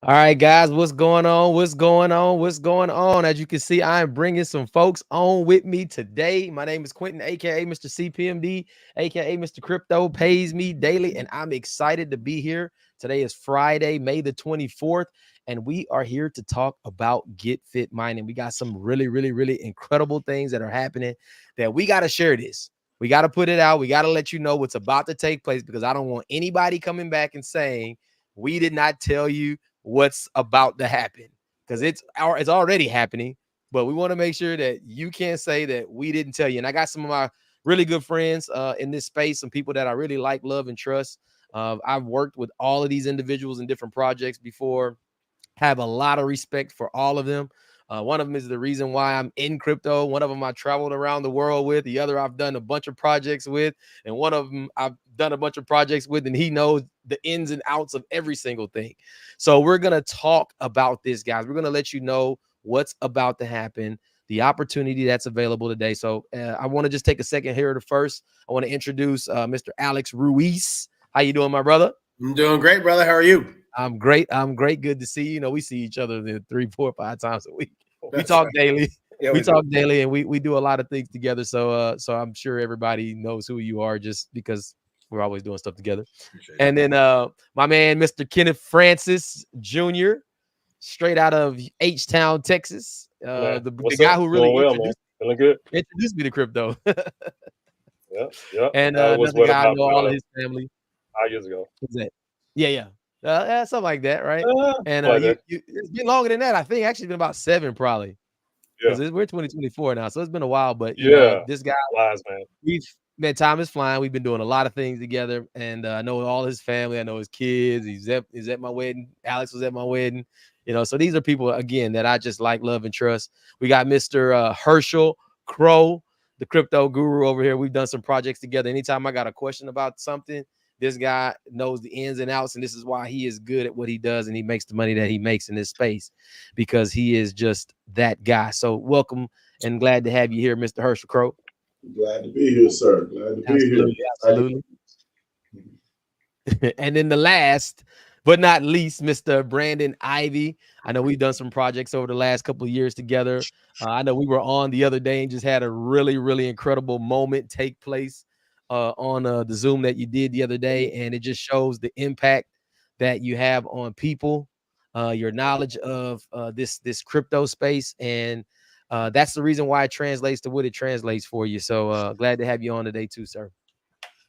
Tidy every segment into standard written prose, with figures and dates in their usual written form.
All right, guys, what's going on? What's going on? What's going on? As you can see, I am bringing some folks on with me today. My name is Quentin, aka Mr. CPMD, aka Mr. Crypto Pays Me Daily, and I'm excited to be here. Today is Friday, May the 24th, and we are here to talk about GetFit Mining. We got some really incredible things that are happening that we got to share this. We got to put it out. We got to let you know what's about to take place because I don't want anybody coming back and saying we did not tell you what's about to happen because it's already happening, but we want to make sure that you can't say that we didn't tell you. And I got some of my really good friends in this space, some people that I really like, love, and trust. I've worked with all of these individuals in different projects before, have a lot of respect for all of them. One of them is the reason why I'm in crypto. One of them I traveled around the world with. The other I've done a bunch of projects with. And one of them I've done a bunch of projects with, and he knows the ins and outs of every single thing. So we're going to talk about this, guys. We're going to let you know what's about to happen, the opportunity that's available today. So I want to just take a second here to first. I want to introduce Mr. Alex Ruiz. How you doing, my brother? I'm doing great, brother. How are you? I'm great. I'm great. Good to see you. You know, we see each other 3, 4, 5 times a week. We That's talk right. daily. Yeah, we talk daily, and we do a lot of things together. So I'm sure everybody knows who you are just because we're always doing stuff together. And then my man, Mr. Kenneth Francis Jr., straight out of H-Town, Texas. The guy who really introduced me to crypto. Yep. And another guy I know all of his family. 5 years ago. Yeah. Something like that, right? And it's been longer than that. I think actually it's been about 7 probably. Because we're 2024 now, so it's been a while. But you know, this guy, man, time is flying. We've been doing a lot of things together, and I know all his family. I know his kids. He's at my wedding. Alex was at my wedding. You know, so these are people again that I just like, love, and trust. We got Mr. Herschel Crow, the crypto guru over here. We've done some projects together. Anytime I got a question about something, this guy knows the ins and outs, and this is why he is good at what he does, and he makes the money that he makes in this space because he is just that guy. So welcome and glad to have you here, Mr. Herschel Crow. Glad to be here, sir. Glad to be here. Absolutely. And then the last but not least, Mr. Brandon Ivy. I know we've done some projects over the last couple of years together. I know we were on the other day and just had a really incredible moment take place on the Zoom that you did the other day, and it just shows the impact that you have on people, your knowledge of this crypto space, and that's the reason why it translates to what it translates for you. So glad to have you on today too, sir.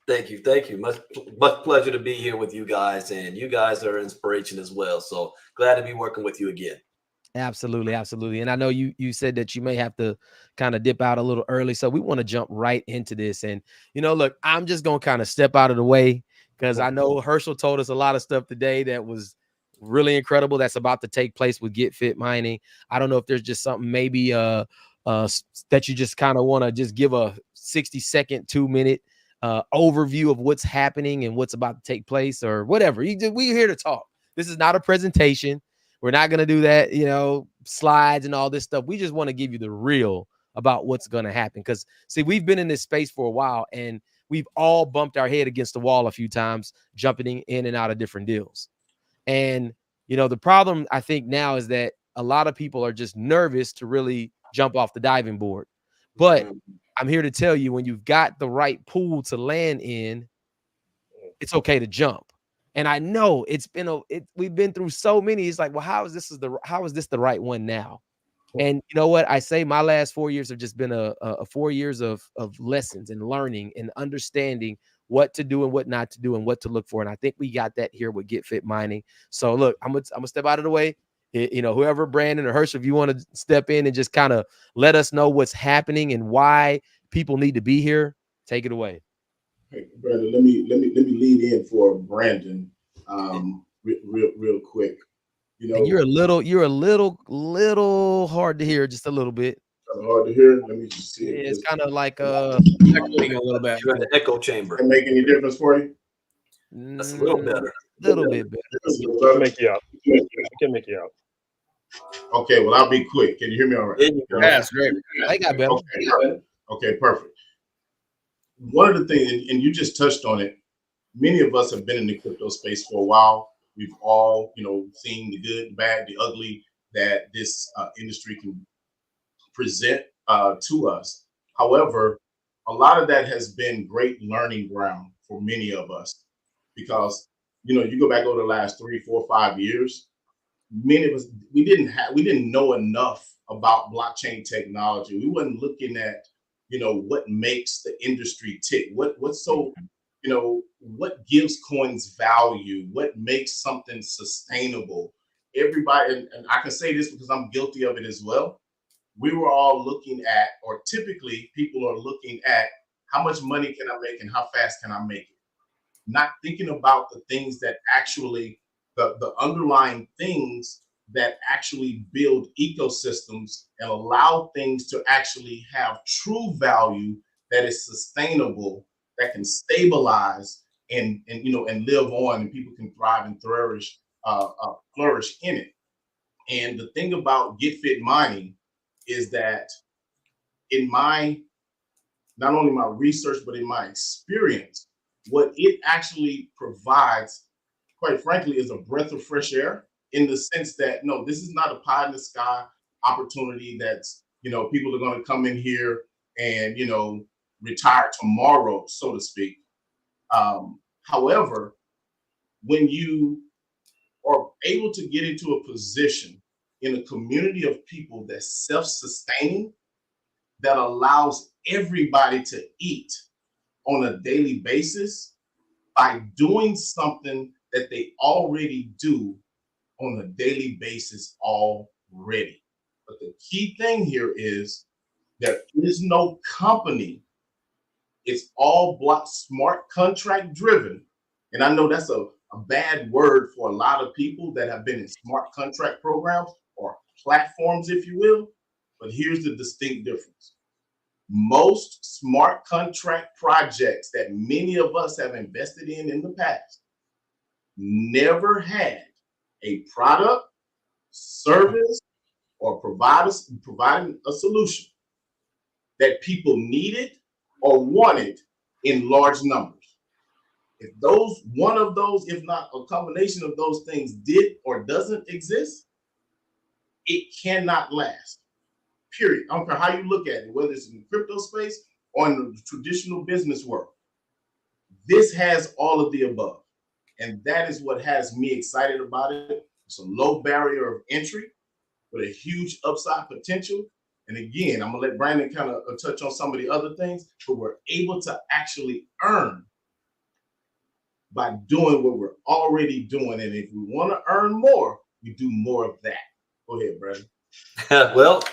Thank you. Much pleasure to be here with you guys, and you guys are inspiration as well. So glad to be working with you again. Absolutely. And I know you said that you may have to kind of dip out a little early, so we want to jump right into this. And look, I'm just gonna kind of step out of the way because I know Herschel told us a lot of stuff today that was really incredible that's about to take place with GetFit Mining. I don't know if there's just something maybe that you just kind of want to just give a 60-second, 2-minute overview of what's happening and what's about to take place or whatever. We're here to talk. This is not a presentation. We're not going to do that, slides and all this stuff. We just want to give you the real about what's going to happen. Because, see, we've been in this space for a while, and we've all bumped our head against the wall a few times, jumping in and out of different deals. And, the problem, I think, now is that a lot of people are just nervous to really jump off the diving board. But I'm here to tell you, when you've got the right pool to land in, it's okay to jump. And I know we've been through so many. It's like, well, how is this the right one now? And you know what? I say my last 4 years have just been a 4 years of lessons and learning and understanding what to do and what not to do and what to look for. And I think we got that here with GetFit Mining. So look, I'm gonna step out of the way. Whoever, Brandon or Herschel, if you want to step in and just kind of let us know what's happening and why people need to be here, take it away. Hey, Brandon, let me lead in for Brandon, real quick. And you're a little hard to hear, just a little bit. Hard to hear. Let me just see. Yeah, it's kind of like echoing a little bit. You're in the echo chamber. Can make any difference for you? That's a little better. A little bit better. I'll make you out. I can make you out. Okay, well, I'll be quick. Can you hear me all right? Yeah, that's great. I got better. Okay, perfect. One of the things, and you just touched on it, many of us have been in the crypto space for a while. We've all, seen the good, the bad, the ugly that this industry can present to us. However, a lot of that has been great learning ground for many of us because, you go back over the last 3, 4, 5 years, many of us, we didn't know enough about blockchain technology. We wasn't looking at, what makes the industry tick, what's so, what gives coins value, what makes something sustainable. Everybody, and I can say this because I'm guilty of it as well. We were all looking at, or typically people are looking at, how much money can I make and how fast can I make it? Not thinking about the things that actually, the underlying things that actually build ecosystems and allow things to actually have true value that is sustainable, that can stabilize and live on, and people can thrive and flourish in it. And the thing about GetFit Mining is that in my, not only my research, but in my experience, what it actually provides, quite frankly, is a breath of fresh air, in the sense that, no, this is not a pie in the sky opportunity that's, people are going to come in here and, retire tomorrow, so to speak. However, when you are able to get into a position in a community of people that's self-sustaining, that allows everybody to eat on a daily basis by doing something that they already do on a daily basis already. But the key thing here is there is no company. It's all block smart contract driven. And I know that's a bad word for a lot of people that have been in smart contract programs or platforms, if you will. But here's the distinct difference. Most smart contract projects that many of us have invested in the past never had a product, service, or providing a solution that people needed or wanted in large numbers. If one of those, if not a combination of those things, did or doesn't exist, it cannot last. Period. I don't care how you look at it, whether it's in the crypto space or in the traditional business world. This has all of the above. And that is what has me excited about it. It's a low barrier of entry with a huge upside potential. And again, I'm going to let Brandon kind of touch on some of the other things, but we're able to actually earn by doing what we're already doing. And if we want to earn more, we do more of that. Go ahead, Brandon. Well,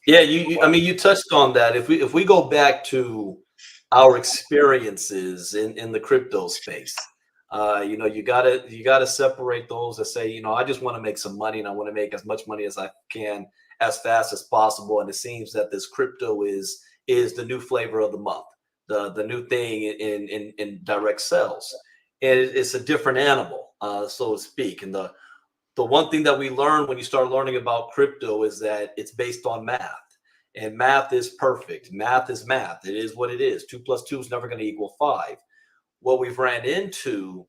yeah, I mean, you touched on that. If we go back to our experiences in the crypto space, you gotta separate those that say, I just want to make some money and I want to make as much money as I can as fast as possible. And it seems that this crypto is the new flavor of the month, the new thing in direct sales. And it's a different animal, so to speak. And the one thing that we learn when you start learning about crypto is that it's based on math. And math is perfect. Math is math. It is what it is. 2 + 2 is never going to equal 5. What we've ran into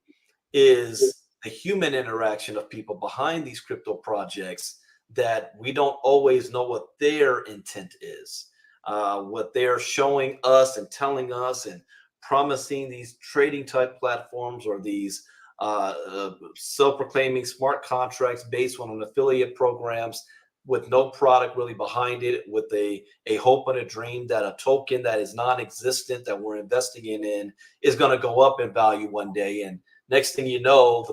is the human interaction of people behind these crypto projects, that we don't always know what their intent is, what they're showing us and telling us and promising these trading type platforms, or these self-proclaiming smart contracts based on affiliate programs with no product really behind it, with a hope and a dream that a token that is non-existent that we're investing in is going to go up in value one day. And next thing you know,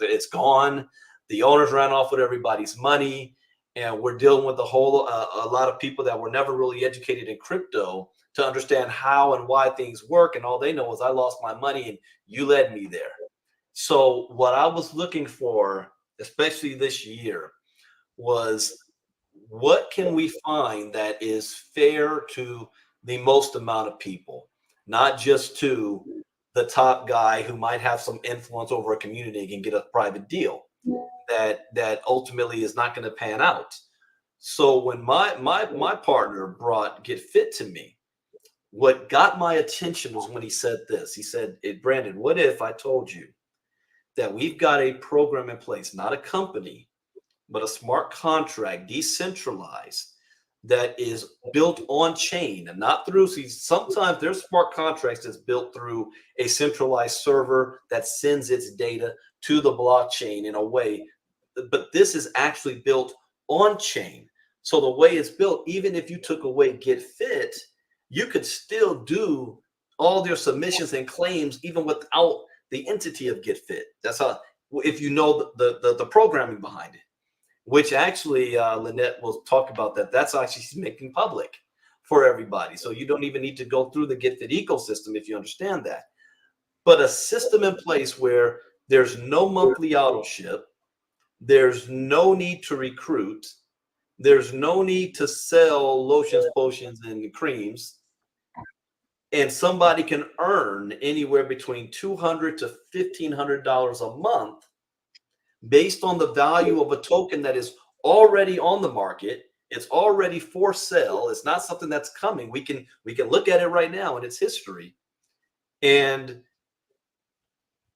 it's gone. The owners ran off with everybody's money. And we're dealing with a lot of people that were never really educated in crypto to understand how and why things work. And all they know is, I lost my money and you led me there. So what I was looking for, especially this year, was what can we find that is fair to the most amount of people, not just to the top guy who might have some influence over a community and can get a private deal that ultimately is not going to pan out. So when my partner brought GetFit to me, what got my attention was when he said this. He said, Brandon, what if I told you that we've got a program in place, not a company, but a smart contract, decentralized, that is built on chain and not through. See, sometimes there's smart contracts that's built through a centralized server that sends its data to the blockchain in a way, but this is actually built on chain. So the way it's built, even if you took away GetFit, you could still do all your submissions and claims even without the entity of GetFit. That's how, if you know the programming behind it, which actually Lynette will talk about that. That's actually she's making public for everybody. So you don't even need to go through the GetFit ecosystem if you understand that. But a system in place where there's no monthly auto ship, there's no need to recruit, there's no need to sell lotions, potions, and creams, and somebody can earn anywhere between $200 to $1,500 a month based on the value of a token that is already on the market. It's already for sale. It's not something that's coming. We can look at it right now in its history, and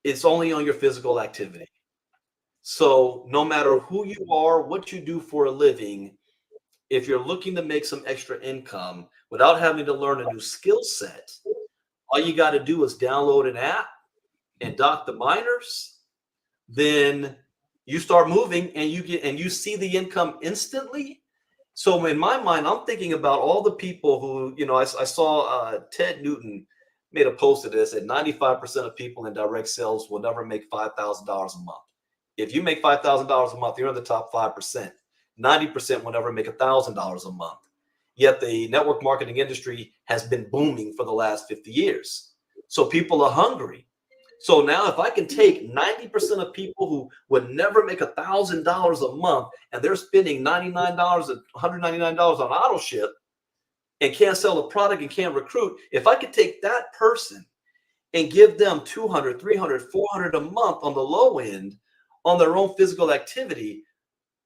it's only on your physical activity. So no matter who you are, what you do for a living, if you're looking to make some extra income without having to learn a new skill set, all you got to do is download an app and dock the miners. Then you start moving and you see the income instantly. So in my mind, I'm thinking about all the people who, I saw Ted Newton made a post of this, that 95% of people in direct sales will never make $5,000 a month. If you make $5,000 a month, you're in the top 5%. 90% will never make $1,000 a month. Yet the network marketing industry has been booming for the last 50 years. So people are hungry. So now if I can take 90% of people who would never make $1,000 a month and they're spending $99 and $199 on auto ship and can't sell a product and can't recruit, if I could take that person and give them $200, $300, $400 a month on the low end on their own physical activity,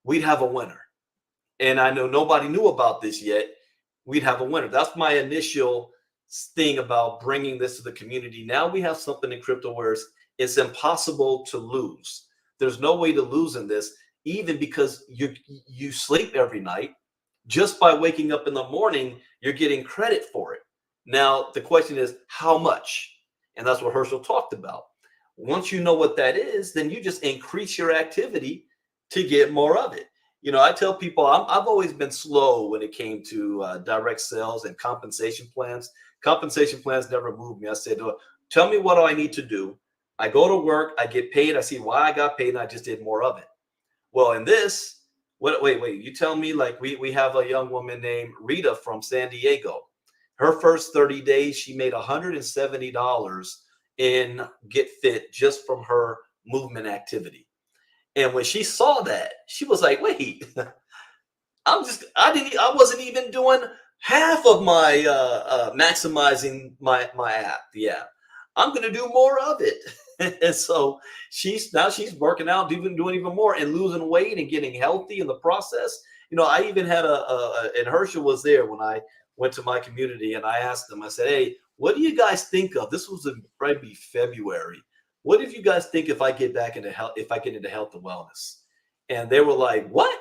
we'd have a winner. And I know nobody knew about this yet. We'd have a winner. That's my initial thing about bringing this to the community. Now we have something in crypto where it's impossible to lose. There's no way to lose in this, even because you sleep every night. Just by waking up in the morning, you're getting credit for it. Now, the question is how much? And that's what Herschel talked about. Once you know what that is, then you just increase your activity to get more of it. I tell people I've always been slow when it came to direct sales and compensation plans. Compensation plans never moved me. I said, tell me what do I need to do. I go to work, I get paid, I see why I got paid, and I just did more of it. Well, in this, wait, you tell me, like we have a young woman named Rita from San Diego. Her first 30 days, she made $170 in GetFit just from her movement activity. And when she saw that, she was like, wait, I wasn't even doing half of my maximizing my app. Yeah, I'm going to do more of it. And so she's working out, doing even more and losing weight and getting healthy in the process. I even had and Herschel was there when I went to my community, and I asked them, I said, hey, what do you guys think of? This was probably February. What if you guys think if I get into health and wellness? And they were like, what?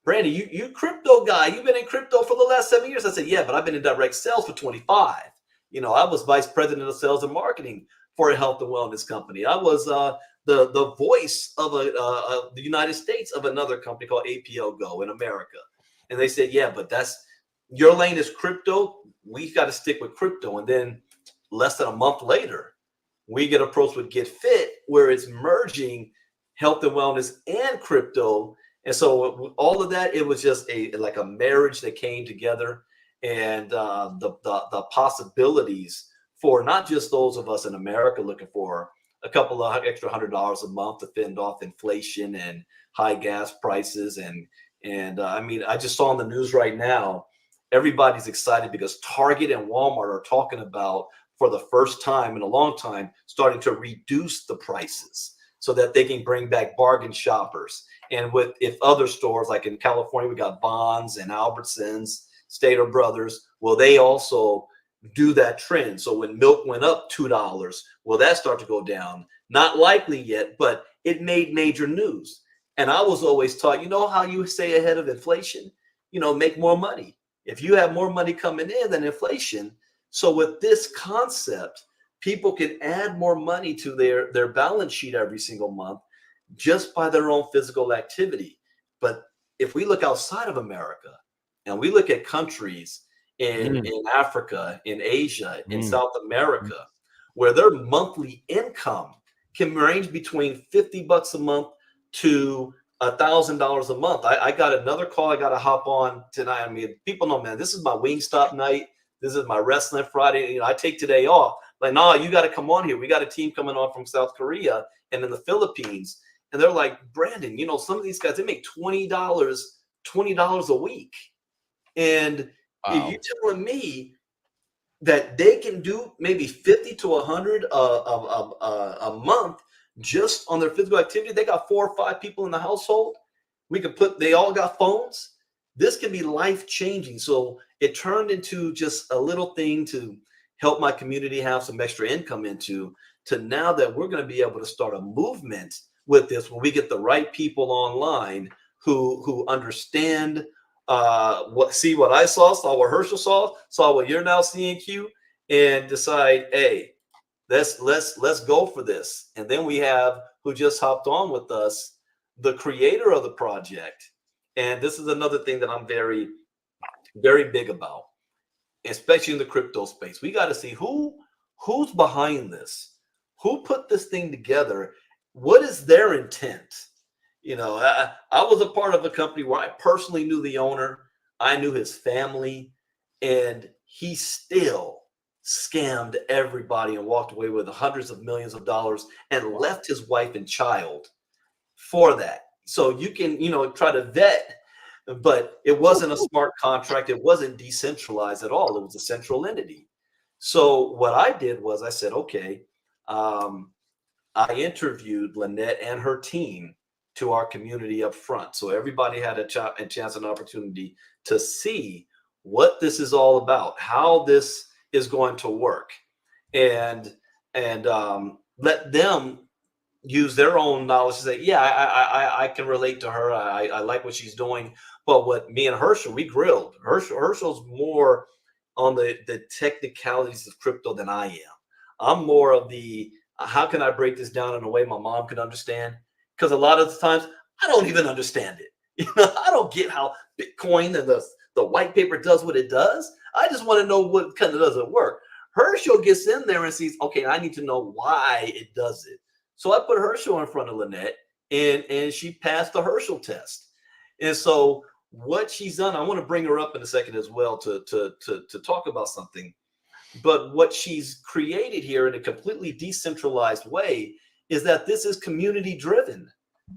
Brandy, you crypto guy, you've been in crypto for the last 7 years. I said, yeah, but I've been in direct sales for 25. I was vice president of sales and marketing for a health and wellness company. I was the voice of the United States of another company called APL Go in America. And they said, yeah, but your lane is crypto. We've got to stick with crypto. And then less than a month later, we get approached with GetFit, where it's merging health and wellness and crypto. And so all of that, it was just like a marriage that came together, and the possibilities for not just those of us in America looking for a couple of extra $100 a month to fend off inflation and high gas prices. And I mean, I just saw on the news right now, everybody's excited because Target and Walmart are talking about, for the first time in a long time, starting to reduce the prices so that they can bring back bargain shoppers. And if other stores, like in California, we got Bonds and Albertsons, Stater Brothers, well, they also do that trend. So when milk went up $2, will that start to go down? Not likely yet, but it made major news. And I was always taught, you know how you stay ahead of inflation? You know, make more money. If you have more money coming in than inflation. So with this concept, people can add more money to their balance sheet every single month just by their own physical activity. But if we look outside of America and we look at countries in Africa, in Asia, in South America, where their monthly income can range between $50 a month to $1,000 a month. I got another call I got to hop on tonight. I mean, people know, man, this is my Wingstop night. This is my wrestling Friday. You know, I take today off. Like, no, you got to come on here. We got a team coming on from South Korea and in the Philippines. And they're like, Brandon, you know, some of these guys, they make $20 a week. And if you're telling me that they can do maybe 50 to 100 a month just on their physical activity, they got 4 or 5 people in the household. We could put, they all got phones. This can be life-changing. So it turned into just a little thing to help my community have some extra income into, to now that we're going to be able to start a movement with this when we get the right people online who understand see what I saw what Herschel saw what you're now seeing, Q, and decide, hey, let's go for this. And then we have, who just hopped on with us, the creator of the project. And this is another thing that I'm very, very big about, especially in the crypto space. We got to see who's behind this, who put this thing together, what is their intent. You know, I was a part of a company where I personally knew the owner, I knew his family, and he still scammed everybody and walked away with hundreds of millions of dollars and left his wife and child for that. So you can, you know, try to vet, but it wasn't a smart contract. It wasn't decentralized at all. It was a central entity. So what I did was I said, okay, I interviewed Lynette and her team to our community up front. So everybody had a chance and opportunity to see what this is all about, how this is going to work, and let them use their own knowledge to say, yeah, I can relate to her. I like what she's doing. But what me and Herschel, we grilled. Herschel's more on the technicalities of crypto than I am. I'm more of the, how can I break this down in a way my mom can understand? Because a lot of the times I don't even understand it. You know, I don't get how Bitcoin and the white paper does what it does. I just want to know what kind of does it work. Herschel gets in there and sees, okay, I need to know why it does it. So I put Herschel in front of Lynette, and she passed the Herschel test. And so what she's done, I want to bring her up in a second as well to talk about something. But what she's created here in a completely decentralized way is that this is community driven.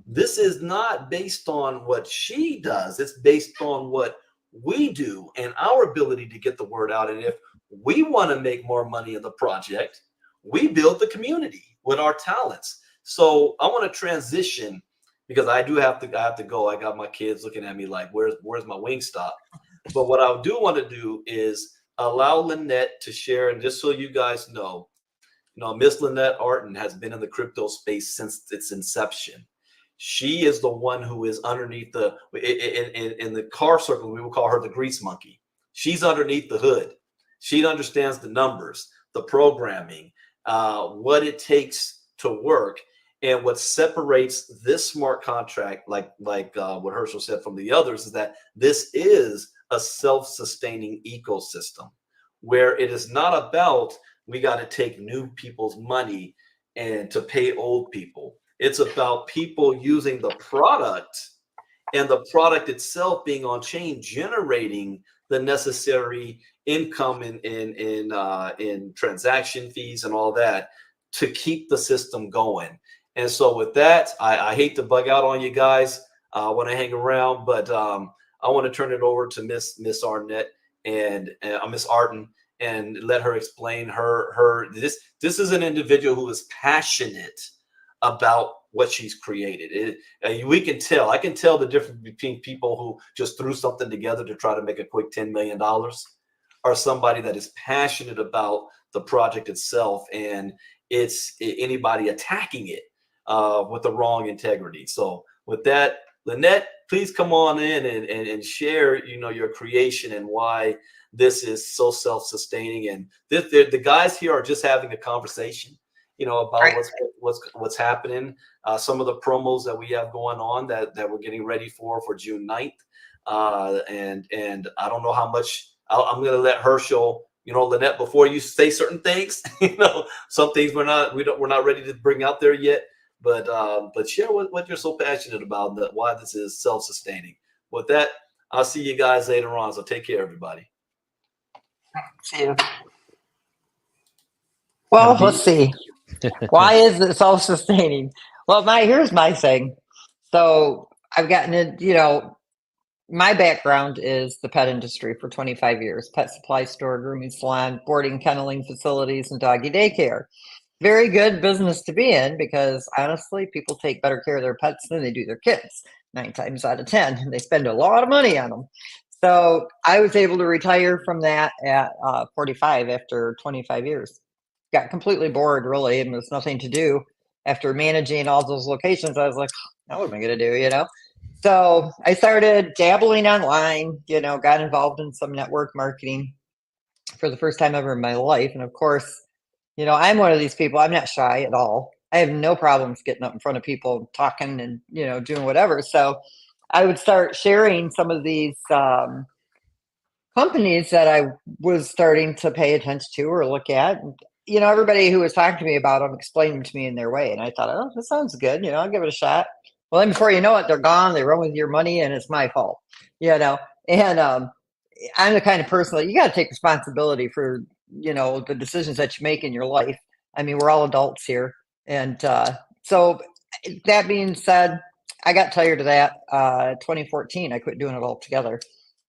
This is not based on what she does. It's based on what we do and our ability to get the word out. And if we want to make more money in the project, we build the community with our talents. So I want to transition, because I have to go. I got my kids looking at me like, where's my Wingstop? But what I do want to do is allow Lynette to share. And just so you guys know, Miss Lynette Artin has been in the crypto space since its inception. She is the one who is underneath in the car circle, we will call her the grease monkey. She's underneath the hood. She understands the numbers, the programming, what it takes to work. And what separates this smart contract, like what Herschel said, from the others, is that this is a self-sustaining ecosystem where it is not about, we got to take new people's money and to pay old people. It's about people using the product, and the product itself being on chain, generating the necessary income in transaction fees and all that to keep the system going. And so with that, I hate to bug out on you guys. I want to hang around, but I want to turn it over to Miss Arnett and Miss Artin, and let her explain this is an individual who is passionate about what she's created. We can tell. I can tell the difference between people who just threw something together to try to make a quick $10 million, or somebody that is passionate about the project itself, and it's anybody attacking it with the wrong integrity. So with that, Lynette, please come on in and share, your creation and why this is so self-sustaining. And the guys here are just having a conversation, about what's happening. Some of the promos that we have going on that we're getting ready for June 9th. And I don't know how much I'm going to let Herschel, Lynette, before you say certain things, some things we're not ready to bring out there yet. But share what you're so passionate about, and why this is self-sustaining. With that, I'll see you guys later on. So take care, everybody. See you. Well, let's see. Why is it self-sustaining? Well, here's my thing. So I've gotten in, my background is the pet industry for 25 years, pet supply store, grooming salon, boarding, kenneling facilities, and doggy daycare. Very good business to be in because honestly, people take better care of their pets than they do their kids, 9 times out of 10. And they spend a lot of money on them. So I was able to retire from that at 45 after 25 years. Got completely bored, really, and there's nothing to do. After managing all those locations, I was like, now what am I going to do, So I started dabbling online, got involved in some network marketing for the first time ever in my life. And of course, I'm one of these people, I'm not shy at all. I have no problems getting up in front of people, talking and, doing whatever. So I would start sharing some of these companies that I was starting to pay attention to or look at. And, everybody who was talking to me about them explained them to me in their way. And I thought, oh, this sounds good. I'll give it a shot. Well, then before you know it, they're gone. They run with your money and it's my fault, And I'm the kind of person that you got to take responsibility for, the decisions that you make in your life. I mean, we're all adults here. And so that being said, I got tired of that. 2014, I quit doing it altogether.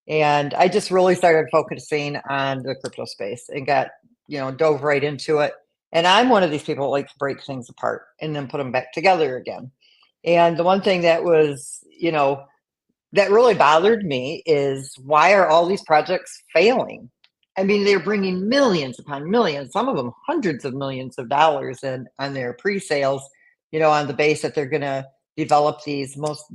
And I just really started focusing on the crypto space and got, dove right into it. And I'm one of these people that like to break things apart and then put them back together again. And the one thing that was, that really bothered me is why are all these projects failing? I mean, they're bringing millions upon millions, some of them hundreds of millions of dollars in on their pre-sales, on the base that they're going to develop these most,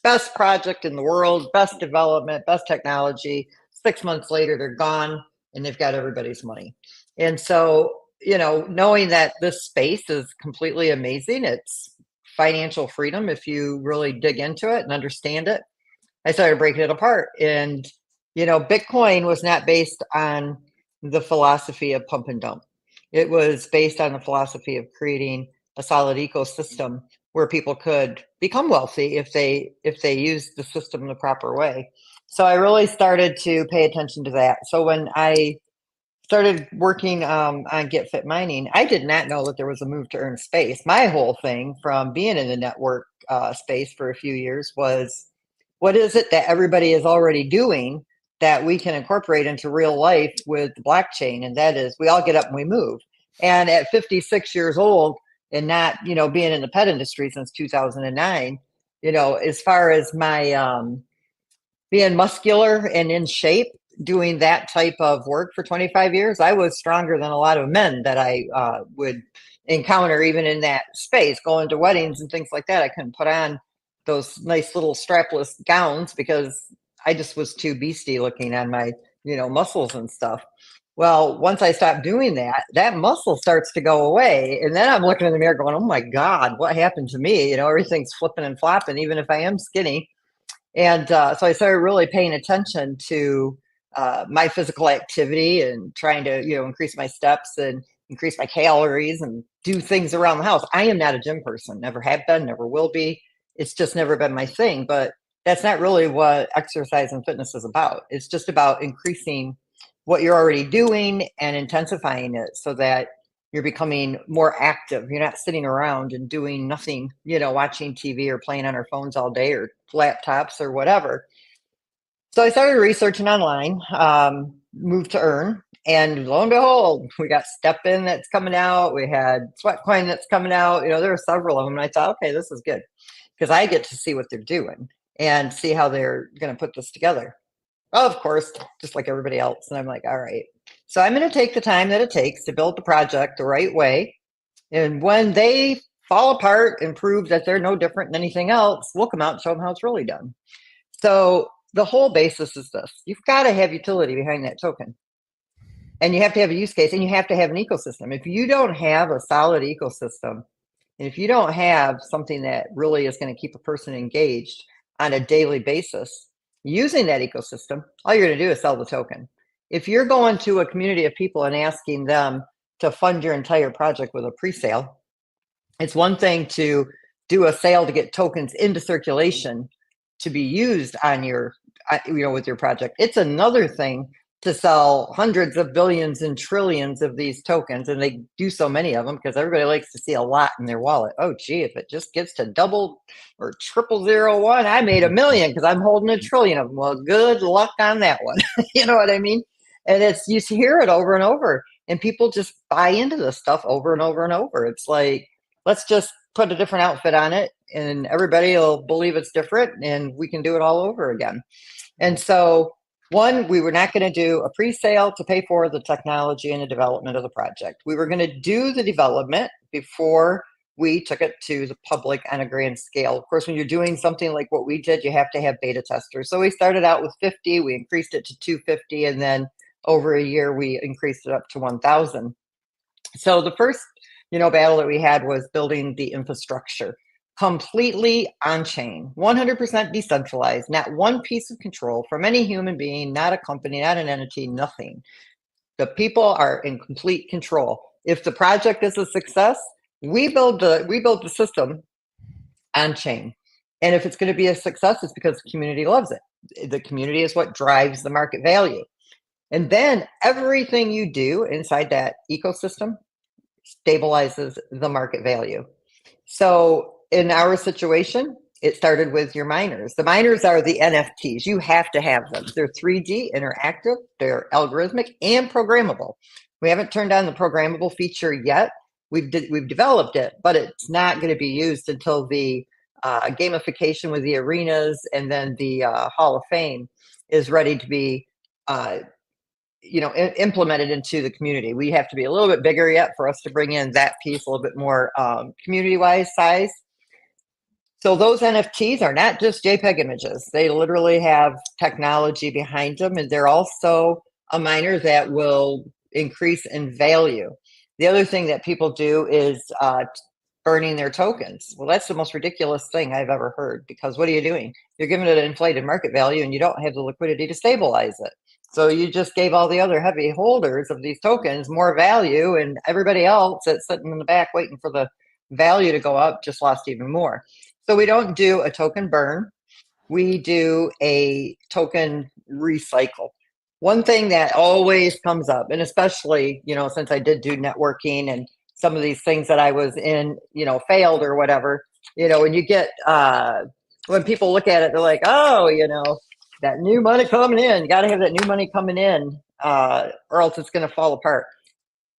best project in the world, best development, best technology. 6 months later, they're gone and they've got everybody's money. And so, knowing that this space is completely amazing, it's financial freedom if you really dig into it and understand it. I started breaking it apart. And, Bitcoin was not based on the philosophy of pump and dump. It was based on the philosophy of creating a solid ecosystem where people could become wealthy if they used the system the proper way. So I really started to pay attention to that. So when I started working on GetFit Mining, I did not know that there was a move to earn space. My whole thing from being in the network space for a few years was, what is it that everybody is already doing that we can incorporate into real life with the blockchain? And that is, we all get up and we move. And at 56 years old and not, being in the pet industry since 2009, as far as my being muscular and in shape, doing that type of work for 25 years, I was stronger than a lot of men that I would encounter even in that space, going to weddings and things like that. I couldn't put on those nice little strapless gowns because I just was too beastie looking on my, muscles and stuff. Well, once I stopped doing that, that muscle starts to go away. And then I'm looking in the mirror going, oh my God, what happened to me? Everything's flipping and flopping, even if I am skinny. And so I started really paying attention to my physical activity and trying to, increase my steps and increase my calories and do things around the house. I am not a gym person, never have been, never will be. It's just never been my thing. But that's not really what exercise and fitness is about. It's just about increasing what you're already doing and intensifying it so that you're becoming more active. You're not sitting around and doing nothing, watching TV or playing on our phones all day or laptops or whatever. So I started researching online, moved to earn, and lo and behold, we got Step In that's coming out. We had Sweatcoin that's coming out. There are several of them. And I thought, okay, this is good because I get to see what they're doing and see how they're going to put this together. Well, of course, just like everybody else. And I'm like, all right. So I'm going to take the time that it takes to build the project the right way. And when they fall apart and prove that they're no different than anything else, we'll come out and show them how it's really done. So the whole basis is this. You've got to have utility behind that token. And you have to have a use case, and you have to have an ecosystem. If you don't have a solid ecosystem, and if you don't have something that really is going to keep a person engaged on a daily basis using that ecosystem, all you're going to do is sell the token. If you're going to a community of people and asking them to fund your entire project with a pre-sale, it's one thing to do a sale to get tokens into circulation to be used on your, with your project. It's another thing to sell hundreds of billions and trillions of these tokens, and they do so many of them because everybody likes to see a lot in their wallet. Oh, gee, if it just gets to double or 0001, I made $1 million because I'm holding 1 trillion of them. Well, good luck on that one. You know what I mean? And it's, you hear it over and over, and people just buy into this stuff over and over and over. It's like, let's just put a different outfit on it, and everybody will believe it's different, and we can do it all over again. And so, one, we were not going to do a pre-sale to pay for the technology and the development of the project. We were going to do the development before we took it to the public on a grand scale. Of course, when you're doing something like what we did, you have to have beta testers. So we started out with 50, we increased it to 250, and then over a year, we increased it up to 1,000. So the first, battle that we had was building the infrastructure. Completely on-chain, 100% decentralized, not one piece of control from any human being, not a company, not an entity, nothing. The people are in complete control. If the project is a success, we build the system on-chain. And if it's going to be a success, it's because the community loves it. The community is what drives the market value. And then everything you do inside that ecosystem stabilizes the market value. So in our situation, it started with your miners. The miners are the NFTs. You have to have them. They're 3D, interactive, they're algorithmic, and programmable. We haven't turned on the programmable feature yet. We've developed it, but it's not going to be used until the gamification with the arenas and then the Hall of Fame is ready to be implemented into the community. We have to be a little bit bigger yet for us to bring in that piece a little bit more community-wise size. So those NFTs are not just JPEG images. They literally have technology behind them, and they're also a miner that will increase in value. The other thing that people do is burning their tokens. Well, that's the most ridiculous thing I've ever heard, because what are you doing? You're giving it an inflated market value, and you don't have the liquidity to stabilize it. So you just gave all the other heavy holders of these tokens more value, and everybody else that's sitting in the back waiting for the value to go up just lost even more. So we don't do a token burn. We do a token recycle. One thing that always comes up, and especially, since I did do networking and some of these things that I was in, failed or whatever, when you get, when people look at it, they're like, oh, that new money coming in, you got to have that new money coming in, or else it's going to fall apart.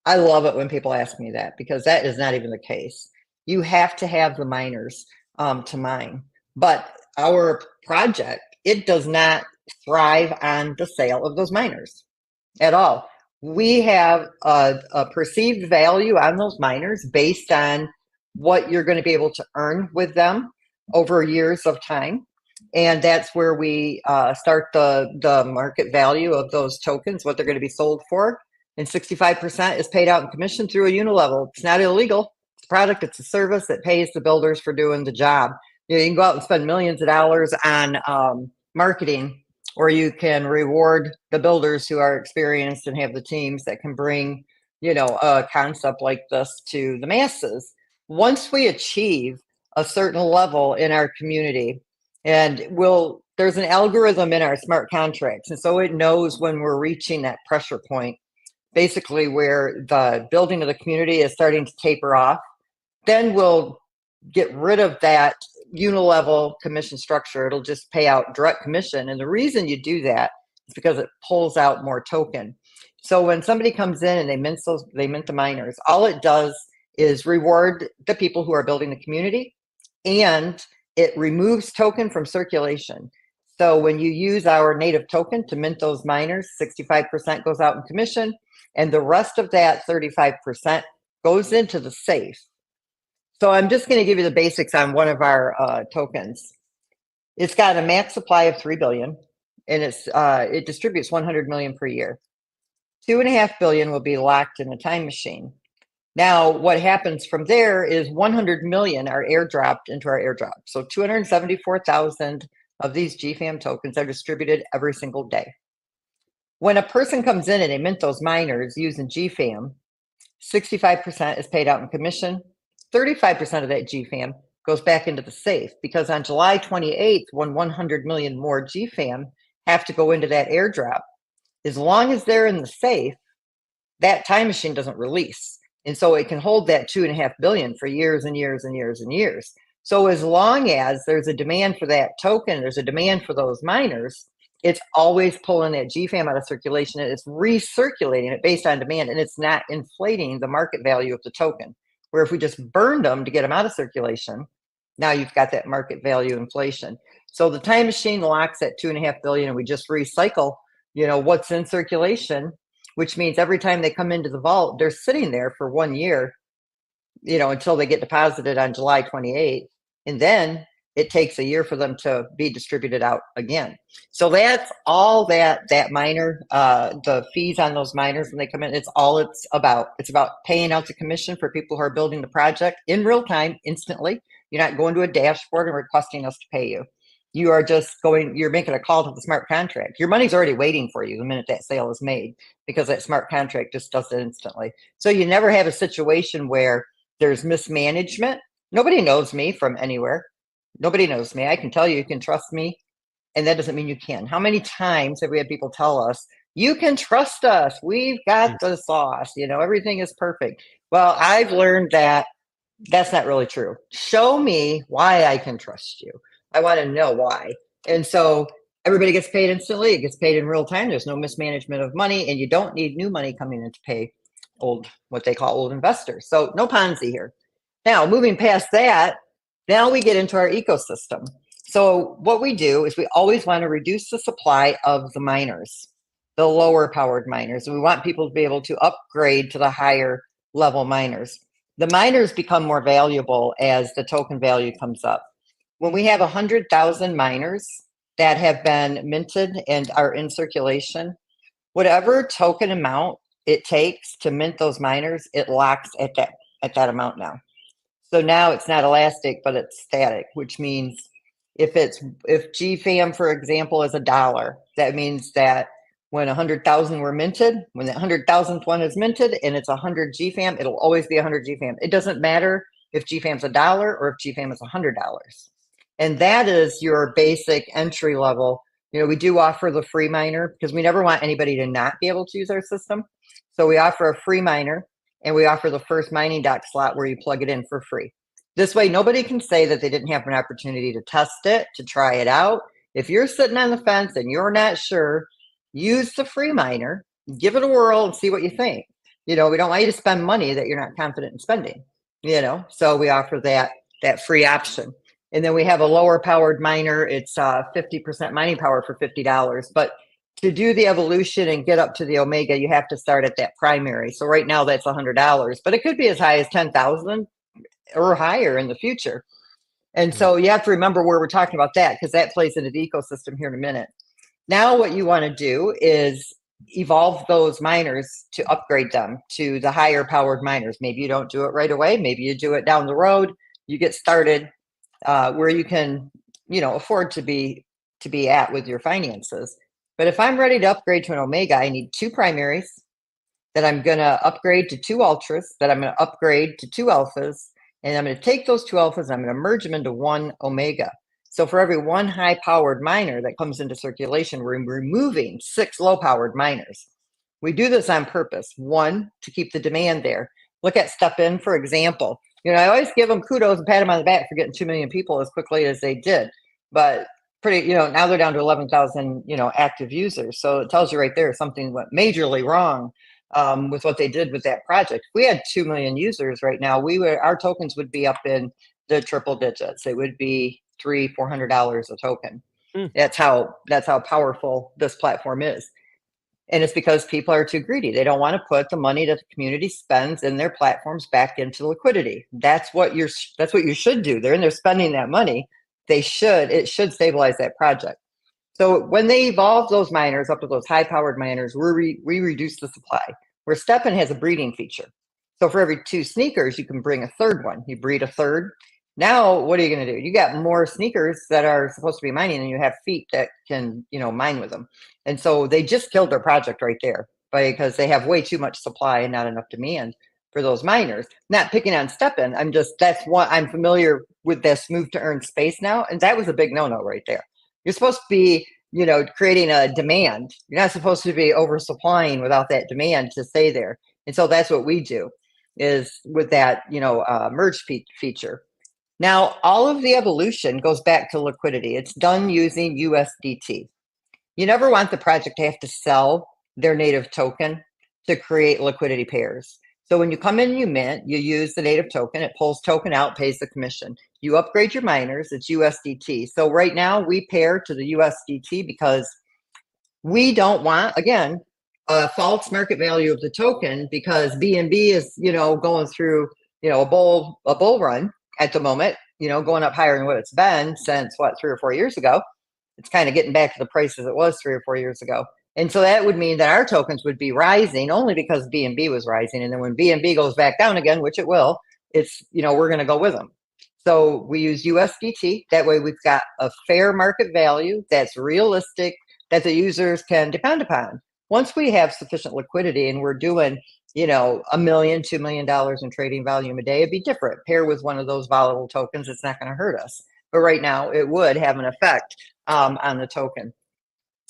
I love it when people ask me that, because that is not even the case. You have to have the miners to mine. But our project, it does not thrive on the sale of those miners at all. We have a perceived value on those miners based on what you're going to be able to earn with them over years of time. And that's where we start the market value of those tokens, what they're going to be sold for. And 65% is paid out in commission through a unilevel. It's not illegal. It's a product, it's a service that pays the builders for doing the job. You can go out and spend millions of dollars on marketing, or you can reward the builders who are experienced and have the teams that can bring, a concept like this to the masses. Once we achieve a certain level in our community, and there's an algorithm in our smart contracts, and so it knows when we're reaching that pressure point, basically where the building of the community is starting to taper off. Then we'll get rid of that unilevel commission structure. It'll just pay out direct commission. And the reason you do that is because it pulls out more token. So when somebody comes in and they mint the miners, all it does is reward the people who are building the community, and it removes token from circulation. So when you use our native token to mint those miners, 65% goes out in commission, and the rest of that 35% goes into the safe. So I'm just going to give you the basics on one of our tokens. It's got a max supply of 3 billion, and it distributes 100 million per year. 2.5 billion will be locked in a time machine. Now, what happens from there is 100 million are airdropped into our airdrop. So 274,000 of these GFAM tokens are distributed every single day. When a person comes in and they mint those miners using GFAM, 65% is paid out in commission. 35% of that GFAM goes back into the safe, because on July 28th, when 100 million more GFAM have to go into that airdrop, as long as they're in the safe, that time machine doesn't release. And so it can hold that 2.5 billion for years and years and years and years. So as long as there's a demand for that token, there's a demand for those miners, it's always pulling that GFAM out of circulation, and it's recirculating it based on demand, and it's not inflating the market value of the token. Where if we just burned them to get them out of circulation, now you've got that market value inflation. So the time machine locks at 2.5 billion, and we just recycle, what's in circulation, which means every time they come into the vault, they're sitting there for 1 year, until they get deposited on July 28th. And then it takes a year for them to be distributed out again. So that's all that miner, the fees on those miners when they come in, it's about. It's about paying out the commission for people who are building the project in real time, instantly. You're not going to a dashboard and requesting us to pay you. You are just you're making a call to the smart contract. Your money's already waiting for you the minute that sale is made, because that smart contract just does it instantly. So you never have a situation where there's mismanagement. Nobody knows me from anywhere. Nobody knows me. I can tell you can trust me, and that doesn't mean you can. How many times have we had people tell us, you can trust us, we've got the sauce, everything is perfect? Well, I've learned that that's not really true. Show me why I can trust you. I want to know why. And so everybody gets paid instantly. It gets paid in real time. There's no mismanagement of money, and you don't need new money coming in to pay what they call old investors. So no Ponzi here. Now, moving past that, now we get into our ecosystem. So what we do is we always want to reduce the supply of the miners, the lower powered miners. We want people to be able to upgrade to the higher level miners. The miners become more valuable as the token value comes up. When we have 100,000 miners that have been minted and are in circulation, whatever token amount it takes to mint those miners, it locks at that amount now. So now it's not elastic, but it's static, which means if GFAM, for example, is $1, that means that when 100,000 were minted, when the 100,000th one is minted and it's 100 GFAM, it'll always be 100 GFAM. It doesn't matter if GFAM's $1 or if GFAM is $100. And that is your basic entry level. We do offer the free miner because we never want anybody to not be able to use our system. So we offer a free miner, and we offer the first mining dock slot where you plug it in for free. This way, nobody can say that they didn't have an opportunity to test it, to try it out. If you're sitting on the fence and you're not sure, use the free miner, give it a whirl and see what you think. We don't want you to spend money that you're not confident in spending, so we offer that free option. And then we have a lower powered miner. It's 50% mining power for $50. But to do the evolution and get up to the Omega, you have to start at that primary. So right now that's $100, but it could be as high as 10,000 or higher in the future. And so you have to remember where we're talking about that, because that plays into the ecosystem here in a minute. Now what you want to do is evolve those miners to upgrade them to the higher powered miners. Maybe you don't do it right away. Maybe you do it down the road. You get started where you can, afford to be at with your finances. But if I'm ready to upgrade to an Omega, I need 2 primaries that I'm going to upgrade to 2 ultras, that I'm going to upgrade to 2 alphas, and I'm going to take those 2 alphas and I'm going to merge them into 1 Omega. So for every 1 high-powered miner that comes into circulation, we're removing 6 low-powered miners. We do this on purpose. 1, to keep the demand there. Look at Step In, for example. I always give them kudos and pat them on the back for getting 2 million people as quickly as they did. But now they're down to 11,000, active users. So it tells you right there something went majorly wrong with what they did with that project. If we had 2 million users right now, our tokens would be up in the triple digits. It would be $300-400 a token. That's how powerful this platform is. And it's because people are too greedy. They don't want to put the money that the community spends in their platforms back into liquidity. That's what you should do. They're spending that money. It should stabilize that project. So when they evolve those miners up to those high-powered miners, we reduce the supply. Where STEPN has a breeding feature. So for every 2 sneakers, you can bring a third one. You breed a third. Now, what are you going to do? You got more sneakers that are supposed to be mining, and you have feet that can, mine with them. And so they just killed their project right there because they have way too much supply and not enough demand for those miners. Not picking on STEPN. I'm familiar with this move to earn space now, and that was a big no-no right there. You're supposed to be, creating a demand. You're not supposed to be oversupplying without that demand to stay there. And so that's what we do is with that, merge feature. Now, all of the evolution goes back to liquidity. It's done using USDT. You never want the project to have to sell their native token to create liquidity pairs. So when you come in, you mint, you use the native token, it pulls token out, pays the commission. You upgrade your miners, it's USDT. So right now we pair to the USDT because we don't want, again, a false market value of the token because BNB is, going through, a bull run at the moment, going up higher than what it's been since 3 or 4 years ago. It's kind of getting back to the prices it was 3 or 4 years ago. And so that would mean that our tokens would be rising only because BNB was rising. And then when BNB goes back down again, which it will, it's, we're going to go with them. So we use USDT. That way we've got a fair market value that's realistic that the users can depend upon. Once we have sufficient liquidity and we're doing, $1 million, $2 million in trading volume a day, it'd be different. Pair with one of those volatile tokens, it's not going to hurt us. But right now it would have an effect on the token.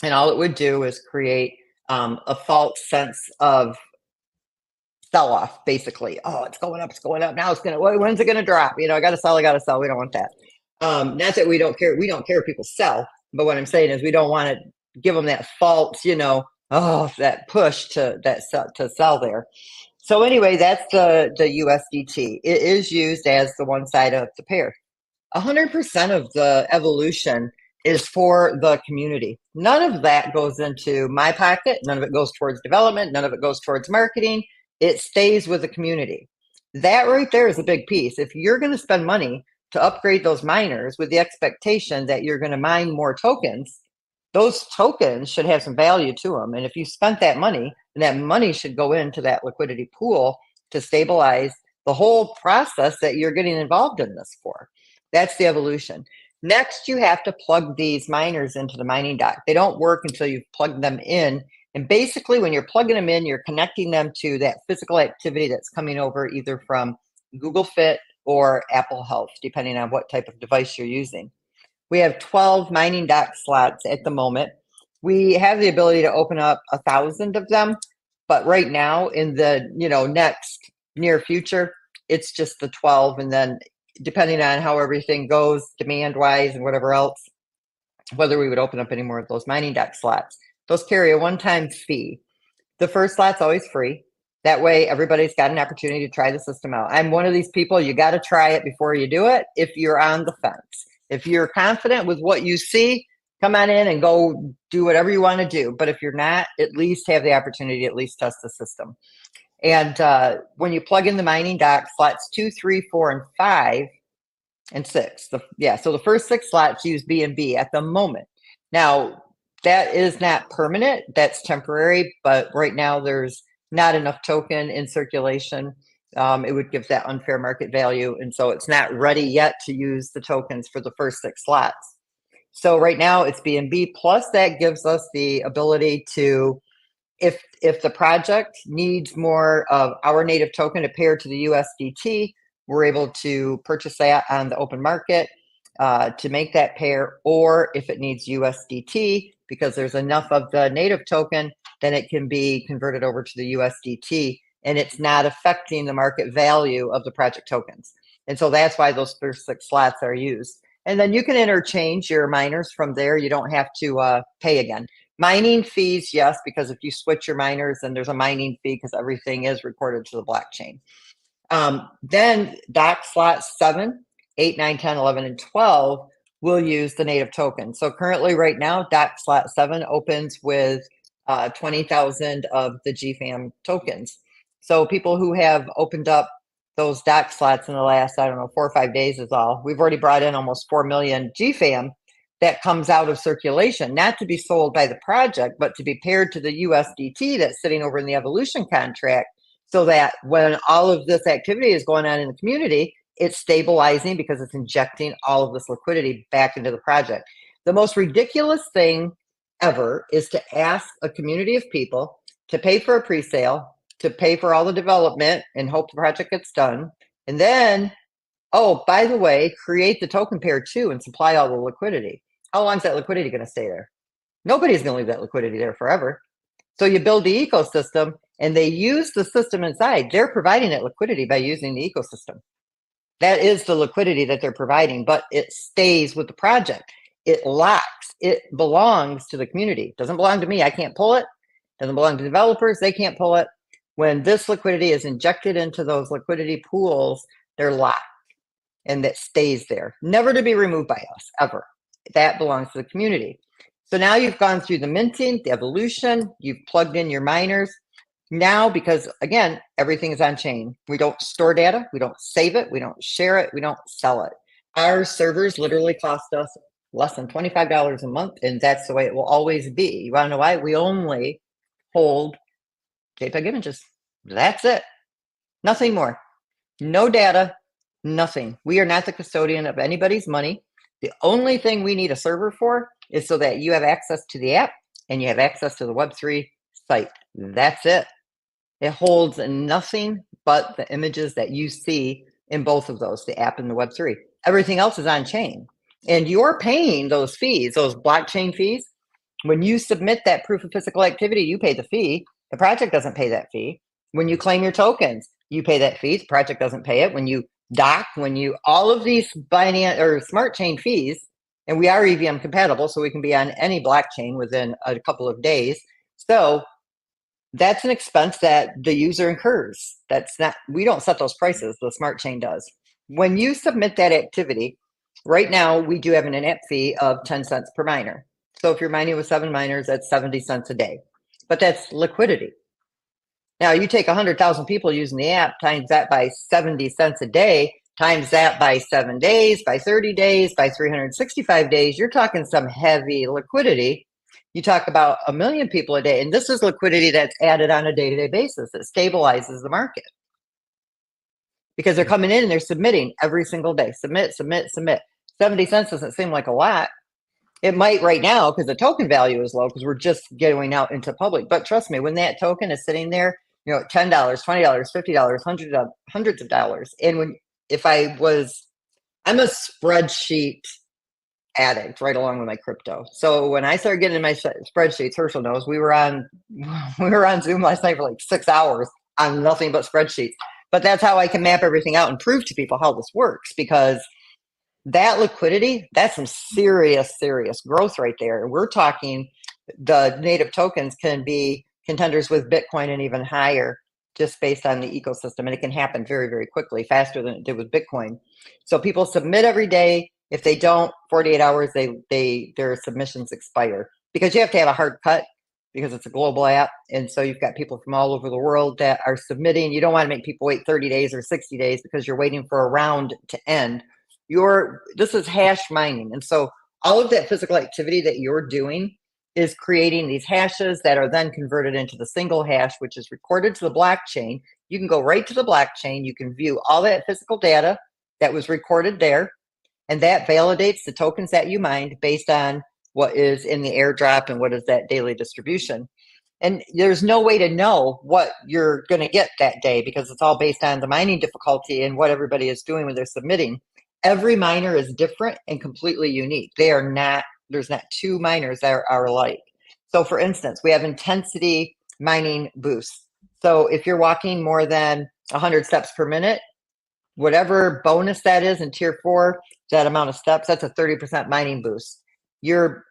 And all it would do is create a false sense of sell-off, basically. Oh, it's going up, it's going up. Now it's going to, when's it going to drop? I got to sell, I got to sell. We don't want that. Not that we don't care. We don't care if people sell. But what I'm saying is we don't want to give them that false, that push to sell there. So anyway, that's the USDT. It is used as the one side of the pair. 100% of the evolution is for the community. None of that goes into my pocket. None of it goes towards development. None of it goes towards marketing. It stays with the community. That right there is a big piece. If you're going to spend money to upgrade those miners with the expectation that you're going to mine more tokens, those tokens should have some value to them. And if you spent that money, then that money should go into that liquidity pool to stabilize the whole process that you're getting involved in this for. That's the evolution. Next, you have to plug these miners into the mining dock. They don't work until you've plugged them in. And basically, when you're plugging them in, you're connecting them to that physical activity that's coming over either from Google Fit or Apple Health, depending on what type of device you're using. We have 12 mining dock slots at the moment. We have the ability to open up 1,000 of them, but right now in the next near future, it's just the 12. And then depending on how everything goes demand-wise and whatever else, whether we would open up any more of those mining dock slots. Those carry a one-time fee. The first slot's always free. That way, everybody's got an opportunity to try the system out. I'm one of these people, you got to try it before you do it if you're on the fence. If you're confident with what you see, come on in and go do whatever you want to do. But if you're not, at least have the opportunity to at least test the system. And when you plug in the mining dock, slots 2, 3, 4, and 5, and 6. So the first 6 slots use BNB at the moment. Now, that is not permanent. That's temporary. But right now, there's not enough token in circulation. It would give that unfair market value. And so it's not ready yet to use the tokens for the first 6 slots. So right now, it's BNB. Plus, that gives us the ability to, if the project needs more of our native token to pair to the USDT, we're able to purchase that on the open market to make that pair. Or if it needs USDT, because there's enough of the native token, then it can be converted over to the USDT, and it's not affecting the market value of the project tokens. And so that's why those first 6 slots are used. And then you can interchange your miners from there. You don't have to pay again. Mining fees, yes, because if you switch your miners, then there's a mining fee because everything is recorded to the blockchain. Then dock slots 7, 8, 9, 10, 11, and 12 will use the native token. So currently right now, dock slot 7 opens with 20,000 of the GFAM tokens. So people who have opened up those doc slots in the last, I don't know, 4 or 5 days is all. We've already brought in almost 4 million GFAM that comes out of circulation, not to be sold by the project, but to be paired to the USDT that's sitting over in the evolution contract, so that when all of this activity is going on in the community, it's stabilizing because it's injecting all of this liquidity back into the project. The most ridiculous thing ever is to ask a community of people to pay for a pre-sale, to pay for all the development and hope the project gets done. And then, oh, by the way, create the token pair too and supply all the liquidity. How long is that liquidity going to stay there? Nobody's going to leave that liquidity there forever. So you build the ecosystem and they use the system inside. They're providing that liquidity by using the ecosystem. That is the liquidity that they're providing, but it stays with the project. It locks. It belongs to the community. It doesn't belong to me. I can't pull it. It doesn't belong to developers. They can't pull it. When this liquidity is injected into those liquidity pools, they're locked and that stays there, never to be removed by us ever. That belongs to the community. So now you've gone through the minting, the evolution, you've plugged in your miners. Now, because again, everything is on chain. We don't store data, we don't save it, we don't share it, we don't sell it. Our servers literally cost us less than $25 a month, and that's the way it will always be. You want to know why? We only hold JPEG images. That's it. Nothing more. No data, nothing. We are not the custodian of anybody's money. The only thing we need a server for is so that you have access to the app and you have access to the Web3 site. That's it. It holds nothing but the images that you see in both of those, the app and the Web3. Everything else is on chain. And you're paying those fees, those blockchain fees. When you submit that proof of physical activity, you pay the fee. The project doesn't pay that fee. When you claim your tokens, you pay that fee. The project doesn't pay it. When you doc, when you, all of these Binance or smart chain fees, and we are EVM compatible, so we can be on any blockchain within a couple of days. So that's an expense that the user incurs. That's not, we don't set those prices, the smart chain does. When you submit that activity, right now we do have an in-app fee of 10 cents per miner. So if you're mining with 7 miners, that's 70 cents a day. But that's liquidity. Now you take 100,000 people using the app, times that by 70 cents a day, times that by 7 days, by 30 days, by 365 days, you're talking some heavy liquidity. You talk about 1 million people a day, and this is liquidity that's added on a day-to-day basis. It stabilizes the market because they're coming in and they're submitting every single day. Submit, submit, submit. 70 cents doesn't seem like a lot. It might right now because the token value is low because we're just going out into public. But trust me, when that token is sitting there, you know, $10, $20, $50, hundreds of dollars. And when, if I was, I'm a spreadsheet addict right along with my crypto. So when I started getting in my spreadsheets, Herschel knows, we were on Zoom last night for like 6 hours on nothing but spreadsheets. But that's how I can map everything out and prove to people how this works, because that liquidity, that's some serious, serious growth right there. And we're talking the native tokens can be contenders with Bitcoin and even higher just based on the ecosystem. And it can happen very, very quickly, faster than it did with Bitcoin. So people submit every day. If they don't, 48 hours, their submissions expire, because you have to have a hard cut because it's a global app. And so you've got people from all over the world that are submitting. You don't want to make people wait 30 days or 60 days because you're waiting for a round to end. This is hash mining. And so all of that physical activity that you're doing is creating these hashes that are then converted into the single hash, which is recorded to the blockchain. You can go right to the blockchain. You can view all that physical data that was recorded there. And that validates the tokens that you mined based on what is in the airdrop and what is that daily distribution. And there's no way to know what you're going to get that day because it's all based on the mining difficulty and what everybody is doing when they're submitting. Every miner is different and completely unique. There's not 2 miners that are alike. So for instance, we have intensity mining boosts. So if you're walking more than 100 steps per minute, whatever bonus that is in tier 4, that amount of steps, that's a 30% mining boost.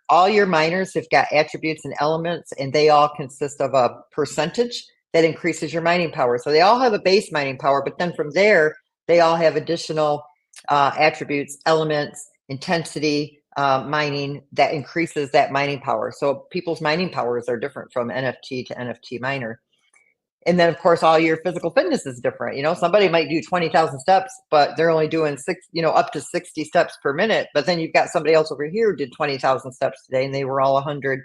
All your miners have got attributes and elements, and they all consist of a percentage that increases your mining power. So they all have a base mining power, but then from there, they all have additional attributes, elements, intensity, mining that increases that mining power. So people's mining powers are different from NFT to NFT miner. And then, of course, all your physical fitness is different. You know, somebody might do 20,000 steps, but they're only doing up to 60 steps per minute. But then you've got somebody else over here who did 20,000 steps today, and they were all 100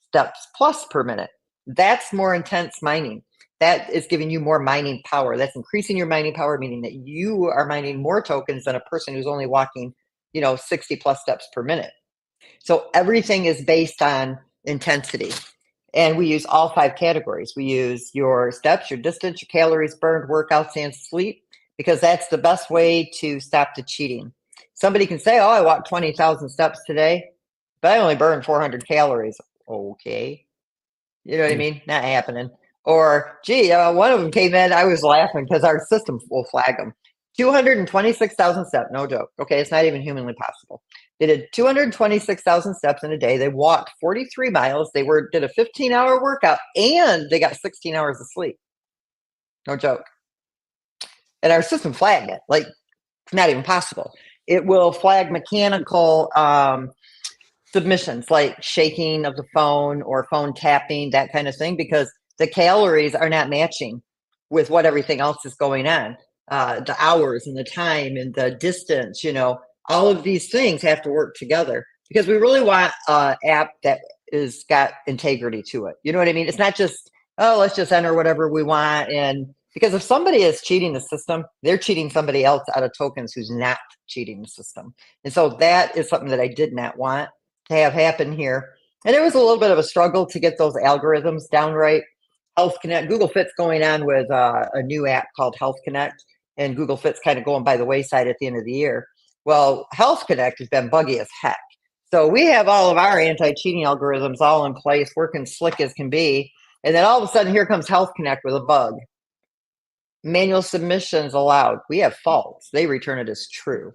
steps plus per minute. That's more intense mining. That is giving you more mining power. That's increasing your mining power, meaning that you are mining more tokens than a person who's only walking, 60 plus steps per minute. So everything is based on intensity. And we use all 5 categories. We use your steps, your distance, your calories burned, workouts, and sleep, because that's the best way to stop the cheating. Somebody can say, oh, I walked 20,000 steps today, but I only burned 400 calories. Okay. You know what I mean? Not happening. Or, gee, one of them came in, I was laughing because our system will flag them. 226,000 steps, no joke. Okay, it's not even humanly possible. They did 226,000 steps in a day. They walked 43 miles. They did a 15-hour workout, and they got 16 hours of sleep. No joke. And our system flagged it. Like, it's not even possible. It will flag mechanical submissions, like shaking of the phone or phone tapping, that kind of thing, because the calories are not matching with what everything else is going on. The hours and the time and the distance, all of these things have to work together, because we really want an app that is got integrity to it. You know what I mean? It's not just, oh, let's just enter whatever we want. And because if somebody is cheating the system, they're cheating somebody else out of tokens who's not cheating the system. And so that is something that I did not want to have happen here. And it was a little bit of a struggle to get those algorithms down right. Health Connect, Google Fit's going on with a new app called Health Connect, and Google Fit's kind of going by the wayside at the end of the year. Well, Health Connect has been buggy as heck. So we have all of our anti-cheating algorithms all in place, working slick as can be. And then all of a sudden, here comes Health Connect with a bug. Manual submissions allowed. We have false. They return it as true.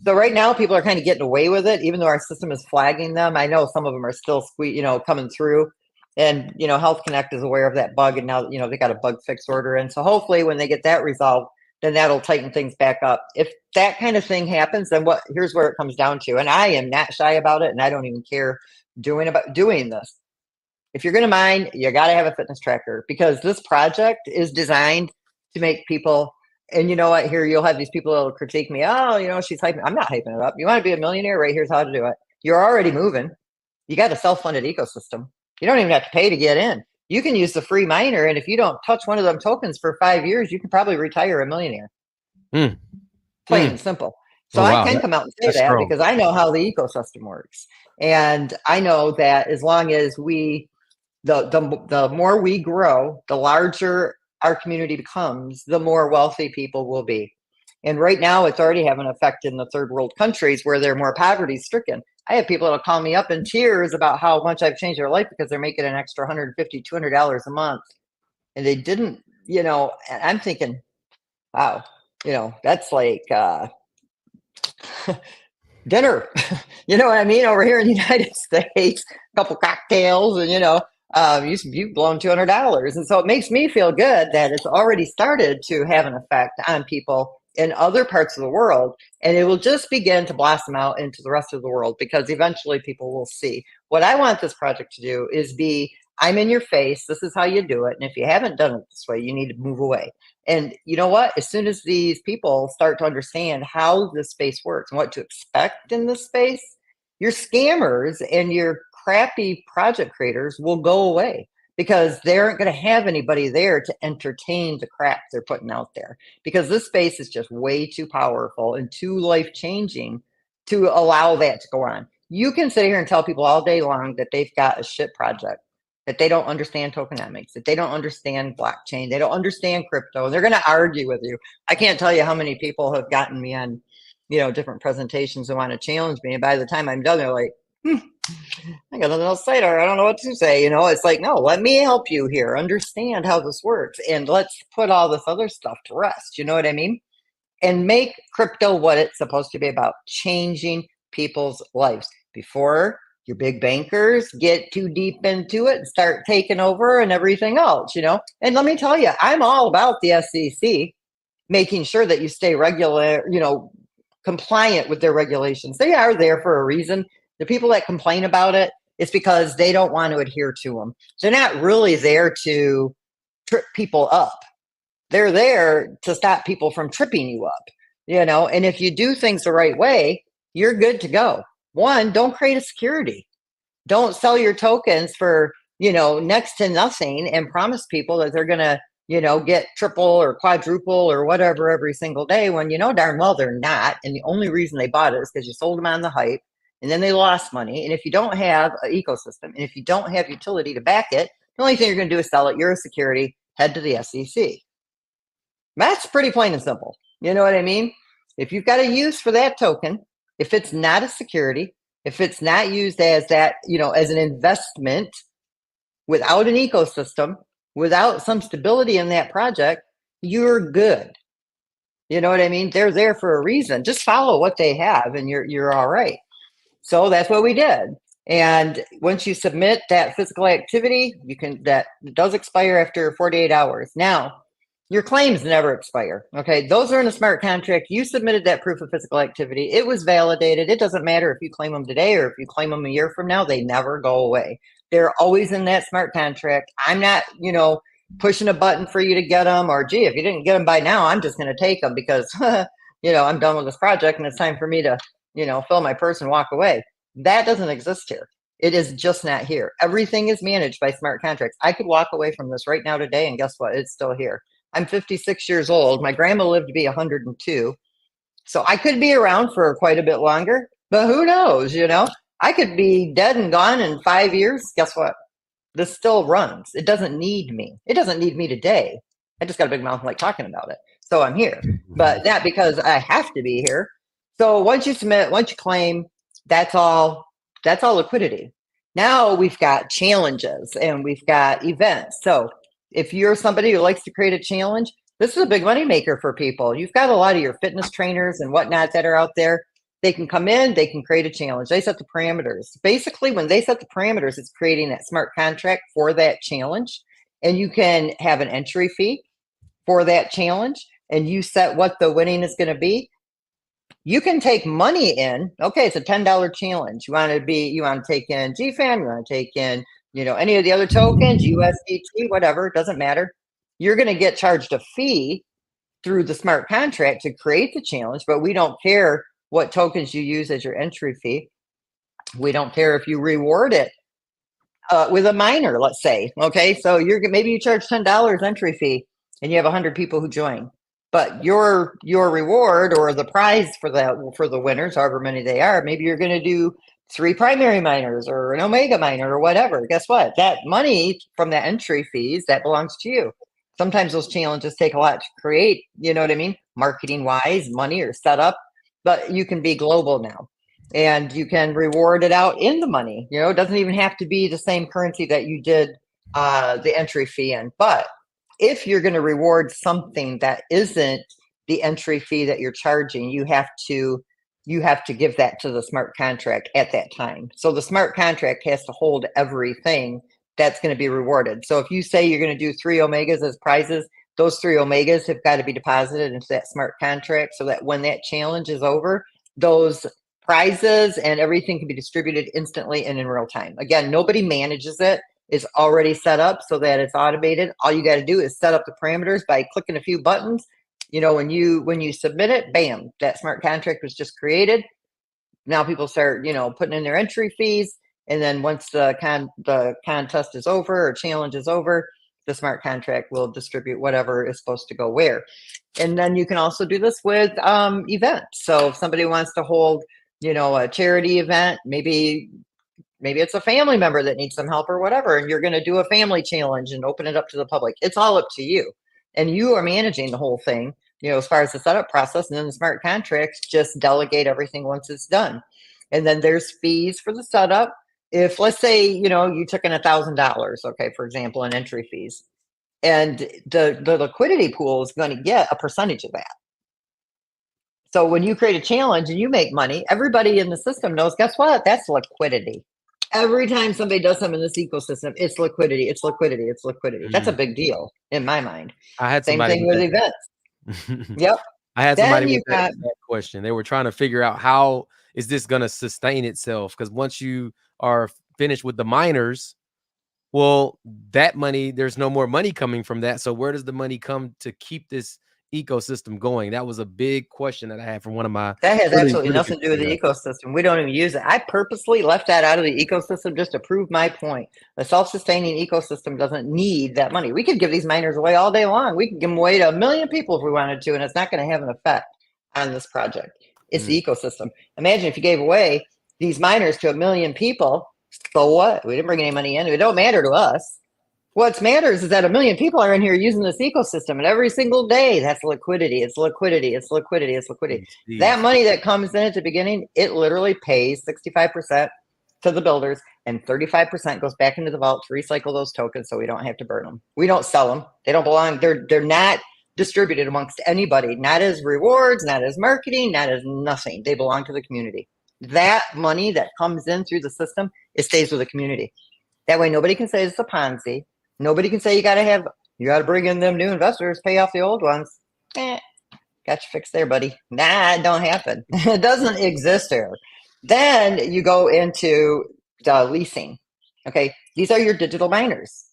So right now, people are kind of getting away with it, even though our system is flagging them. I know some of them are still coming through. And, Health Connect is aware of that bug. And now, they got a bug fix order in. So hopefully when they get that resolved, then that'll tighten things back up. If that kind of thing happens, then here's where it comes down to. And I am not shy about it. And I don't even care doing this. If you're going to mine, you got to have a fitness tracker, because this project is designed to make people, and you know what, here you'll have these people that will critique me. Oh, she's hyping. I'm not hyping it up. You want to be a millionaire? Right here's how to do it. You're already moving. You got a self-funded ecosystem. You don't even have to pay to get in. You can use the free miner, and if you don't touch one of them tokens for 5 years, you can probably retire a millionaire. Plain and simple. So I can come out and say that because I know how the ecosystem works. And I know that as long as the more we grow, the larger our community becomes, the more wealthy people will be. And right now, it's already having an effect in the third world countries where they're more poverty stricken. I have people that'll call me up in tears about how much I've changed their life because they're making an extra $150, $200 a month. And they didn't, and I'm thinking, wow, that's like dinner, you know what I mean? Over here in the United States, a couple cocktails and, you've blown $200. And so it makes me feel good that it's already started to have an effect on people in other parts of the world. And it will just begin to blossom out into the rest of the world, because eventually people will see. What I want this project to do is I'm in your face. This is how you do it. And if you haven't done it this way, you need to move away. And you know what? As soon as these people start to understand how this space works and what to expect in this space, your scammers and your crappy project creators will go away, because they aren't going to have anybody there to entertain the crap they're putting out there, because this space is just way too powerful and too life-changing to allow that to go on. You can sit here and tell people all day long that they've got a shit project, that they don't understand tokenomics, that they don't understand blockchain, they don't understand crypto. They're going to argue with you. I can't tell you how many people have gotten me on, different presentations and want to challenge me. And by the time I'm done, they're like, I got nothing else to say to her. I don't know what to say. It's like, no, let me help you here. Understand how this works. And let's put all this other stuff to rest. You know what I mean? And make crypto what it's supposed to be about, changing people's lives before your big bankers get too deep into it and start taking over and everything else, And let me tell you, I'm all about the SEC making sure that you stay regular, compliant with their regulations. They are there for a reason. The people that complain about it, it's because they don't want to adhere to them. They're not really there to trip people up. They're there to stop people from tripping you up, and if you do things the right way, you're good to go. One, don't create a security. Don't sell your tokens for, next to nothing and promise people that they're going to, get triple or quadruple or whatever every single day when darn well they're not. And the only reason they bought it is because you sold them on the hype and then they lost money. And if you don't have an ecosystem and if you don't have utility to back it, the only thing you're going to do is sell it. You're a security, head to the SEC. That's pretty plain and simple. You know what I mean? If you've got a use for that token, if it's not a security, if it's not used as that, as an investment without an ecosystem, without some stability in that project, you're good. You know what I mean? They're there for a reason. Just follow what they have and you're all right. So that's what we did. And once you submit that physical activity, that does expire after 48 hours. Now, your claims never expire. Okay. Those are in a smart contract. You submitted that proof of physical activity. It was validated. It doesn't matter if you claim them today or if you claim them a year from now, they never go away. They're always in that smart contract. I'm not, pushing a button for you to get them or, gee, if you didn't get them by now, I'm just going to take them because, I'm done with this project and it's time for me to, fill my purse and walk away. That doesn't exist here. It is just not here. Everything is managed by smart contracts. I could walk away from this right now today and guess what? It's still here. I'm 56 years old. My grandma lived to be 102. So I could be around for quite a bit longer, but who knows, I could be dead and gone in 5 years. Guess what? This still runs. It doesn't need me. It doesn't need me today. I just got a big mouth and like talking about it. So I'm here, but not because I have to be here. So once you submit, once you claim, that's all liquidity. Now we've got challenges and we've got events. So if you're somebody who likes to create a challenge, this is a big money maker for people. You've got a lot of your fitness trainers and whatnot that are out there. They can come in, they can create a challenge. They set the parameters. Basically, when they set the parameters, it's creating that smart contract for that challenge. And you can have an entry fee for that challenge. And you set what the winning is going to be. You can take money in. Okay, it's a $10 challenge. You want to take in GFAM, you want to take in any of the other tokens, USDT, whatever, it doesn't matter. You're going to get charged a fee through the smart contract to create the challenge, but we don't care what tokens you use as your entry fee. We don't care if you reward it with a miner, let's say. Okay, so maybe you charge $10 entry fee and you have 100 people who join. But your reward or the prize for the winners, however many they are, maybe you're going to do 3 primary miners or an Omega miner or whatever. Guess what? That money from the entry fees, that belongs to you. Sometimes those challenges take a lot to create, you know what I mean? Marketing wise, money or setup, but you can be global now and you can reward it out in the money. It doesn't even have to be the same currency that you did the entry fee in. But if you're going to reward something that isn't the entry fee that you're charging, you have to give that to the smart contract at that time. So the smart contract has to hold everything that's going to be rewarded. So if you say you're going to do 3 Omegas as prizes, those 3 Omegas have got to be deposited into that smart contract so that when that challenge is over, those prizes and everything can be distributed instantly and in real time. Again, nobody manages it. It's already set up so that it's automated. All you got to do is set up the parameters by clicking a few buttons. When you submit it, bam, that smart contract was just created. Now people start, putting in their entry fees. And then once the contest is over or challenge is over, the smart contract will distribute whatever is supposed to go where. And then you can also do this with events. So if somebody wants to hold, a charity event, maybe it's a family member that needs some help or whatever, and you're going to do a family challenge and open it up to the public. It's all up to you. And you are managing the whole thing, as far as the setup process, and then the smart contracts just delegate everything once it's done. And then there's fees for the setup. If let's say, you took in $1,000, okay, for example, in entry fees, and the liquidity pool is going to get a percentage of that. So when you create a challenge and you make money, everybody in the system knows, guess what? That's liquidity. Every time somebody does something in this ecosystem, it's liquidity, it's liquidity, it's liquidity. That's a big deal in my mind. I had Same somebody thing with events. Yep. I had Then somebody you've with that question. They were trying to figure out how is this going to sustain itself? Because once you are finished with the miners, well, that money, there's no more money coming from that. So where does the money come to keep this ecosystem going? That was a big question that I had from one of my That has absolutely really nothing to do with the yeah. ecosystem. We don't even use it. I purposely left that out of the ecosystem just to prove my point. The self-sustaining ecosystem doesn't need that money. We could give these miners away all day long. We could give them away to 1 million people if we wanted to, and it's not going to have an effect on this project. It's the ecosystem. Imagine if you gave away these miners to 1 million people. So what? We didn't bring any money in. It don't matter to us. What matters is that 1 million people are in here using this ecosystem, and every single day that's liquidity. It's liquidity. It's liquidity. It's liquidity. That money that comes in at the beginning, it literally pays 65% to the builders, and 35% goes back into the vault to recycle those tokens, so we don't have to burn them. We don't sell them. They don't belong. They're not distributed amongst anybody. Not as rewards. Not as marketing. Not as nothing. They belong to the community. That money that comes in through the system, it stays with the community. That way, nobody can say it's a Ponzi. Nobody can say you got to bring in them new investors, pay off the old ones. Got you fixed there, buddy. Nah, it don't happen. It doesn't exist there. Then you go into the leasing. Okay, these are your digital miners.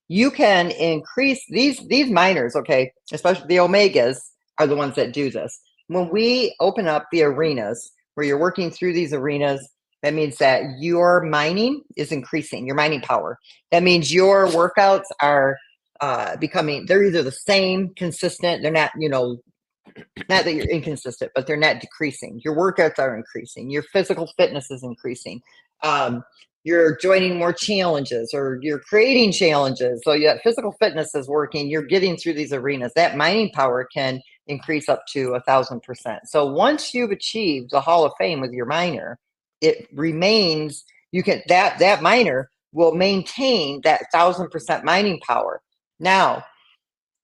You can increase these miners. Okay, especially the Omegas are the ones that do this. When we open up the arenas where you're working through these arenas, that means that your mining is increasing, your mining power. That means your workouts are they're either the same, consistent. They're not, not that you're inconsistent, but they're not decreasing. Your workouts are increasing. Your physical fitness is increasing. You're joining more challenges, or you're creating challenges. So yeah, physical fitness is working. You're getting through these arenas. That mining power can increase up to 1,000%. So once you've achieved the Hall of Fame with your miner, it remains, that miner will maintain that 1,000% mining power. Now,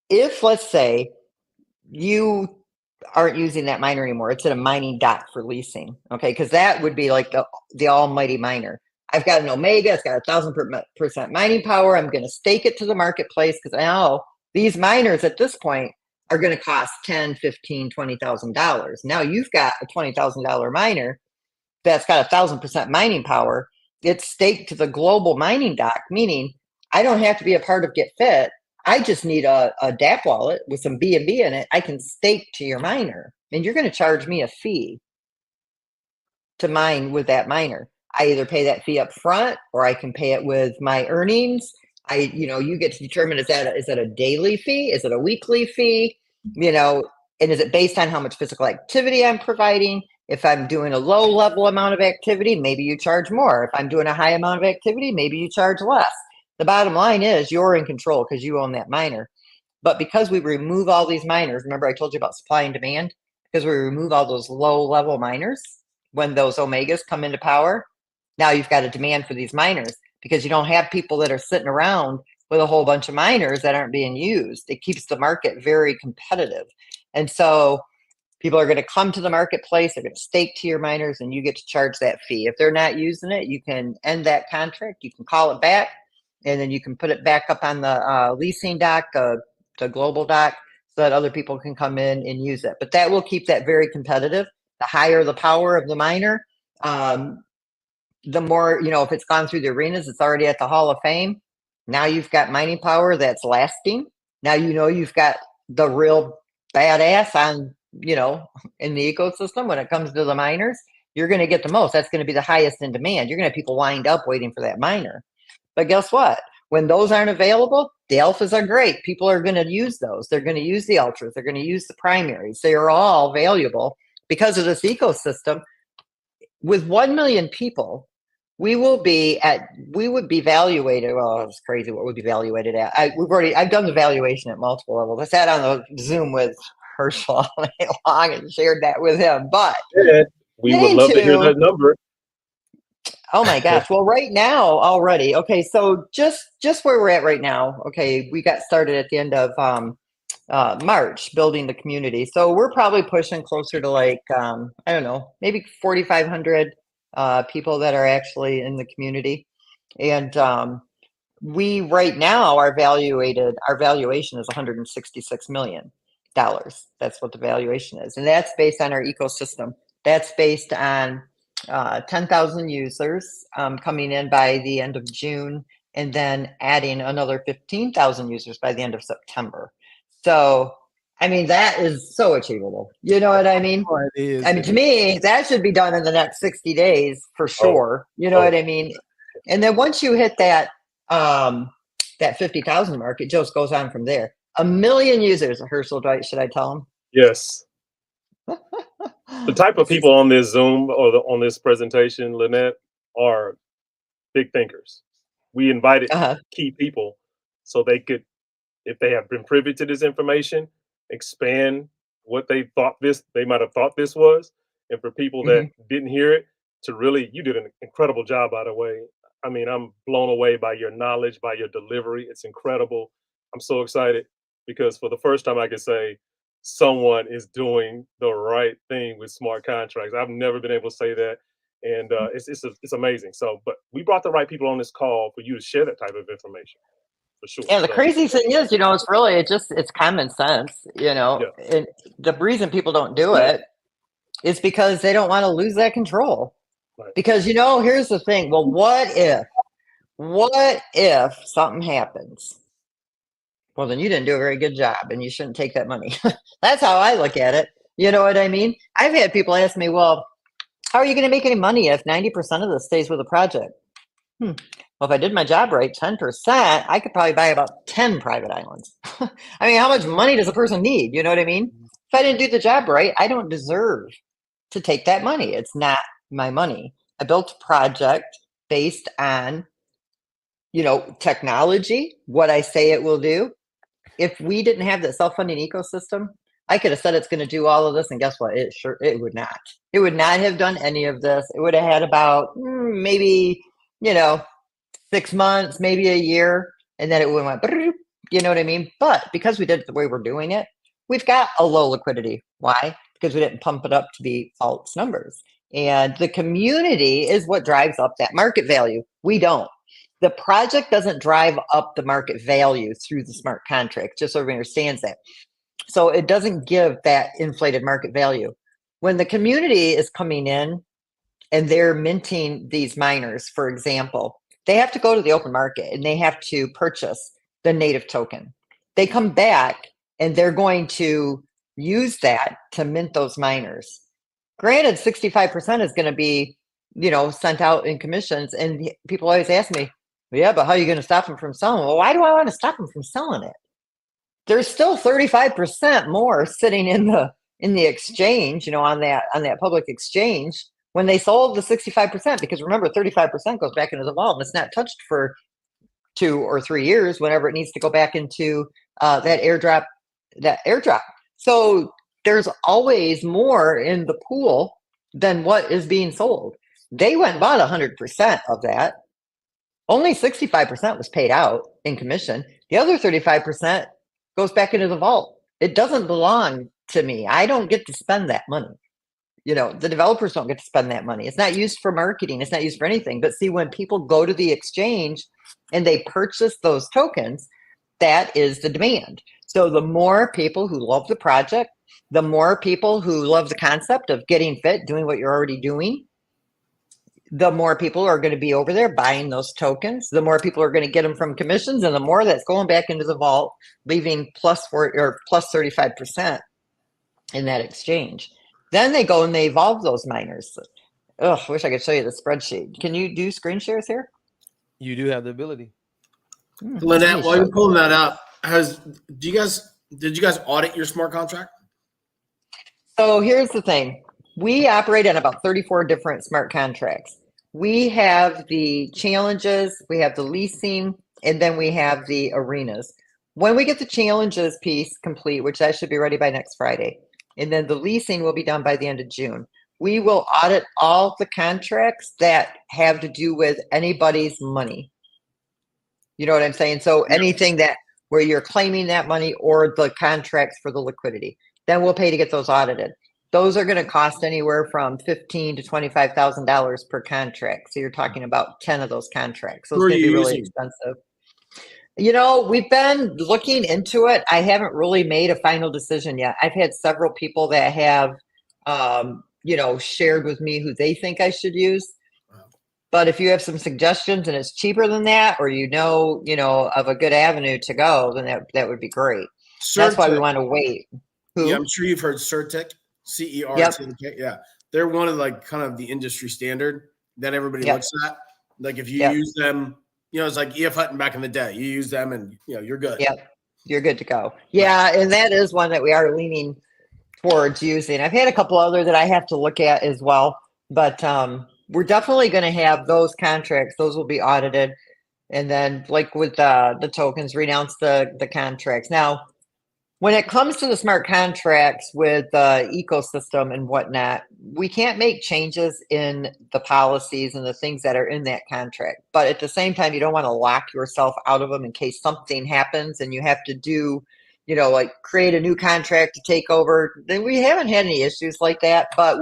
if let's say you aren't using that miner anymore, it's in a mining dock for leasing. Okay, because that would be like the almighty miner. I've got an Omega, it's got 1,000% mining power. I'm going to stake it to the marketplace because I know these miners at this point are going to cost $10, $15, $20,000. Now you've got a $20,000 miner that's got 1,000% mining power. It's staked to the global mining dock, meaning I don't have to be a part of GetFit. I just need a DApp wallet with some BNB in it. I can stake to your miner, and you're going to charge me a fee to mine with that miner. I either pay that fee up front, or I can pay it with my earnings. You get to determine, is that a daily fee? Is it a weekly fee? And is it based on how much physical activity I'm providing? If I'm doing a low level amount of activity, maybe you charge more. If I'm doing a high amount of activity, maybe you charge less. The bottom line is you're in control because you own that miner. But because we remove all these miners, remember I told you about supply and demand? Because we remove all those low level miners when those Omegas come into power, now you've got a demand for these miners because you don't have people that are sitting around with a whole bunch of miners that aren't being used. It keeps the market very competitive. And so people are going to come to the marketplace, they're going to stake to your miners, and you get to charge that fee. If they're not using it, you can end that contract, you can call it back, and then you can put it back up on the leasing dock, the global dock, so that other people can come in and use it. But that will keep that very competitive. The higher the power of the miner, the more, if it's gone through the arenas, it's already at the Hall of Fame. Now you've got mining power that's lasting. Now you've got the real badass on, in the ecosystem when it comes to the miners. You're going to get the most. That's going to be the highest in demand. You're going to have people lined up waiting for that miner. But guess what? When those aren't available, the alphas are great. People are going to use those. They're going to use the ultras. They're going to use the primaries. They are all valuable because of this ecosystem. With 1 million people, we would be valuated. Well, it's crazy what we'd be valuated at. I've done the valuation at multiple levels. I sat on the Zoom with Herschel all day long and shared that with him. But we would love to hear that number. Oh my gosh. Well, right now already. Okay. So just where we're at right now. Okay. We got started at the end of March building the community. So we're probably pushing closer to I don't know, maybe 4,500 people that are actually in the community. And we right now our valuation is $166 million. That's what the valuation is. And that's based on our ecosystem. That's based on 10,000 users coming in by the end of June, and then adding another 15,000 users by the end of September. So, I mean, that is so achievable. You know what I mean? Oh, it is. I mean, to me, that should be done in the next 60 days for sure. You know what I mean? And then once you hit that that 50,000 mark, it just goes on from there. 1 million users, Herschel, should I tell them? Yes. The type of people on this Zoom or on this presentation, Lynette, are big thinkers. We invited key people so they could, if they have been privy to this information, expand what they might have thought this was. And for people that didn't hear it, to really, you did an incredible job, by the way. I mean, I'm blown away by your knowledge, by your delivery. It's incredible. I'm so excited because for the first time I could say someone is doing the right thing with smart contracts. I've never been able to say that. And it's amazing. So, but we brought the right people on this call for you to share that type of information. For sure. Yeah, the crazy thing is, it's really, it's common sense, and the reason people don't do it is because they don't want to lose that control. Right. Because, here's the thing. Well, what if something happens? Well, then you didn't do a very good job and you shouldn't take that money. That's how I look at it. You know what I mean? I've had people ask me, well, how are you going to make any money if 90% of this stays with the project? Well, if I did my job right, 10%, I could probably buy about 10 private islands. I mean, how much money does a person need? You know what I mean? If I didn't do the job right, I don't deserve to take that money. It's not my money. I built a project based on, technology, what I say it will do. If we didn't have the self-funding ecosystem, I could have said it's going to do all of this, and guess what? It would not. It would not have done any of this. It would have had about maybe 6 months, maybe a year, and then it would went. You know what I mean? But because we did it the way we're doing it, we've got a low liquidity. Why? Because we didn't pump it up to be false numbers. And the community is what drives up that market value. We don't. The project doesn't drive up the market value through the smart contract, just so everybody understands that. So it doesn't give that inflated market value. When the community is coming in and they're minting these miners, for example, they have to go to the open market and they have to purchase the native token. They come back and they're going to use that to mint those miners. Granted, 65% is going to be, sent out in commissions. And people always ask me, yeah, but how are you going to stop them from selling? Well, why do I want to stop them from selling it? There's still 35% more sitting in the exchange, on that public exchange when they sold the 65%, because remember, 35% goes back into the vault and it's not touched for 2 or 3 years whenever it needs to go back into that airdrop. So there's always more in the pool than what is being sold. They went and bought 100% of that. Only 65% was paid out in commission. The other 35% goes back into the vault. It doesn't belong to me. I don't get to spend that money. The developers don't get to spend that money. It's not used for marketing. It's not used for anything. But see, when people go to the exchange and they purchase those tokens, that is the demand. So the more people who love the project, the more people who love the concept of getting fit, doing what you're already doing, the more people are going to be over there buying those tokens, the more people are going to get them from commissions, and the more that's going back into the vault, leaving plus 35% in that exchange. Then they go and they evolve those miners. Oh, I wish I could show you the spreadsheet. Can you do screen shares here? You do have the ability. Lynette, while you're pulling that up, did you guys audit your smart contract? So here's the thing. We operate on about 34 different smart contracts. We have the challenges, we have the leasing, and then we have the arenas. When we get the challenges piece complete, which that should be ready by next Friday, and then the leasing will be done by the end of June, we will audit all the contracts that have to do with anybody's money. You know what I'm saying? So anything that where you're claiming that money or the contracts for the liquidity, then we'll pay to get those audited. Those are going to cost anywhere from $15,000 to $25,000 per contract. So you're talking about 10 of those contracts. So it's going to be really expensive. We've been looking into it. I haven't really made a final decision yet. I've had several people that have, shared with me who they think I should use. But if you have some suggestions and it's cheaper than that, or of a good avenue to go, then that would be great. That's why we want to wait. Who? Yeah, I'm sure you've heard Certic, CERTK. Yep. Yeah, they're one of kind of the industry standard that everybody looks at. Like if you use them, it's like E.F. Hutton back in the day. You use them, and you're good. Yep, you're good to go. Yeah, and that is one that we are leaning towards using. I've had a couple other that I have to look at as well, but we're definitely going to have those contracts. Those will be audited, and then like with the tokens, renounce the contracts. Now, when it comes to the smart contracts with the ecosystem and whatnot, we can't make changes in the policies and the things that are in that contract. But at the same time, you don't want to lock yourself out of them in case something happens and you have to do, like create a new contract to take over. Then we haven't had any issues like that, but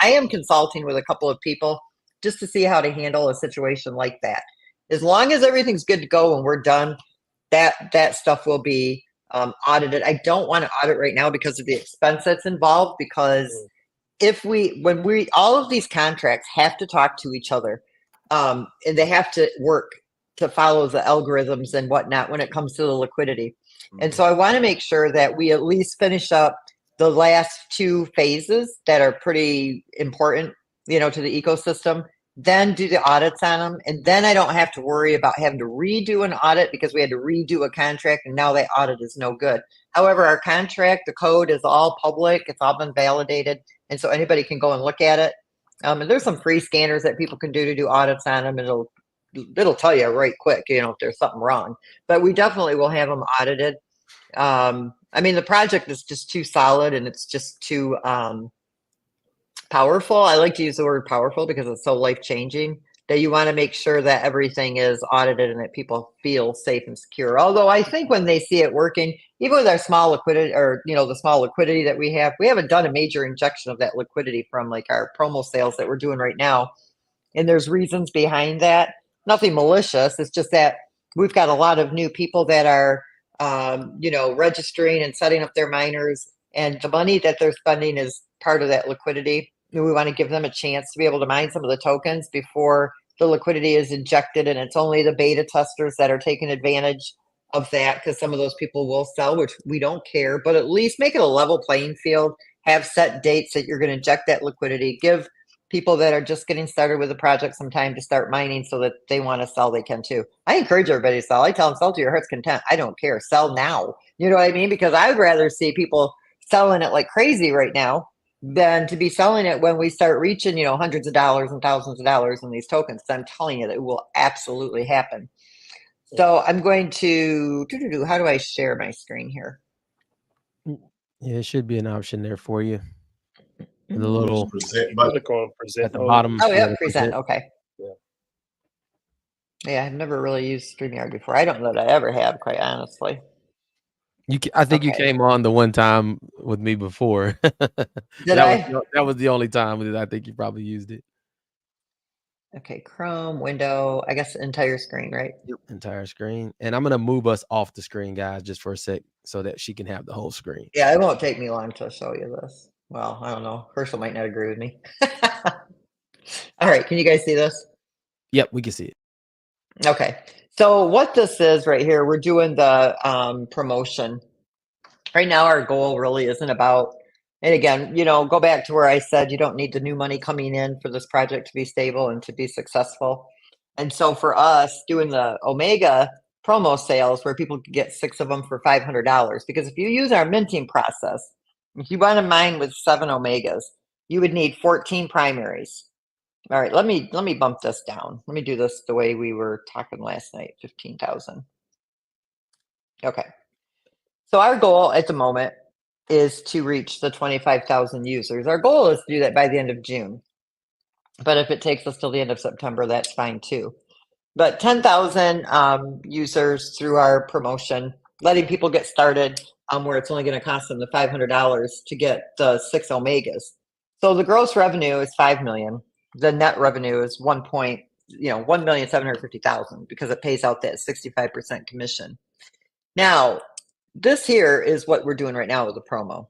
I am consulting with a couple of people just to see how to handle a situation like that. As long as everything's good to go and we're done, that stuff will be audited. I don't want to audit right now because of the expense that's involved, because all of these contracts have to talk to each other, and they have to work to follow the algorithms and whatnot when it comes to the liquidity. And so I want to make sure that we at least finish up the last two phases that are pretty important, to the ecosystem, then do the audits on them. And then I don't have to worry about having to redo an audit because we had to redo a contract and now that audit is no good. However, our contract, the code is all public. It's all been validated. And so anybody can go and look at it. And there's some free scanners that people can do audits on them. And it'll tell you right quick, if there's something wrong. But we definitely will have them audited. The project is just too solid and it's just too powerful. I like to use the word powerful because it's so life-changing that you want to make sure that everything is audited and that people feel safe and secure. Although I think when they see it working, even with our small liquidity or, the small liquidity that we haven't done a major injection of that liquidity from like our promo sales that we're doing right now. And there's reasons behind that. Nothing malicious. It's just that we've got a lot of new people that are, registering and setting up their miners, and the money that they're spending is part of that liquidity. And we want to give them a chance to be able to mine some of the tokens before the liquidity is injected. And it's only the beta testers that are taking advantage of that, because some of those people will sell, which we don't care, but at least make it a level playing field, have set dates that you're going to inject that liquidity, give people that are just getting started with the project some time to start mining so that they want to sell, they can too. I encourage everybody to sell. I tell them, sell to your heart's content. I don't care. Sell now. You know what I mean? Because I would rather see people selling it like crazy right now than to be selling it when we start reaching, hundreds of dollars and thousands of dollars in these tokens. So I'm telling you that it will absolutely happen. So I'm going to, how do I share my screen here? Yeah, it should be an option there for you. The little present button. Click on present at the bottom. Oh, yeah, present. Okay. Yeah. Yeah, I've never really used StreamYard before. I don't know that I ever have, quite honestly. I think you came on the one time with me before. Did I? That was the only time that I think you probably used it. Okay, Chrome, window, I guess entire screen, right? Yep, entire screen. And I'm going to move us off the screen, guys, just for a sec so that she can have the whole screen. Yeah, it won't take me long to show you this. Well, I don't know. Herschel might not agree with me. All right, can you guys see this? Yep, we can see it. Okay, so what this is right here, we're doing the promotion. Right now, our goal really isn't about, and again, go back to where I said you don't need the new money coming in for this project to be stable and to be successful. And so for us, doing the Omega promo sales where people can get 6 of them for $500, because if you use our minting process, if you want to mine with 7 Omegas, you would need 14 primaries. All right, let me bump this down. Let me do this the way we were talking last night, 15,000. Okay. So our goal at the moment is to reach the 25,000 users. Our goal is to do that by the end of June. But if it takes us till the end of September, that's fine too. But 10,000 users through our promotion, letting people get started where it's only going to cost them the $500 to get the 6 Omegas. So the gross revenue is 5 million. The net revenue is 1,750,000 because it pays out that 65% commission. Now, this here is what we're doing right now with the promo.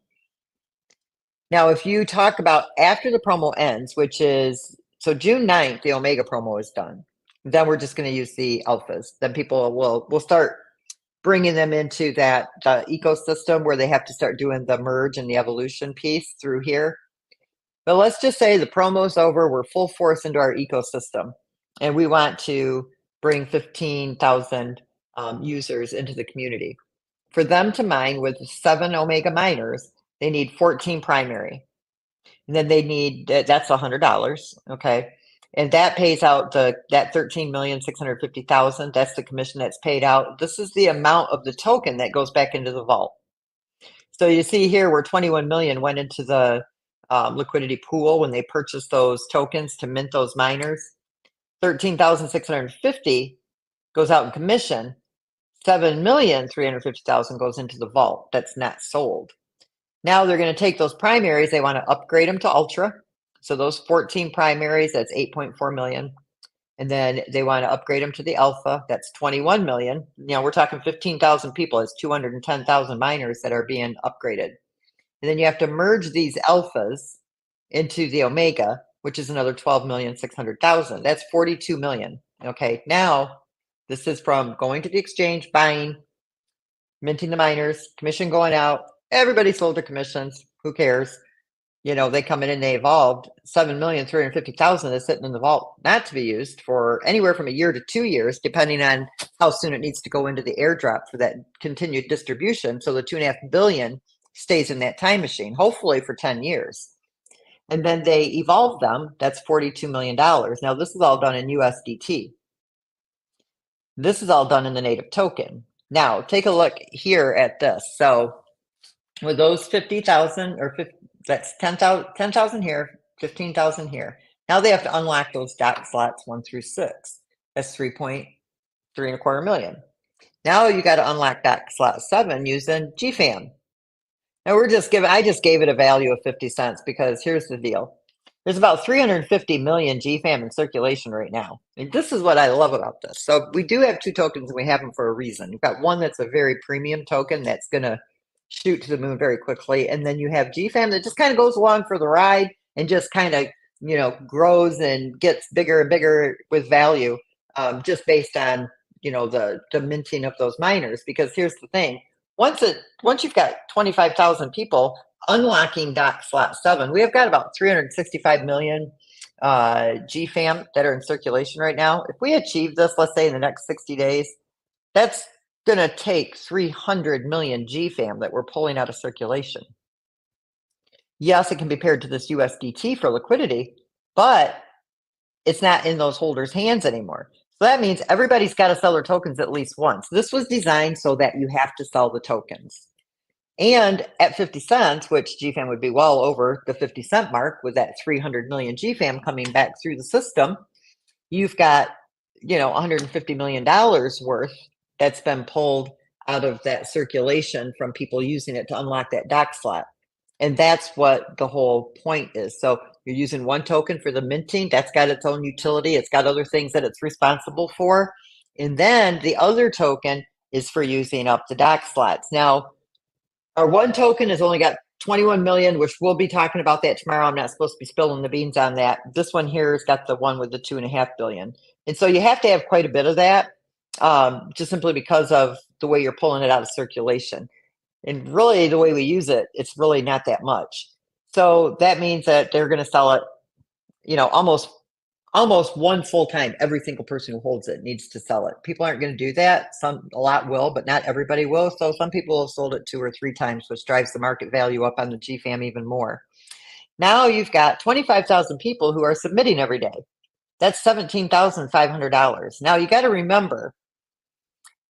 Now, if you talk about after the promo ends, which is, so June 9th, the Omega promo is done. Then we're just going to use the alphas. Then people will start bringing them into that ecosystem where they have to start doing the merge and the evolution piece through here. But let's just say the promo's over. We're full force into our ecosystem, and we want to bring 15,000 users into the community. For them to mine with 7 Omega miners, they need 14 primary. And then they need, that's $100, okay? And that pays out that 13,650,000. That's the commission that's paid out. This is the amount of the token that goes back into the vault. So you see here where 21 million went into the liquidity pool when they purchased those tokens to mint those miners. 13,650 goes out in commission. 7,350,000 goes into the vault. That's not sold. Now they're going to take those primaries. They want to upgrade them to Ultra. So those 14 primaries, that's 8.4 million. And then they want to upgrade them to the Alpha. That's 21 million. We're talking 15,000 people. It's 210,000 miners that are being upgraded. And then you have to merge these Alphas into the Omega, which is another 12,600,000. That's 42 million. Okay, now this is from going to the exchange, buying, minting the miners, commission going out. Everybody sold their commissions. Who cares? They come in and they evolved. 7,350,000 is sitting in the vault, not to be used for anywhere from a year to 2 years, depending on how soon it needs to go into the airdrop for that continued distribution. So the 2.5 billion stays in that time machine, hopefully for 10 years. And then they evolve them. That's $42 million. Now, this is all done in USDT. This is all done in the native token. Now, take a look here at this. So with those 50,000 or 50, that's 10,000 here, 15,000 here. Now they have to unlock those DOC slots 1 through 6. That's 3.325 million. Now you got to unlock DOC slot 7 using GFAM. Now I just gave it a value of 50 cents because here's the deal. There's about 350 million GFAM in circulation right now. And this is what I love about this. So we do have 2 tokens and we have them for a reason. You've got one that's a very premium token that's going to shoot to the moon very quickly. And then you have GFAM that just kind of goes along for the ride and just kind of, grows and gets bigger and bigger with value just based on, the minting of those miners. Because here's the thing. Once you've got 25,000 people unlocking DOC slot 7, we have got about 365 million GFAM that are in circulation right now. If we achieve this, let's say in the next 60 days, that's going to take 300 million GFAM that we're pulling out of circulation. Yes, it can be paired to this USDT for liquidity, but it's not in those holders' hands anymore. So that means everybody's got to sell their tokens at least once. This was designed so that you have to sell the tokens. And at 50 cents, which GFAM would be well over the 50 cent mark with that 300 million GFAM coming back through the system, you've got, $150 million worth that's been pulled out of that circulation from people using it to unlock that DOC slot. And that's what the whole point is. So you're using one token for the minting. That's got its own utility. It's got other things that it's responsible for. And then the other token is for using up the DOC slots. Now, our one token has only got 21 million, which we'll be talking about that tomorrow. I'm not supposed to be spilling the beans on that. This one here has got the one with the 2.5 billion. And so you have to have quite a bit of that just simply because of the way you're pulling it out of circulation. And really the way we use it, it's really not that much. So that means that they're going to sell it, almost one full time. Every single person who holds it needs to sell it. People aren't going to do that. A lot will, but not everybody will. So some people have sold it 2 or 3 times, which drives the market value up on the GFAM even more. Now you've got 25,000 people who are submitting every day. That's $17,500. Now you got to remember,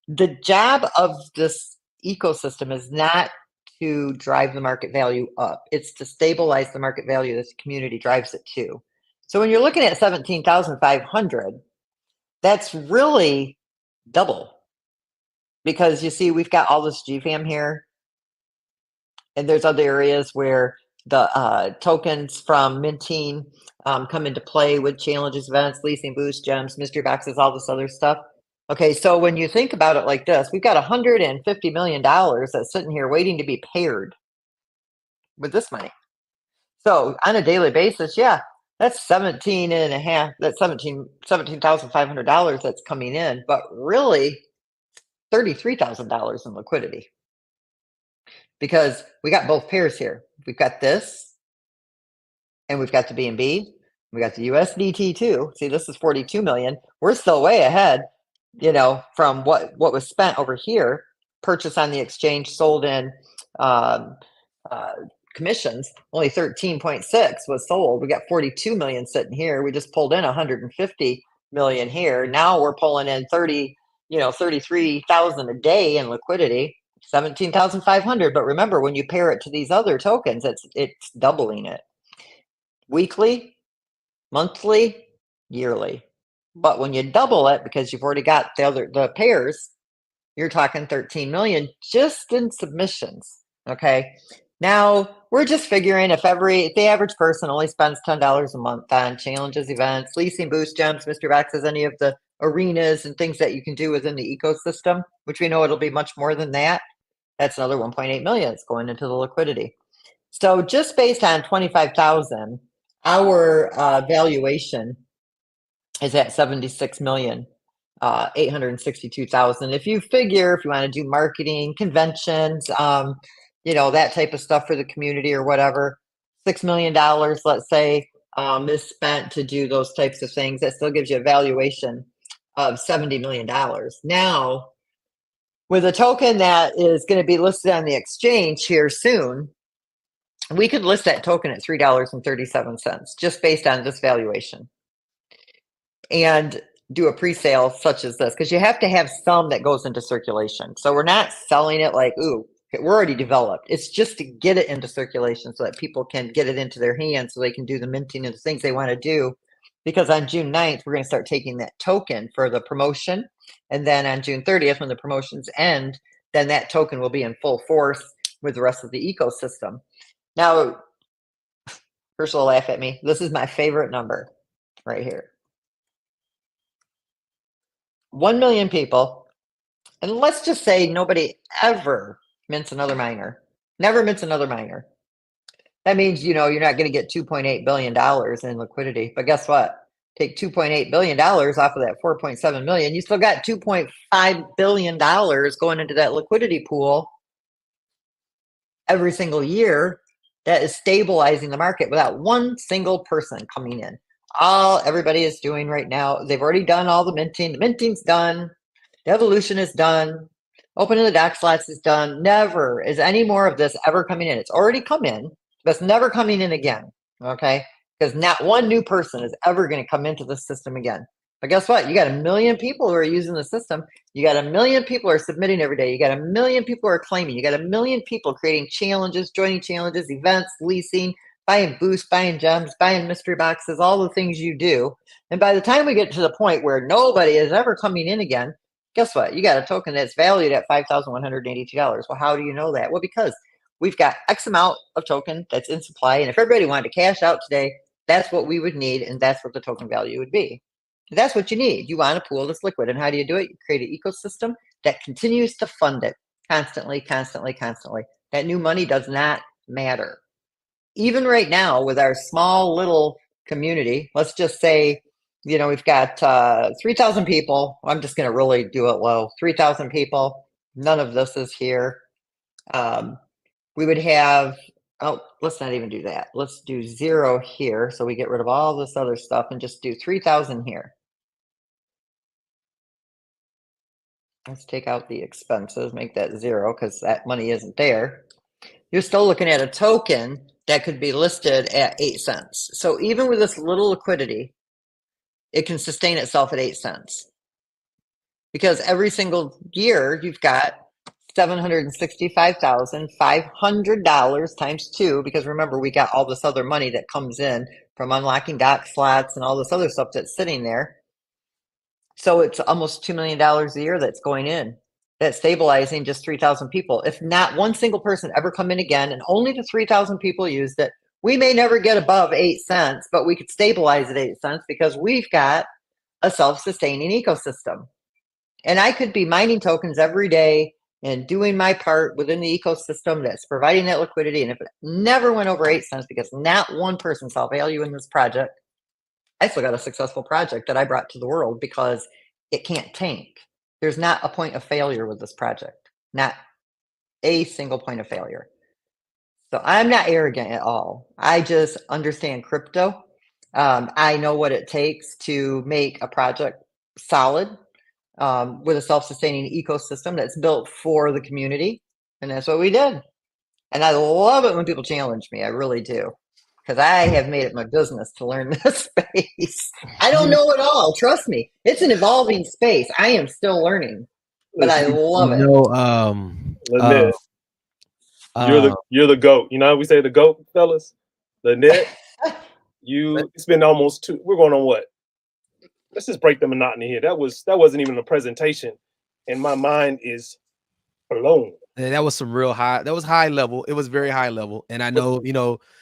the job of this ecosystem is not to drive the market value up. It's to stabilize the market value that the community drives it to. So when you're looking at 17,500, that's really double, because you see we've got all this GFAM here, and there's other areas where the tokens from minting come into play with challenges, events, leasing, boost, gems, mystery boxes, all this other stuff. Okay, so when you think about it like this, we've got $150 million that's sitting here waiting to be paired with this money. So on a daily basis, yeah, that's 17 and a half, that's $17,500 that's coming in, but really $33,000 in liquidity, because we got both pairs here. We've got this, and we've got the BNB. We got the USDT too. See, this is 42 million. We're still way ahead, from what was spent over here. Purchase on the exchange, sold in commissions. Only 13.6 was sold. We got 42 million sitting here. We just pulled in 150 million here. Now we're pulling in 33,000 a day in liquidity. 17,500. But remember, when you pair it to these other tokens, it's doubling it. Weekly, monthly, yearly. But when you double it, because you've already got the pairs, you're talking 13 million just in submissions. Okay. Now we're just figuring if the average person only spends $10 a month on challenges, events, leasing, boost, gems, mystery boxes, any of the arenas and things that you can do within the ecosystem, which we know it'll be much more than that. That's another 1.8 million that's going into the liquidity. So just based on 25,000, our valuation is at 76 million. 862,000. If you want to do marketing, conventions, that type of stuff for the community or whatever, $6 million, let's say, is spent to do those types of things. That still gives you a valuation of $70 million. Now, with a token that is going to be listed on the exchange here soon, we could list that token at $3.37 just based on this valuation. And do a pre-sale such as this, because you have to have some that goes into circulation. So we're not selling it like, ooh, we're already developed. It's just to get it into circulation so that people can get it into their hands so they can do the minting and the things they want to do. Because on June 9th, we're going to start taking that token for the promotion. And then on June 30th, when the promotions end, then that token will be in full force with the rest of the ecosystem. Now, Herschel will laugh at me. This is my favorite number right here. 1 million people, and let's just say nobody ever mints another miner, never mints another miner. That means, you're not going to get $2.8 billion in liquidity. But guess what? Take $2.8 billion off of that 4.7 million. You still got $2.5 billion going into that liquidity pool every single year. That is stabilizing the market without one single person coming in. All everybody is doing right now, they've already done all the minting. The minting's done. The evolution is done. Opening the doc slots is done. Never is any more of this ever coming in. It's already come in, but it's never coming in again. Okay? Because not one new person is ever going to come into the system again. But guess what? You got 1 million people who are using the system. You got 1 million people who are submitting every day. You got 1 million people who are claiming. You got 1 million people creating challenges, joining challenges, events, leasing, buying boosts, buying gems, buying mystery boxes, all the things you do. And by the time we get to the point where nobody is ever coming in again, guess what? You got a token that's valued at $5,182. Well, how do you know that? Well, because we've got X amount of token that's in supply. And if everybody wanted to cash out today, that's what we would need. And that's what the token value would be. That's what you need. You want a pool that's liquid. And how do you do it? You create an ecosystem that continues to fund it constantly, constantly, constantly. That new money does not matter. Even right now with our small little community, let's just say, we've got 3,000 people. I'm just going to really do it low. 3,000 people. None of this is here. We would have, let's not even do that. Let's do 0 here. So we get rid of all this other stuff and just do 3,000 here. Let's take out the expenses, make that 0 because that money isn't there. You're still looking at a token that could be listed at 8 cents. So even with this little liquidity, it can sustain itself at 8 cents. Because every single year you've got $765,500 times 2. Because remember, we got all this other money that comes in from unlocking doc slots and all this other stuff that's sitting there. So it's almost $2 million a year that's going in. That's stabilizing just 3,000 people. If not one single person ever come in again and only the 3,000 people used it, we may never get above 8 cents, but we could stabilize at 8 cents because we've got a self-sustaining ecosystem. And I could be mining tokens every day and doing my part within the ecosystem that's providing that liquidity. And if it never went over 8 cents because not one person saw value in this project, I still got a successful project that I brought to the world because it can't tank. There's not a point of failure with this project, not a single point of failure. So I'm not arrogant at all. I just understand crypto. I know what it takes to make a project solid with a self-sustaining ecosystem that's built for the community. And that's what we did. And I love it when people challenge me. I really do. Because I have made it my business to learn this space. I don't know it all. Trust me. It's an evolving space. I am still learning. But I love it. Lynette, you're the GOAT. You know how we say the GOAT, fellas? Lynette, it's been almost 2. We're going on what? Let's just break the monotony here. That wasn't even a presentation, and my mind is blown. And that was some real high. That was high level. It was very high level, and I know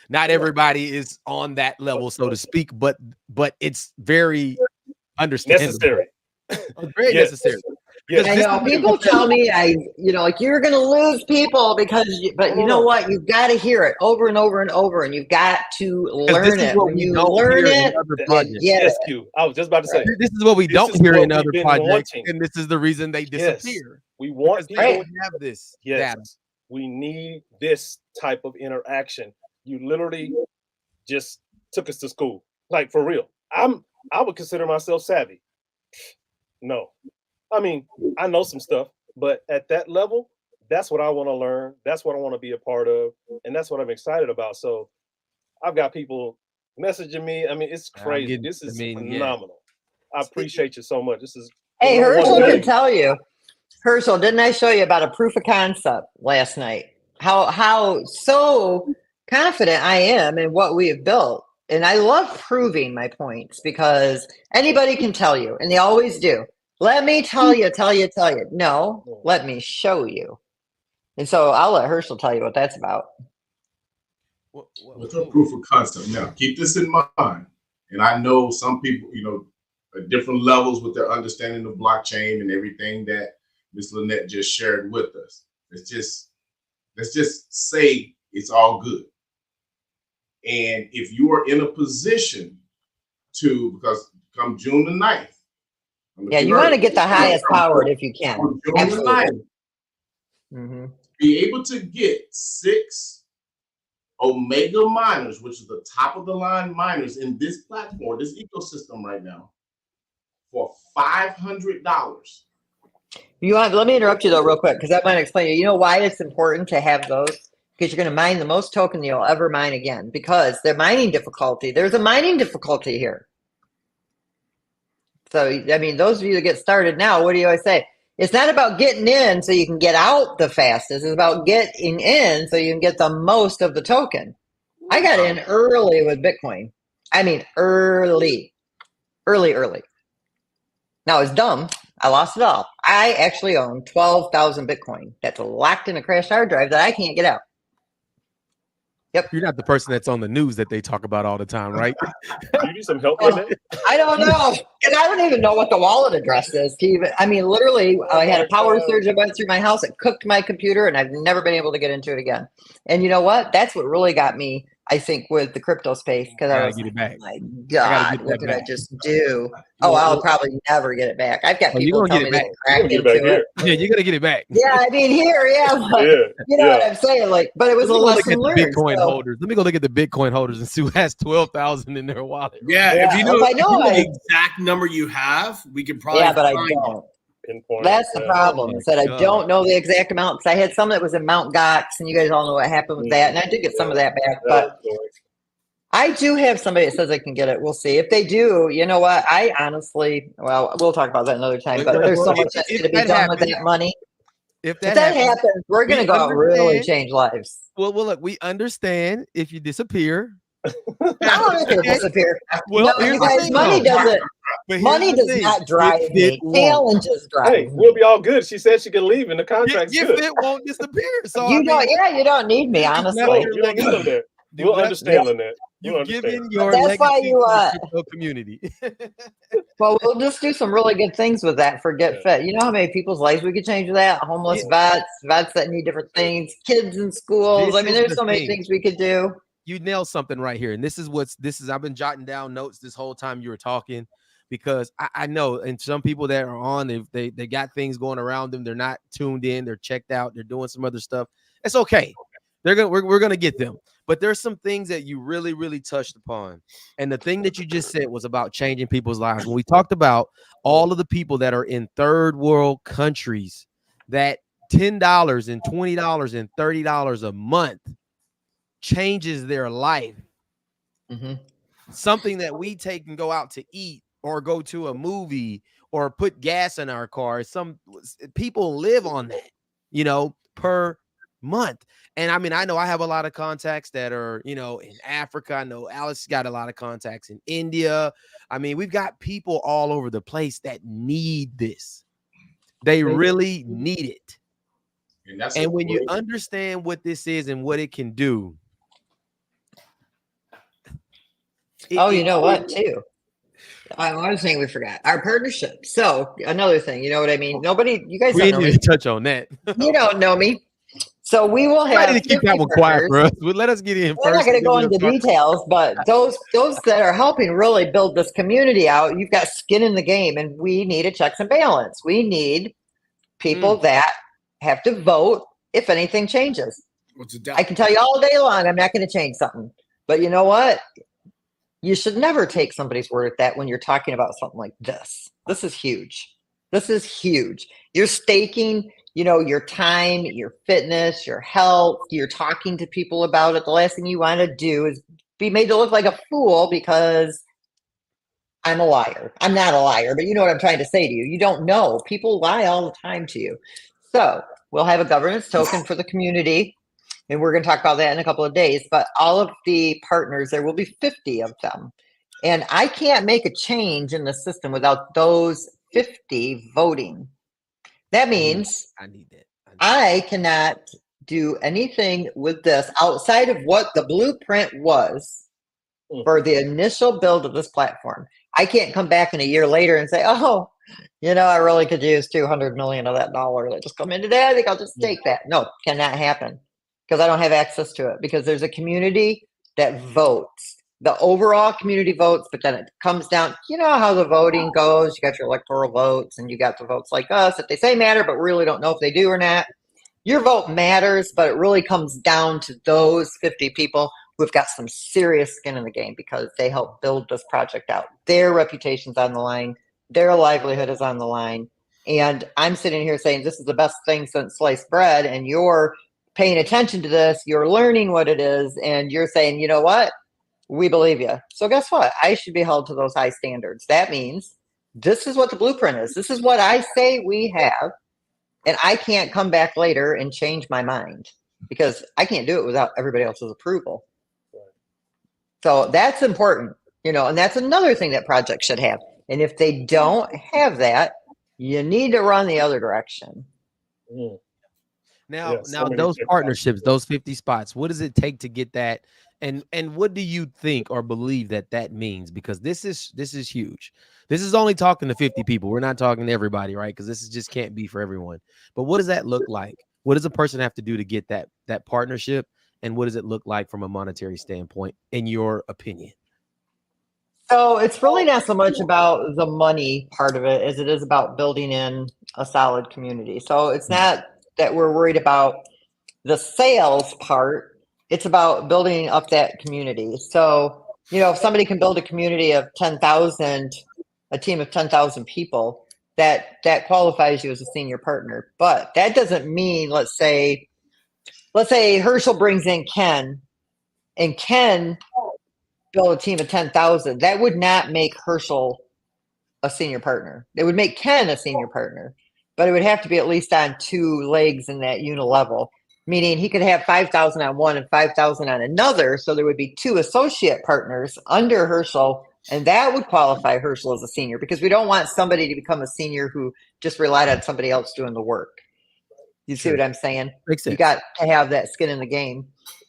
not everybody is on that level, so to speak. But it's very understandable. Necessary. It's very necessary. Yes. I know people tell me like you're going to lose people but you know what? You've got to hear it over and over and over, and you've got to learn it. When you learn it, yes, I was just about to say this is what we don't hear in other projects, and this is the reason they disappear. We want people to have this. Yes, data. We need this type of interaction. You literally just took us to school, like for real. I would consider myself savvy. No. I mean, I know some stuff, but at that level, that's what I want to learn. That's what I want to be a part of. And that's what I'm excited about. So I've got people messaging me. I mean, it's crazy. This is phenomenal. I appreciate you so much. Hey, Herschel can tell you. Herschel, didn't I show you about a proof of concept last night? How so confident I am in what we have built. And I love proving my points because anybody can tell you, and they always do. Let me tell you. No, let me show you. And so I'll let Herschel tell you what that's about. What's a proof of concept? Now, keep this in mind. And I know some people, at different levels with their understanding of blockchain and everything that Ms. Lynette just shared with us. Let's just say it's all good. And if you are in a position because come June the 9th, you want to get the highest powered if you can. Absolutely. Be able to get 6 Omega miners, which is the top of the line miners in this platform, this ecosystem right now, for $500. Let me interrupt you though real quick because that might explain you know why it's important to have those, because you're going to mine the most token you'll ever mine again, because there's a mining difficulty here. So I mean, those of you that get started now, what do you always say? It's not about getting in so you can get out the fastest. It's about getting in so you can get the most of the token. I got in early with Bitcoin. I mean, early. Now it's dumb. I lost it all. I actually own 12,000 Bitcoin that's locked in a crashed hard drive that I can't get out. Yep. You're not the person that's on the news that they talk about all the time, right? You need some help with that? I don't know. And I don't even know what the wallet address is. I mean, literally, I had a power surge that went through my house. It cooked my computer, and I've never been able to get into it again. And you know what? That's what really got me, I think, with the crypto space. Because I was like, oh my God, what did I just do? Oh, I'll probably never get it back. I've got people tell me they cracked into it. Yeah, you're going to get it back. Yeah, I mean, here, you know what I'm saying? Like, but it was a lesson learned. Bitcoin holders. Let me go look at the Bitcoin holders and see who has 12,000 in their wallet. Yeah, if you know the exact number you have, we could probably. Yeah, but I don't. That's the problem. Is that I don't know the exact amount. Because I had some that was in Mount Gox, and you guys all know what happened with that. And I did get some of that back, but I do have somebody that says I can get it. We'll see. If they do, you know what? I honestly, well, we'll talk about that another time. But there's so much that's going to be done with that money. If that happens, we're going to go out and really change lives. Well, look, we understand if you disappear. I don't think it'll disappear. Well, no, you guys, money doesn't. Money does not drive me. Challenges drive me. We'll be all good. She said she can leave, and the contract's good. It won't disappear. So you don't need me, honestly. No, you don't need them there. You'll understand, Lynette. You'll You've understand. given your That's legacy why to you, the crypto community. well, we'll just do some really good things with that for GetFit. You know how many people's lives we could change with that? Homeless vets that need different things, kids in schools. I mean, there's so many things we could do. You nailed something right here. And this is I've been jotting down notes this whole time you were talking, because I know, and some people that are on, they got things going around them. They're not tuned in. They're checked out. They're doing some other stuff. It's okay. We're gonna get them. But there's some things that you really, really touched upon. And the thing that you just said was about changing people's lives. When we talked about all of the people that are in third world countries, that $10 and $20 and $30 a month changes their life. Mm-hmm. Something that we take and go out to eat or go to a movie or put gas in our car. Some people live on that, per month. And I mean, I know I have a lot of contacts that are, in Africa. I know Alice got a lot of contacts in India. I mean, we've got people all over the place that need this. They really need it. And when you understand what this is and what it can do. You know what, too? One thing we forgot, our partnership. So another thing, you know what I mean? You guys don't know me. Touch on that. You don't know me. So we will have to keep that one quiet for us. Let us get in We're not going to go into details, but those that are helping really build this community out, you've got skin in the game, and we need a checks and balance. We need people that have to vote if anything changes. I can tell you all day long, I'm not going to change something. But you know what? You should never take somebody's word at that when you're talking about something like this. This is huge. This is huge. You're staking your time, your fitness, your health. You're talking to people about it. The last thing you want to do is be made to look like a fool because I'm a liar. I'm not a liar, but you know what I'm trying to say to you. You don't know. People lie all the time to you. So we'll have a governance token for the community, and we're going to talk about that in a couple of days. But all of the partners, there will be 50 of them. And I can't make a change in the system without those 50 voting. That means I cannot do anything with this outside of what the blueprint was for the initial build of this platform. I can't come back in a year later and say, I really could use 200 million of that dollar that just come in today. I think I'll just take that. No, cannot happen because I don't have access to it, because there's a community that votes. The overall community votes, but then it comes down, you know how the voting goes. You got your electoral votes and you got the votes like us that they say matter, but really don't know if they do or not. Your vote matters, but it really comes down to those 50 people who've got some serious skin in the game because they helped build this project out. Their reputation's on the line. Their livelihood is on the line. And I'm sitting here saying this is the best thing since sliced bread, and you're paying attention to this. You're learning what it is, and you're saying, you know what? We believe you. So guess what? I should be held to those high standards. That means this is what the blueprint is. This is what I say we have. And I can't come back later and change my mind because I can't do it without everybody else's approval. So that's important, and that's another thing that projects should have. And if they don't have that, you need to run the other direction. Now those partnerships, those 50 spots, what does it take to get that? And what do you think or believe that means? Because this is huge. This is only talking to 50 people. We're not talking to everybody, right? Because this just can't be for everyone. But what does that look like? What does a person have to do to get that partnership? And what does it look like from a monetary standpoint, in your opinion? So it's really not so much about the money part of it as it is about building in a solid community. So it's not that we're worried about the sales part. It's about building up that community. So, if somebody can build a community of 10,000, a team of 10,000 people, that qualifies you as a senior partner. But that doesn't mean, let's say Herschel brings in Ken, and Ken build a team of 10,000. That would not make Herschel a senior partner. It would make Ken a senior partner, but it would have to be at least on two legs in that unilevel. Meaning he could have 5,000 on one and 5,000 on another. So there would be two associate partners under Herschel, and that would qualify Herschel as a senior, because we don't want somebody to become a senior who just relied on somebody else doing the work. You see what I'm saying? Makes sense. You got to have that skin in the game.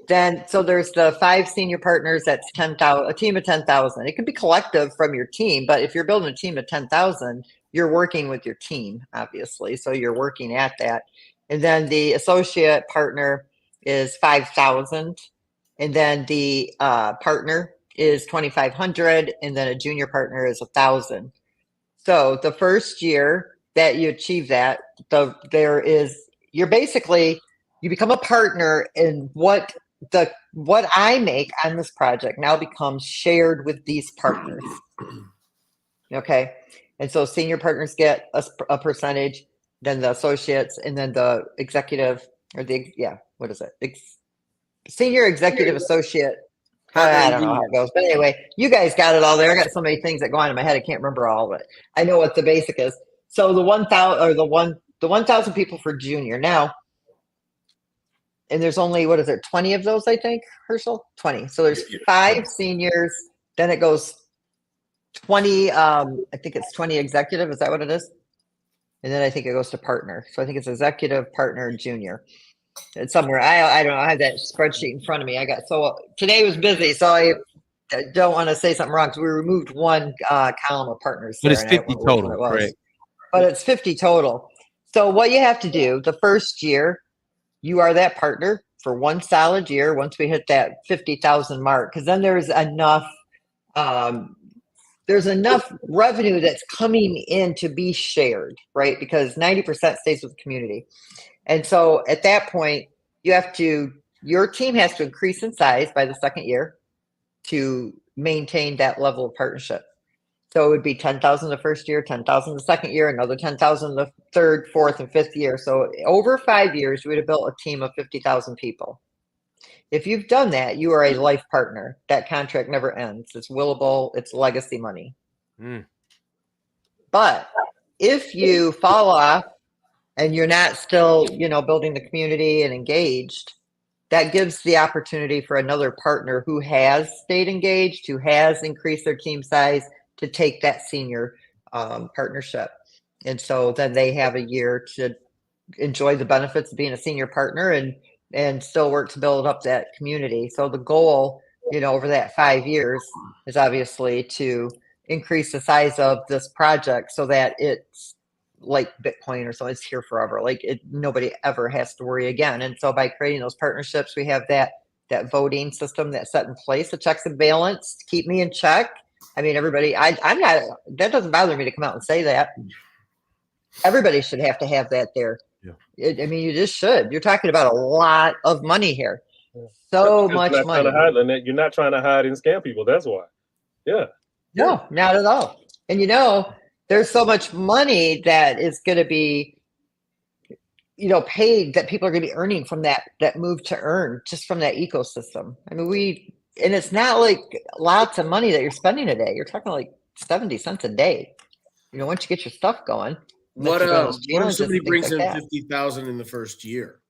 Then, so there's the 5 senior partners. That's 10,000, a team of 10,000. It could be collective from your team, but if you're building a team of 10,000, you're working with your team, obviously. So you're working at that. And then the associate partner is 5,000. And then the partner is 2,500. And then a junior partner is 1,000. So the first year that you achieve that, you're basically, you become a partner, and what I make on this project now becomes shared with these partners. Okay. And so senior partners get a percentage, then the associates, and then the executive, or what is it? Senior executive associate. I don't know how it goes, but anyway, you guys got it all there. I got so many things that go on in my head, I can't remember all of it. I know what the basic is. So the 1,000 people for junior now, and there's only 20 of those, I think, Herschel? 20. So there's 5 seniors, then it goes 20. I think it's 20 executive. Is that what it is? And then I think it goes to partner. So I think it's executive, partner, and junior. It's somewhere. I don't know. I have that spreadsheet in front of me. Today was busy, so I don't want to say something wrong, because we removed one column of partners. But it's 50 total, correct? But it's 50 total. So what you have to do the first year, you are that partner for one solid year. Once we hit that 50,000 mark, because then there's enough revenue that's coming in to be shared, right? Because 90% stays with the community. And so at that point, your team has to increase in size by the second year to maintain that level of partnership. So it would be 10,000 the first year, 10,000 the second year, another 10,000 the third, fourth, and fifth year. So over 5 years, we would have built a team of 50,000 people. If you've done that, you are a life partner. That contract never ends. It's willable. It's legacy money. But if you fall off and you're not still, building the community and engaged, that gives the opportunity for another partner who has stayed engaged, who has increased their team size, to take that senior partnership. And so then they have a year to enjoy the benefits of being a senior partner and still work to build up that community. So the goal, over that 5 years is obviously to increase the size of this project so that it's like Bitcoin or so, it's here forever. Nobody ever has to worry again. And so by creating those partnerships, we have that voting system that's set in place, the checks and balance to keep me in check. I mean, everybody, I'm not, that doesn't bother me to come out and say that. Everybody should have to have that there. Yeah. You just should. You're talking about a lot of money here. So much money. Lynette. You're not trying to hide and scam people. That's why. Yeah. No, not at all. And there's so much money that is going to be, paid, that people are going to be earning from that move to earn just from that ecosystem. And it's not like lots of money that you're spending a day. You're talking like 70 cents a day. Once you get your stuff going. What if somebody brings in 50,000 in the first year?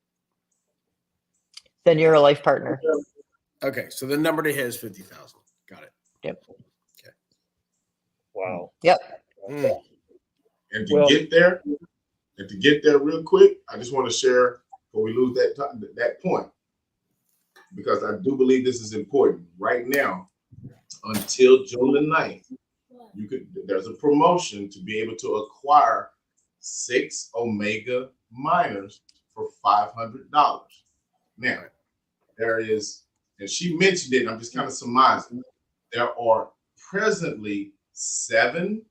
Then you're a life partner. Okay, so the number to hit is 50,000. Got it. Yep. Okay. Wow. Yep. And to get there real quick, I just want to share before we lose that point, because I do believe this is important. Right now, until June the 9th, there's a promotion to be able to acquire 6 Omega miners for $500. Now, there is, and she mentioned it, I'm just kind of surmising, there are presently 7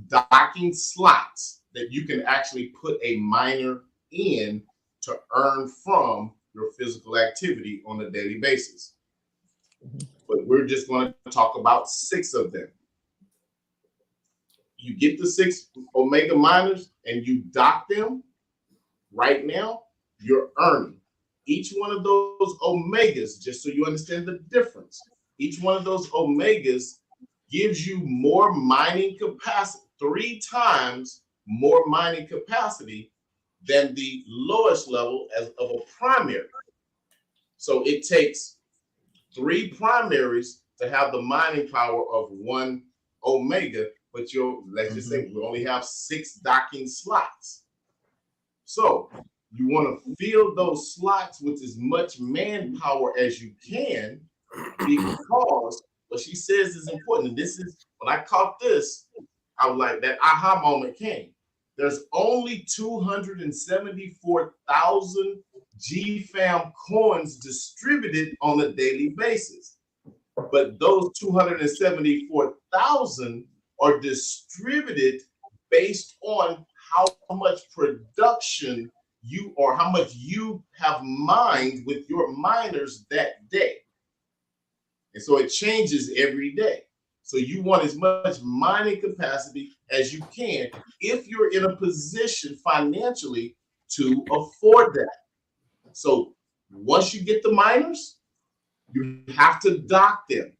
docking slots that you can actually put a miner in to earn from your physical activity on a daily basis. But we're just going to talk about 6 of them. You get the 6 Omega miners and you dock them right now, you're earning. Each one of those Omegas, just so you understand the difference, each one of those Omegas gives you more mining capacity, 3 times more mining capacity than the lowest level of a primary. So it takes 3 primaries to have the mining power of 1 Omega, but let's just say we only have 6 docking slots. So You want to fill those slots with as much manpower as you can, because what she says is important. And this is, when I caught this, I was like, that aha moment came. There's only 274,000 GFAM coins distributed on a daily basis. But those 274,000 are distributed based on how much production you, or how much you have mined with your miners that day. And so it changes every day. So you want as much mining capacity as you can if you're in a position financially to afford that. So once you get the miners, you have to dock them.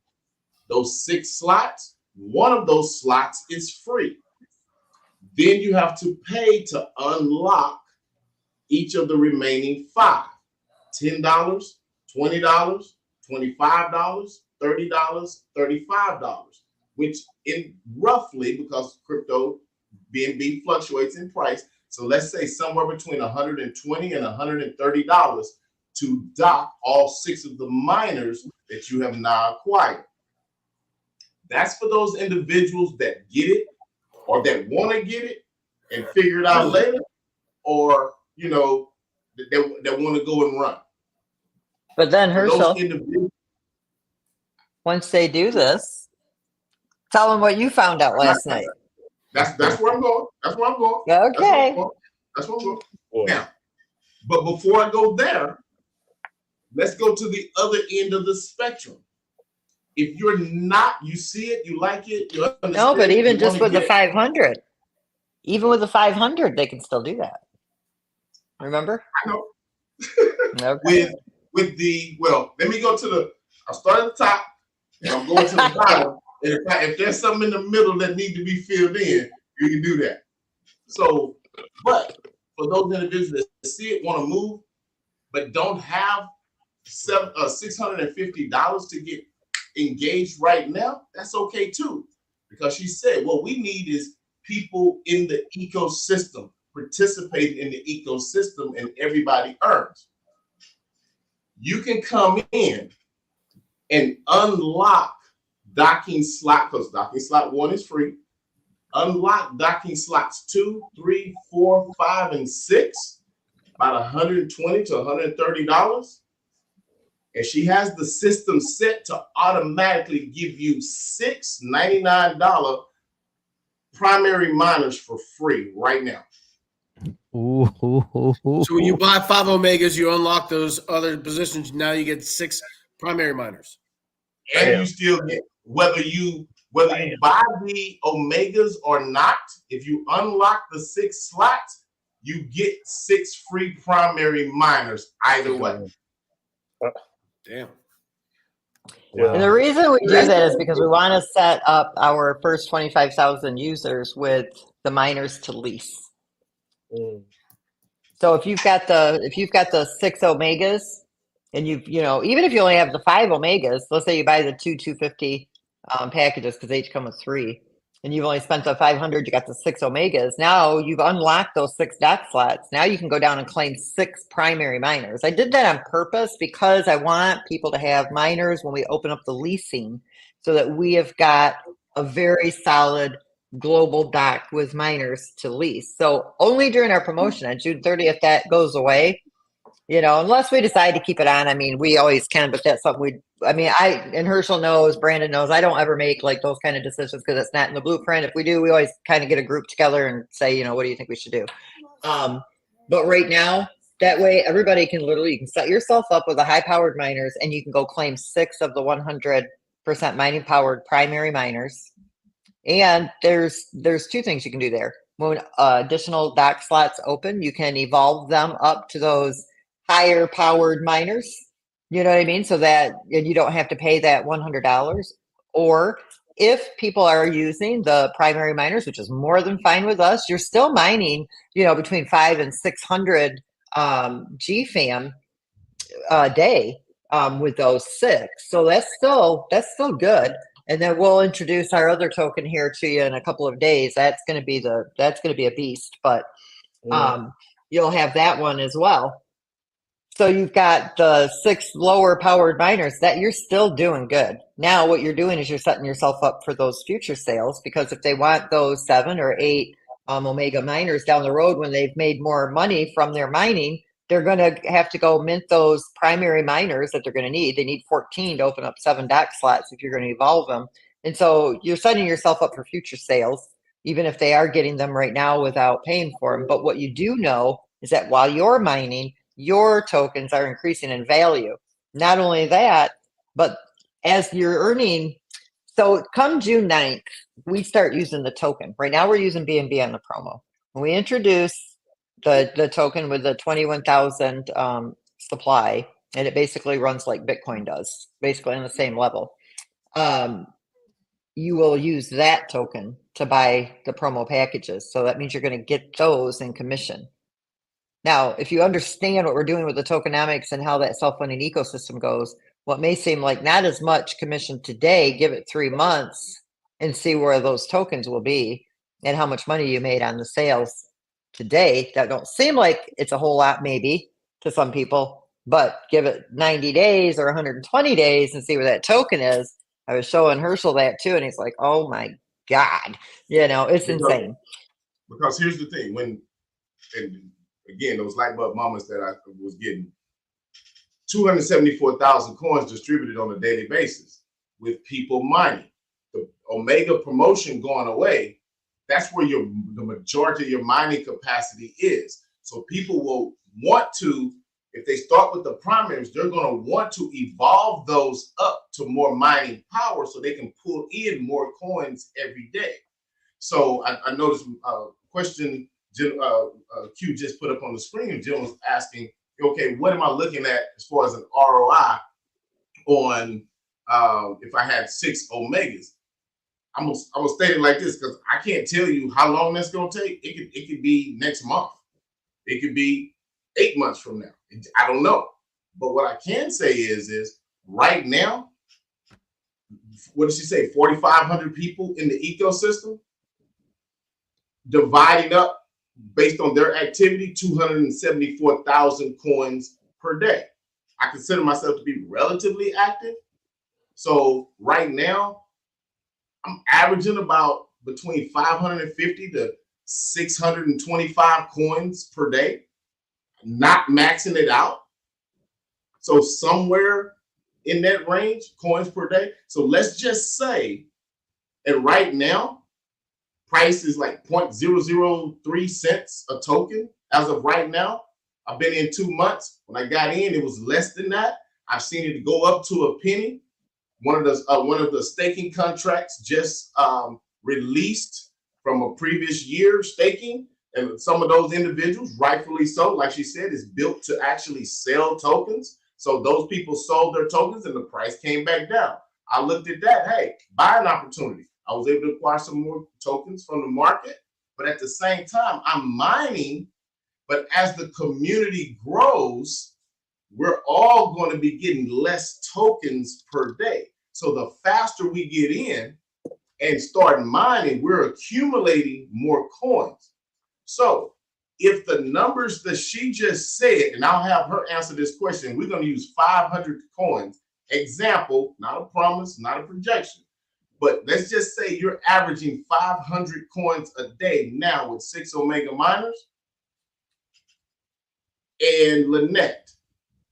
Those 6 slots, one of those slots is free. Then you have to pay to unlock each of the remaining 5. $10, $20, $25, $30, $35, which in roughly, because crypto BNB fluctuates in price, so let's say somewhere between $120 and $130 to dock all 6 of the miners that you have now acquired. That's for those individuals that get it, or that want to get it and figure it out later, or that want to go and run. But then Herschel, once they do this, tell them what you found out last night. That's where I'm going. That's where I'm going. Okay. That's where I'm going. Now, but before I go there, let's go to the other end of the spectrum. If you're not, you see it, you like it, you understand. No, but even just with the 500, even with the 500, they can still do that. Remember? I know. Okay. With the, well, let me go to the, I'll start at the top and I'm going to the bottom. And if there's something in the middle that needs to be filled in, you can do that. So, but for those individuals that see it, want to move, but don't have $650 to get engaged right now, that's okay too. Because she said, what we need is people in the ecosystem, participating in the ecosystem, and everybody earns. You can come in and unlock docking slot, because docking slot 1 is free. Unlock docking slots 2, 3, 4, 5, and 6, about $120 to $130. And she has the system set to automatically give you 6 $99 primary miners for free right now. Ooh. So when you buy 5 Omegas, you unlock those other positions. Now you get 6 primary miners. And you still get, whether you buy the Omegas or not, if you unlock the 6 slots, you get 6 free primary miners either way. Damn. Wow. And the reason we do that is because we want to set up our first 25,000 users with the miners to lease. So if you've got the 6 Omegas, and even if you only have the 5 Omegas, let's say you buy the 250 packages, because they each come with 3, and you've only spent the 500, you got the 6 Omegas. Now you've unlocked those 6 dock slots. Now you can go down and claim 6 primary miners. I did that on purpose because I want people to have miners when we open up the leasing, so that we have got a very solid global dock with miners to lease. So only during our promotion on June 30th, that goes away. Unless we decide to keep it on. I mean, we always can, but that's something and Herschel knows, Brandon knows, I don't ever make like those kind of decisions because it's not in the blueprint. If we do, we always kind of get a group together and say, what do you think we should do? But right now, that way, everybody can you can set yourself up with a high-powered miners, and you can go claim 6 of the 100% mining-powered primary miners. And there's 2 things you can do there. When additional dock slots open, you can evolve them up to those higher powered miners, you know what I mean? So that you don't have to pay that $100. Or if people are using the primary miners, which is more than fine with us, you're still mining, between 500 and 600 GFAM a day with those 6. So that's still good. And then we'll introduce our other token here to you in a couple of days. That's going to be a beast. But you'll have that one as well. So you've got the 6 lower powered miners that you're still doing good. Now what you're doing is you're setting yourself up for those future sales, because if they want those 7 or 8 Omega miners down the road when they've made more money from their mining, they're going to have to go mint those primary miners that they're going to need. They need 14 to open up 7 DAC slots if you're going to evolve them. And so you're setting yourself up for future sales, even if they are getting them right now without paying for them. But what you do know is that while you're mining, your tokens are increasing in value. Not only that, but as you're earning, so come June 9th, we start using the token. Right now we're using BNB on the promo. When we introduce the token with the 21,000 supply, and it basically runs like Bitcoin does, basically on the same level. You will use that token to buy the promo packages. So that means you're going to get those in commission. Now, if you understand what we're doing with the tokenomics and how that self-funding ecosystem goes, what may seem like not as much commission today, give it 3 months and see where those tokens will be and how much money you made on the sales today. That don't seem like it's a whole lot maybe to some people, but give it 90 days or 120 days and see where that token is. I was showing Herschel that too, and he's like, oh my God, it's insane. Because here's the thing, and again, those light bulb moments that I was getting, 274,000 coins distributed on a daily basis with people mining. The Omega promotion going away, that's where the majority of your mining capacity is. So people will want to, if they start with the primaries, they're going to want to evolve those up to more mining power so they can pull in more coins every day. So I noticed a question Q just put up on the screen. Jim was asking, okay, what am I looking at as far as an ROI on if I had 6 Omegas? I'm gonna state it like this because I can't tell you how long that's gonna take. It could be next month. It could be 8 months from now. I don't know. But what I can say is right now, what did she say? 4,500 people in the ecosystem, dividing up based on their activity, 274,000 coins per day. I consider myself to be relatively active. So right now, I'm averaging about between 550 to 625 coins per day, not maxing it out. So somewhere in that range, coins per day. So let's just say, and right now, price is like 0.003 cents a token as of right now. I've been in 2 months. When I got in, it was less than that. I've seen it go up to a penny. One of the staking contracts just released from a previous year staking, and some of those individuals, rightfully so, like she said, is built to actually sell tokens. So those people sold their tokens and the price came back down. I looked at that, hey, buying opportunity. I was able to acquire some more tokens from the market, but at the same time, I'm mining. But as the community grows, we're all going to be getting less tokens per day. So the faster we get in and start mining, we're accumulating more coins. So if the numbers that she just said, and I'll have her answer this question, we're going to use 500 coins. Example, not a promise, not a projection. But let's just say you're averaging 500 coins a day now with 6 Omega miners. And Lynette,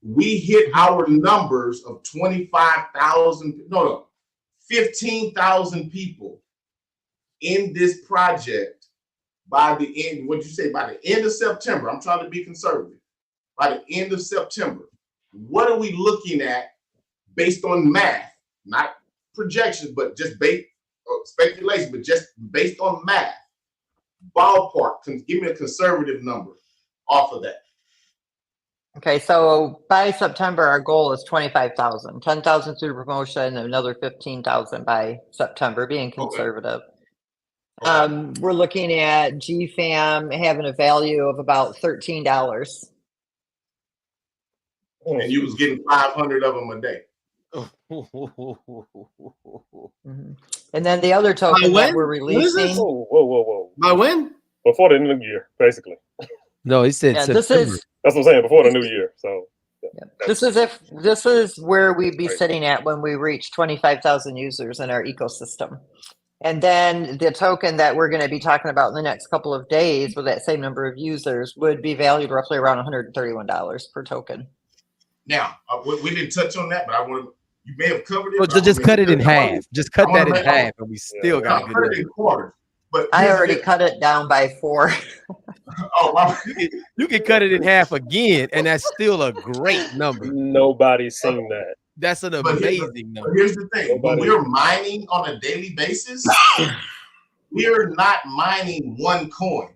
we hit our numbers of 15,000 people in this project by the end, what'd you say, by the end of September? I'm trying to be conservative. By the end of September, what are we looking at based on math, not projections, but just based speculation, but just based on math? Ballpark, give me a conservative number off of that. Okay, so by September, our goal is 25,000, 10,000 through the promotion, and another 15,000 by September, being conservative. Okay. We're looking at GFAM having a value of about $13. And you was getting 500 of them a day. Mm-hmm. And then the other token that we're releasing. Whoa. By when? Before the end of the year, basically. No, he said Yeah, September. That's what I'm saying, before the new year. So this is where we'd be Right. sitting at when we reach 25,000 users in our ecosystem. And then the token that we're going to be talking about in the next couple of days with that same number of users would be valued roughly around $131 per token. Now, we didn't touch on that, but I want to. You may have covered it. So just cut it in half. Just cut that in half, and we still got a good cut it number. in quarters. But I already cut it down by 4. You can cut it in half again, and that's still a great number. Nobody's seen that. That's an amazing number. But here's the thing: when we're mining on a daily basis, we're not mining one coin.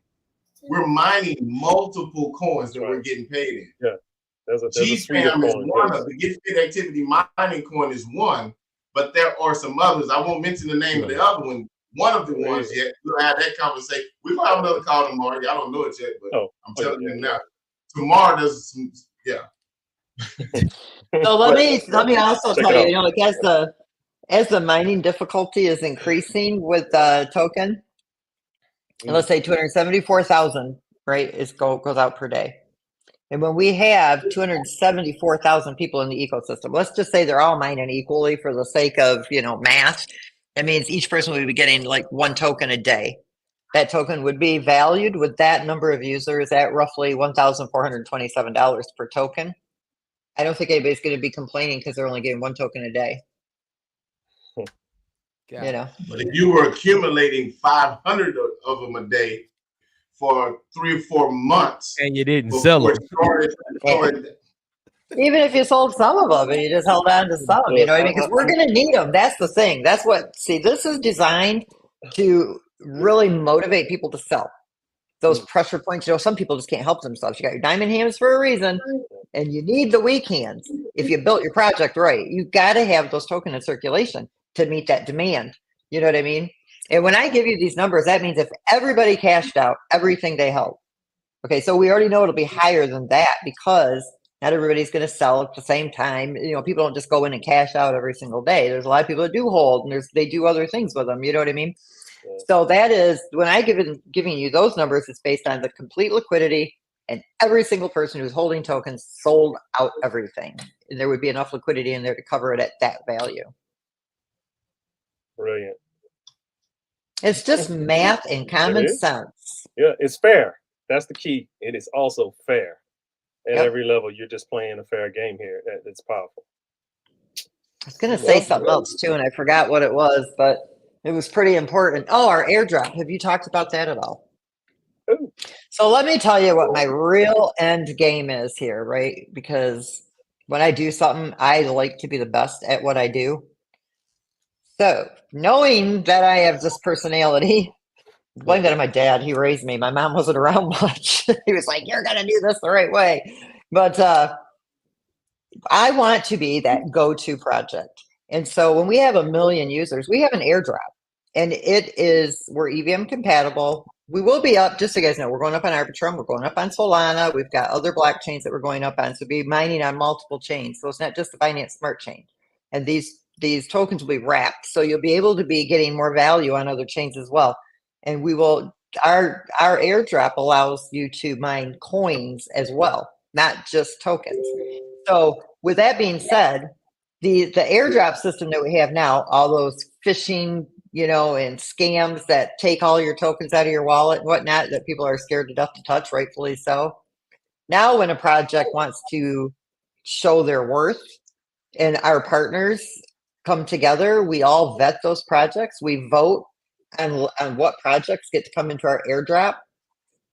We're mining multiple coins that we're getting paid in. Yeah. There's a G-Spam is one of the GetFit activity mining coin is one, but there are some others. I won't mention the name of the other one. One of the ones yet. We'll have that conversation. We're gonna have another call tomorrow. I don't know it yet, but I'm telling you now. Tomorrow there's some, So let me also tell you, like as the mining difficulty is increasing with the token, and let's say 274,000, right, goes out per day. And when we have 274,000 people in the ecosystem, let's just say they're all mining equally for the sake of, math. That means each person would be getting like 1 token a day. That token would be valued with that number of users at roughly $1,427 per token. I don't think anybody's going to be complaining because they're only getting 1 token a day. But if you were accumulating 500 of them a day for 3 or 4 months, and you didn't sell them, even if you sold some of them and you just held on to some, you know what I mean? Because we're going to need them. That's the thing. That's what. See, this is designed to really motivate people to sell. Those pressure points. Some people just can't help themselves. You got your diamond hands for a reason, and you need the weak hands. If you built your project right, you got to have those tokens in circulation to meet that demand. You know what I mean? And when I give you these numbers, that means if everybody cashed out everything they held. Okay, so we already know it'll be higher than that because not everybody's going to sell at the same time. People don't just go in and cash out every single day. There's a lot of people that do hold, and they do other things with them. You know what I mean? So that is, when I giving you those numbers, it's based on the complete liquidity, and every single person who's holding tokens sold out everything. And there would be enough liquidity in there to cover it at that value. Brilliant. It's just math and common sense. Yeah, it's fair. That's the key. It is also fair. At every level, you're just playing a fair game here. It's powerful. I was going to say something else too, and I forgot what it was, but it was pretty important. Oh, our airdrop. Have you talked about that at all? Ooh. So let me tell you what my real end game is here, right? Because when I do something, I like to be the best at what I do. So knowing that I have this personality, blame that on my dad. He raised me. My mom wasn't around much. He was like, you're going to do this the right way. But I want to be that go-to project. And so when we have 1 million users, we have an airdrop. And we're EVM compatible. We will be up, just so you guys know, we're going up on Arbitrum. We're going up on Solana. We've got other blockchains that we're going up on. So we'll be mining on multiple chains. So it's not just the Binance Smart Chain. And these tokens will be wrapped. So you'll be able to be getting more value on other chains as well. And our airdrop allows you to mine coins as well, not just tokens. So with that being said, the airdrop system that we have now, all those phishing, and scams that take all your tokens out of your wallet and whatnot that people are scared to death to touch, rightfully so. Now, when a project wants to show their worth and our partners come together, we all vet those projects. We vote on what projects get to come into our airdrop.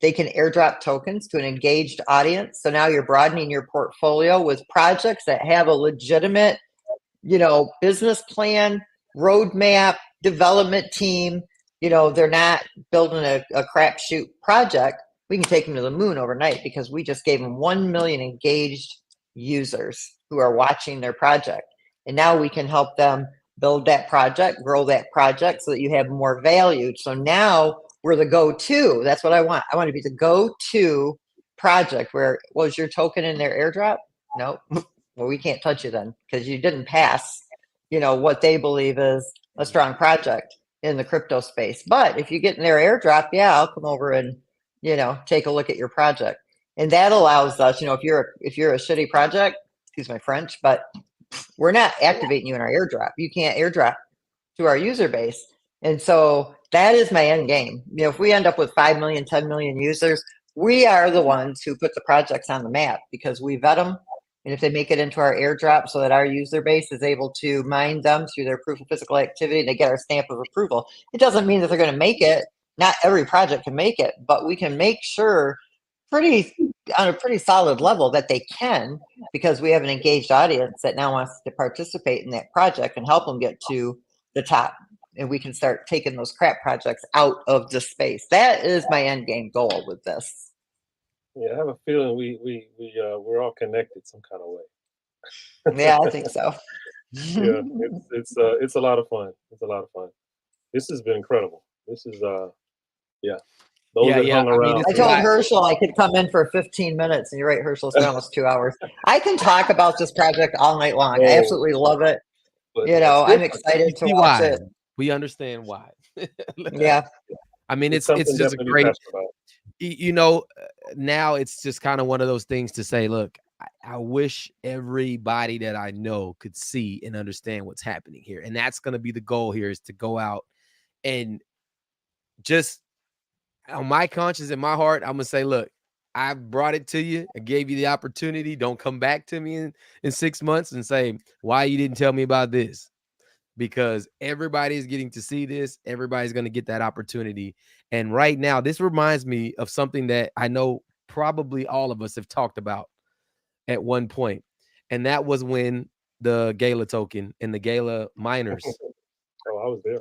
They can airdrop tokens to an engaged audience. So now you're broadening your portfolio with projects that have a legitimate, business plan, roadmap, development team. They're not building a crapshoot project. We can take them to the moon overnight because we just gave them 1 million engaged users who are watching their project. And now we can help them build that project, grow that project so that you have more value. So now we're the go-to. That's what I want. I want to be the go-to project where was your token in their airdrop? No. Well, we can't touch you then because you didn't pass, what they believe is a strong project in the crypto space. But if you get in their airdrop, I'll come over and, take a look at your project. And that allows us, if you're a shitty project, excuse my French, but we're not activating you in our airdrop. You can't airdrop to our user base. And so that is my end game. If we end up with 5 million, 10 million users, we are the ones who put the projects on the map because we vet them. And if they make it into our airdrop so that our user base is able to mine them through their proof of physical activity, they get our stamp of approval. It doesn't mean that they're going to make it. Not every project can make it, but we can make sure on a pretty solid level that they can, because we have an engaged audience that now wants to participate in that project and help them get to the top. And we can start taking those crap projects out of the space. That is my end game goal with this. Yeah, I have a feeling we're all connected some kind of way. Yeah, I think so. Yeah, it's a lot of fun. It's a lot of fun. This has been incredible. This is yeah. Those that hung around. I told Herschel I could come in for 15 minutes, and you're right, Herschel, it's been almost 2 hours. I can talk about this project all night long. I absolutely love it. I'm excited to watch it. We understand why. Yeah. I mean, it's just a great, now it's just kind of one of those things to say, look, I wish everybody that I know could see and understand what's happening here. And that's going to be the goal here, is to go out and just on my conscience and my heart, I'm going to say, look, I brought it to you. I gave you the opportunity. Don't come back to me in 6 months and say, why you didn't tell me about this? Because everybody is getting to see this. Everybody's going to get that opportunity. And right now, this reminds me of something that I know probably all of us have talked about at one point. And that was when the Gala token and the Gala miners. Oh, I was there.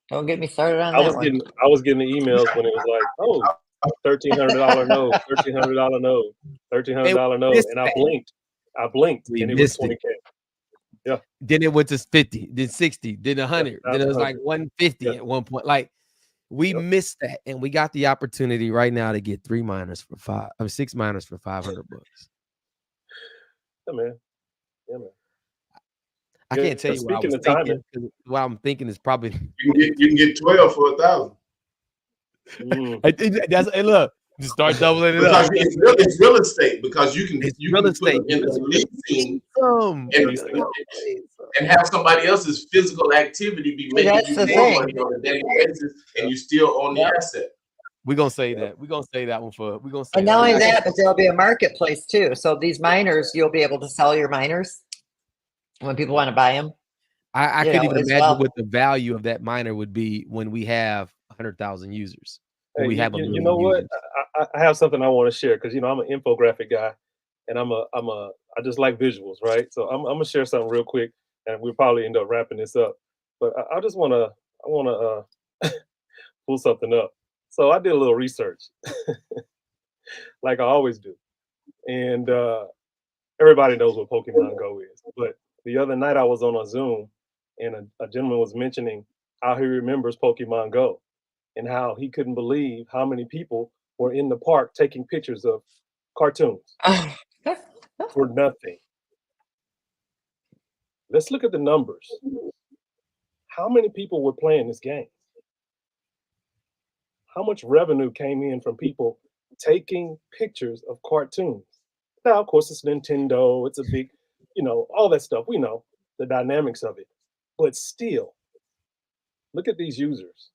Don't get me started on that one. I was getting the emails when it was like, oh, $1,300 node, $1,300 node, $1,300 node. And I blinked and it was 20K. Yeah. Then it went to 50, then 60, then 100. Then it was like 150 at one point. Like, we missed that, and we got the opportunity right now to get 6 miners for $500. Yeah, man. Yeah, man. I can't tell you what I was thinking. What I'm thinking is probably you can get 12 for 1,000. Hey, look, just start doubling it up. It's real estate, because you can real estate in the leasing and have somebody else's physical activity be making you more money on a daily basis, and you still own the asset. We're gonna say that. We're gonna say that one for. We're gonna say. And not only that, but there'll be a marketplace too. So these miners, you'll be able to sell your miners when people want to buy them. I could even imagine what the value of that miner would be when we have 100,000 users. Hey, we have you know what? I have something I want to share, because I'm an infographic guy, and I just like visuals, right? So I'm gonna share something real quick, and we'll probably end up wrapping this up. But I want to pull something up. So I did a little research, like I always do, and everybody knows what Pokemon Go is. But the other night I was on a Zoom, and a gentleman was mentioning how he remembers Pokemon Go, and how he couldn't believe how many people were in the park taking pictures of cartoons for nothing. Let's look at the numbers. How many people were playing this game? How much revenue came in from people taking pictures of cartoons? Now, of course, it's Nintendo. It's a big, all that stuff. We know the dynamics of it. But still, look at these users.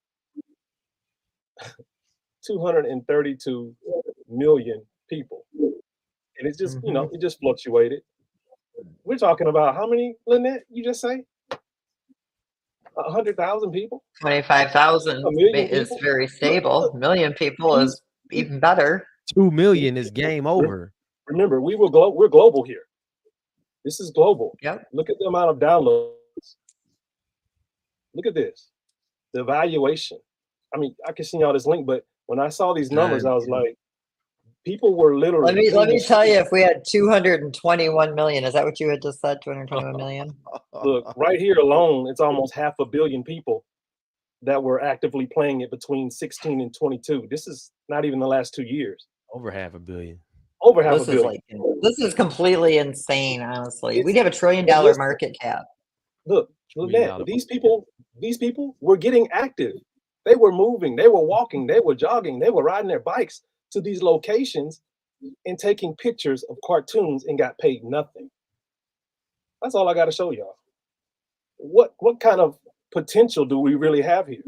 232 million people. And it's just, it just fluctuated. We're talking about how many, Lynette, you just say? 100,000 people? 25,000 is very stable. A million people is even better. 2 million is game over. Remember, we're global here. This is global. Yep. Look at the amount of downloads. Look at this. The evaluation. I mean, I can send y'all this link, but when I saw these numbers, I was like, people were literally. Let me tell you, if we had 221 million, is that what you had just said? 221 million? Look, right here alone, it's almost 500 million people that were actively playing it between 16 and 22. This is not even the last 2 years. Over 500 million. Over 500 million. This is completely insane, honestly. We'd have $1 trillion market cap. Look, Lynette, these people were getting active. They were moving, they were walking, they were jogging, they were riding their bikes to these locations and taking pictures of cartoons and got paid nothing. That's all I got to show y'all. What kind of potential do we really have here?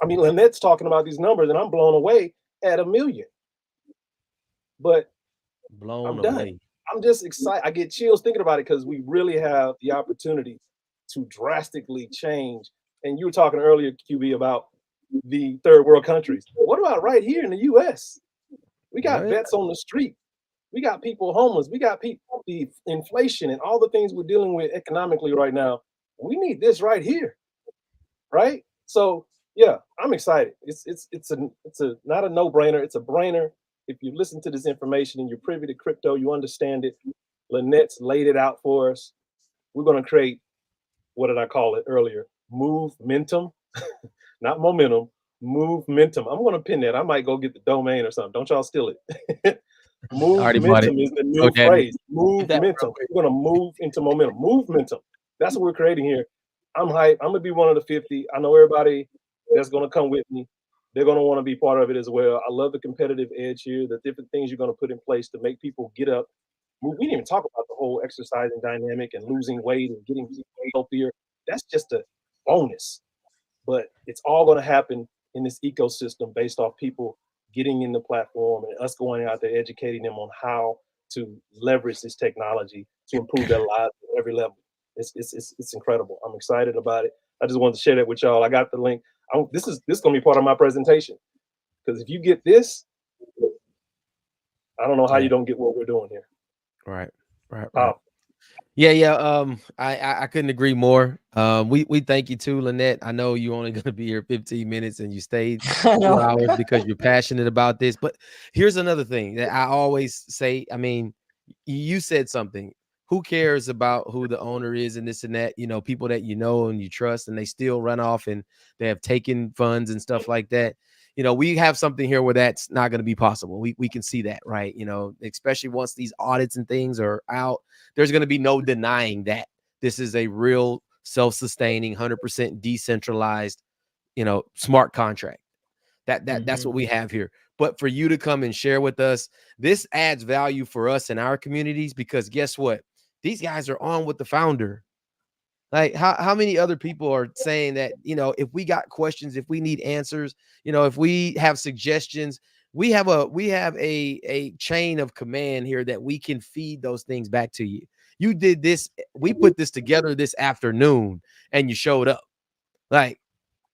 I mean, Lynette's talking about these numbers, and I'm blown away at 1 million. But I'm done. Away. I'm just excited. I get chills thinking about it because we really have the opportunity to drastically change. And you were talking earlier, QB, about the third world countries. What about right here in the U.S.? We got vets on the street. We got people homeless. We got people, the inflation and all the things we're dealing with economically right now. We need this right here, right? So yeah, I'm excited. It's not a no-brainer. It's a brainer. If you listen to this information and you're privy to crypto, you understand it. Lynette's laid it out for us. We're going to create, what did I call it earlier? Momentum, not momentum, momentum. I'm going to pin that. I might go get the domain or something. Don't y'all steal it. Momentum is the new phrase. Momentum. We're going to move into momentum. Momentum. That's what we're creating here. I'm hyped. I'm going to be one of the 50. I know everybody that's going to come with me. They're going to want to be part of it as well. I love the competitive edge here, the different things you're going to put in place to make people get up. We didn't even talk about the whole exercising dynamic and losing weight and getting healthier. That's just a bonus. But it's all going to happen in this ecosystem based off people getting in the platform and us going out there educating them on how to leverage this technology to improve their lives at every level. It's incredible. I'm excited about it. I just wanted to share that with y'all. I got the link. This is going to be part of my presentation, because if you get this, I don't know how you don't get what we're doing here. Right. Yeah. I couldn't agree more. We thank you too, Lynette. I know you're only going to be here 15 minutes and you stayed 2 hours because you're passionate about this. But here's another thing that I always say. I mean, you said something. Who cares about who the owner is and this and that? You know, people that you know and you trust, and they still run off and they have taken funds and stuff like that. You know, we have something here where that's not going to be possible. We can see that, right? You know, especially once these audits and things are out, there's going to be no denying that this is a real self-sustaining, 100% decentralized, you know, smart contract. That's what we have here. But for you to come and share with us, this adds value for us in our communities, because guess what? These guys are on with the founder. Like how many other people are saying that, you know, if we got questions, if we need answers, you know, if we have suggestions, we have a chain of command here that we can feed those things back to you. You did this. We put this together this afternoon and you showed up. Like,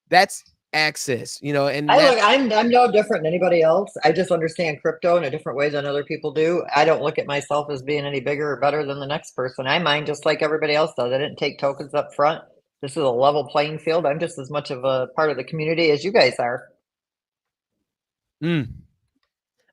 that's access, you know, and I'm no different than anybody else. I just understand crypto in a different way than other people do. I don't look at myself as being any bigger or better than the next person. I mine just like everybody else does. I didn't take tokens up front. This is a level playing field. I'm just as much of a part of the community as you guys are.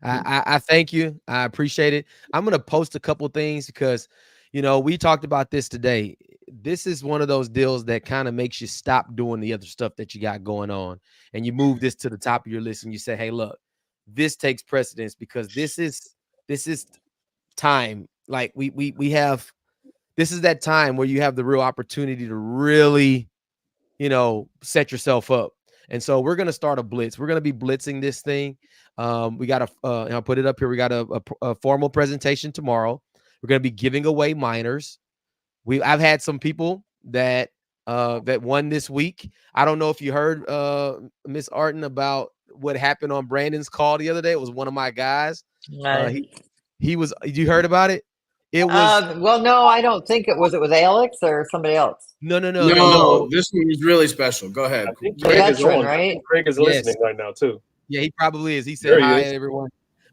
I thank you. I appreciate it. I'm going to post a couple things because, you know, we talked about this today. This is one of those deals that kind of makes you stop doing the other stuff that you got going on, and you move this to the top of your list and you say, hey, look, this takes precedence because this is time. Like we have, this is that time where you have the real opportunity to really, you know, set yourself up. And so we're going to start a blitz. We're going to be blitzing this thing. We got I'll put it up here. We got a formal presentation tomorrow. We're going to be giving away miners. I've had some people that won this week. I don't know if you heard Miss Arden about what happened on Brandon's call the other day. It was one of my guys. He was. You heard about it? It was. Well, no, I don't think it was. It was Alex or somebody else. No. This one was really special. Go ahead. I think Craig is on. Right? Craig is listening right now too. Yeah, he probably is. He said hi, everyone.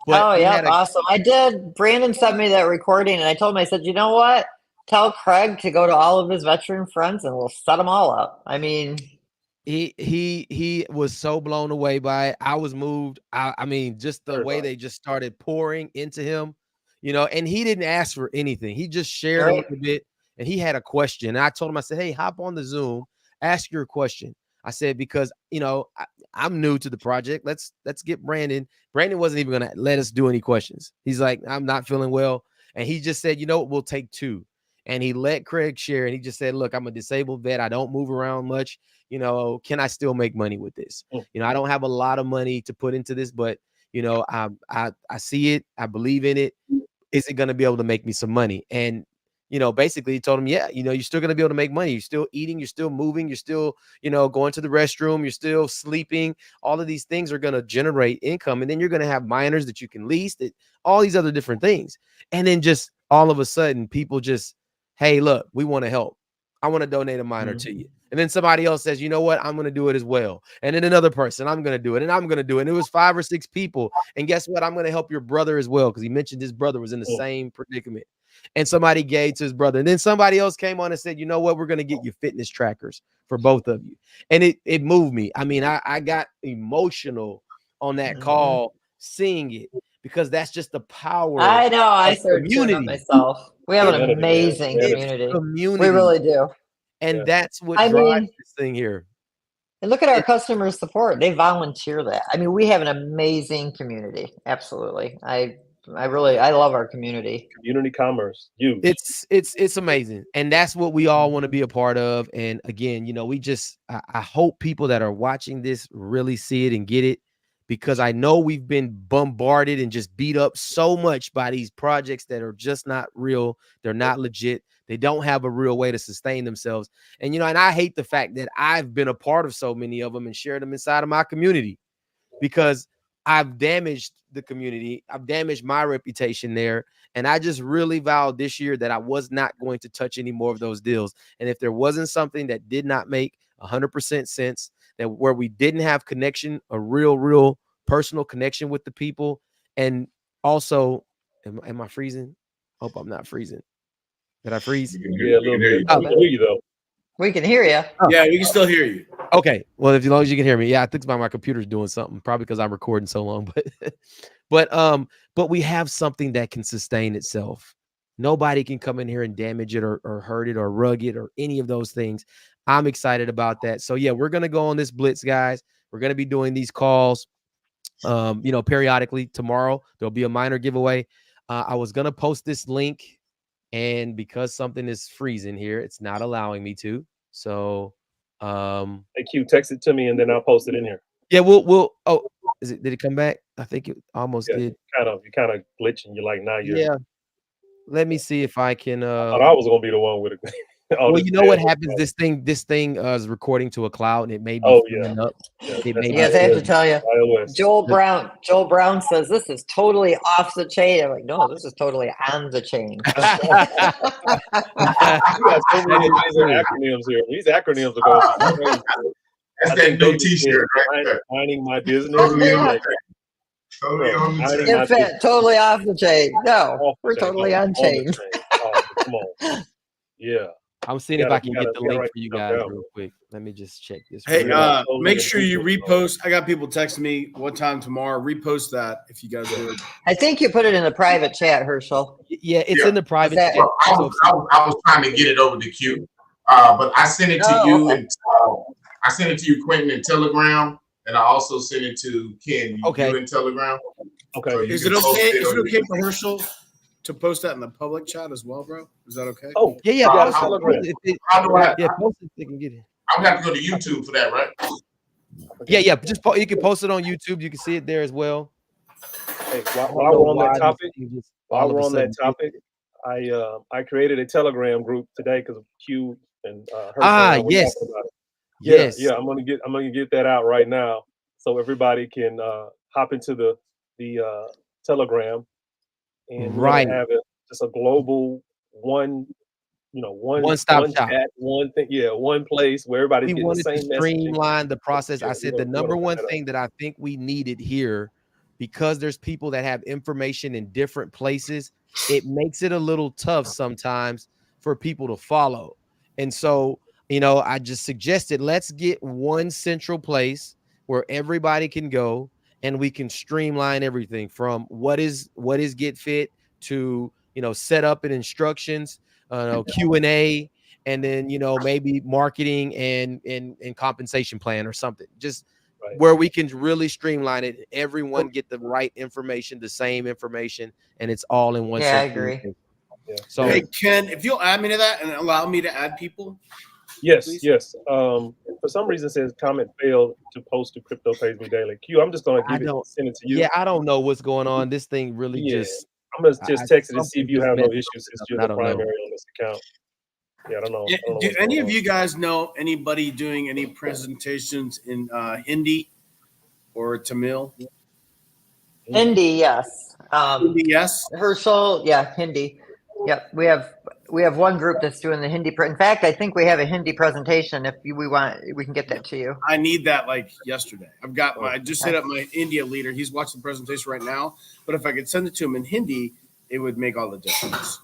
But awesome. I did. Brandon sent me that recording, and I told him, I said, you know what? Tell Craig to go to all of his veteran friends, and we'll set them all up. I mean, he was so blown away by it. I was moved. I mean, just the way they just started pouring into him, you know, and he didn't ask for anything. He just shared a little bit, and he had a question. And I told him, I said, hey, hop on the Zoom, ask your question. I said, because, you know, I'm new to the project. Let's get Brandon. Brandon wasn't even going to let us do any questions. He's like, I'm not feeling well. And he just said, you know what, we'll take 2. And he let Craig share. And he just said, look, I'm a disabled vet. I don't move around much. You know, can I still make money with this? You know, I don't have a lot of money to put into this, but, You know, I see it. I believe in it. Is it going to be able to make me some money? And, you know, basically he told him, yeah, you know, you're still going to be able to make money. You're still eating, you're still moving, you're still, you know, going to the restroom, you're still sleeping. All of these things are going to generate income. And then you're going to have miners that you can lease, that all these other different things. And then just all of a sudden people just, hey, look, we want to help. I want to donate a miner to you. And then somebody else says, you know what, I'm going to do it as well. And then another person, I'm going to do it. And I'm going to do it. And it was 5 or 6 people. And guess what? I'm going to help your brother as well. Because he mentioned his brother was in the same predicament. And somebody gave to his brother. And then somebody else came on and said, you know what, we're going to get you fitness trackers for both of you. And it moved me. I mean, I got emotional on that call seeing it, because that's just the power. I know. I started doing it myself. We have an amazing community. We really do. And that's what drives this thing here. And look at our customer support. They volunteer that. I mean, we have an amazing community. Absolutely. I love our community. Community commerce. Huge. It's amazing. And that's what we all want to be a part of. And again, you know, I hope people that are watching this really see it and get it, because I know we've been bombarded and just beat up so much by these projects that are just not real. They're not legit. They don't have a real way to sustain themselves. And, you know, and I hate the fact that I've been a part of so many of them and shared them inside of my community, because I've damaged the community. I've damaged my reputation there. And I just really vowed this year that I was not going to touch any more of those deals. And if there wasn't something that did not make 100% sense, that where we didn't have connection, a real personal connection with the people. And also, am I freezing? Hope I'm not freezing. Did I freeze? Yeah, a little bit. We can hear you though. We can hear you. Oh. Yeah, we can still hear you. Okay. Well, as long as you can hear me. Yeah, I think my computer's doing something, probably because I'm recording so long. But we have something that can sustain itself. Nobody can come in here and damage it or hurt it or rug it or any of those things. I'm excited about that. So yeah, we're gonna go on this blitz, guys. We're gonna be doing these calls, you know, periodically. Tomorrow there'll be a miner giveaway. I was gonna post this link, and because something is freezing here, it's not allowing me to. So hey Q, text it to me and then I'll post it in here. Yeah, we'll did it come back? I think it almost did. You kind of glitching. You're like, now you're let me see if I can I thought I was gonna be the one with it. Well, you know what happens? This thing is recording to a cloud, and it may be filling up. Yes, I have to tell you, Joel Brown says this is totally off the chain. I'm like, no, this is totally on the chain. We got so many acronyms here. These acronyms are going to be that's that new t-shirt right there. Finding my business. Totally off the chain. No, we're totally on chain. Come on. Yeah. I'm seeing if I can get the link for you guys real quick. Let me just check this. Hey, make sure you repost. I got people texting me what time tomorrow. Repost that if you guys do it. I think you put it in the private chat, Herschel. Yeah, it's in the private chat. I was trying to get it over to Q, but I sent it to you, and I sent it to you, Quentin, in Telegram, and I also sent it to Ken. You in Telegram. Okay. So is it okay for Herschel to post that in the public chat as well, bro? Is that okay? Oh, yeah. How do I? Post it. They can get it. I'm gonna have to go to YouTube for that, right? Yeah. Just you can post it on YouTube. You can see it there as well. Hey, while we're on that topic, I created a Telegram group today because of Q and yes. Yeah. I'm gonna get that out right now so everybody can hop into the Telegram. And we're have it just a global one stop shop, one thing, one place where everybody's getting the same message. Streamline the process. I said the number one thing that I think we needed here, because there's people that have information in different places, it makes it a little tough sometimes for people to follow. And so, you know, I just suggested let's get one central place where everybody can go. And we can streamline everything from what is GetFit to, you know, set up and instructions, Q&A, and then, you know, maybe marketing and compensation plan or something. Just where we can really streamline it. Everyone get the right information, the same information, and it's all in one. Yeah, I agree. Yeah. So, hey, Ken, if you'll add me to that and allow me to add people. Yes, please. yes. For for some reason says comment failed to post to Crypto Pays Me Daily. Q, I'm just gonna send it to you. Yeah, I don't know what's going on. This thing really just. I'm gonna just text it to see if you have no issues up, since you're the primary on this account. Yeah, I don't know. Yeah, do any of you guys know anybody doing any presentations in Hindi or Tamil? Hindi, yes. Hindi, yes. Herschel, yeah, Hindi. Yep, we have one group that's doing the Hindi. In fact, I think we have a Hindi presentation. If we want, we can get that to you. I need that like yesterday. I just hit up my India leader. He's watching the presentation right now. But if I could send it to him in Hindi, it would make all the difference.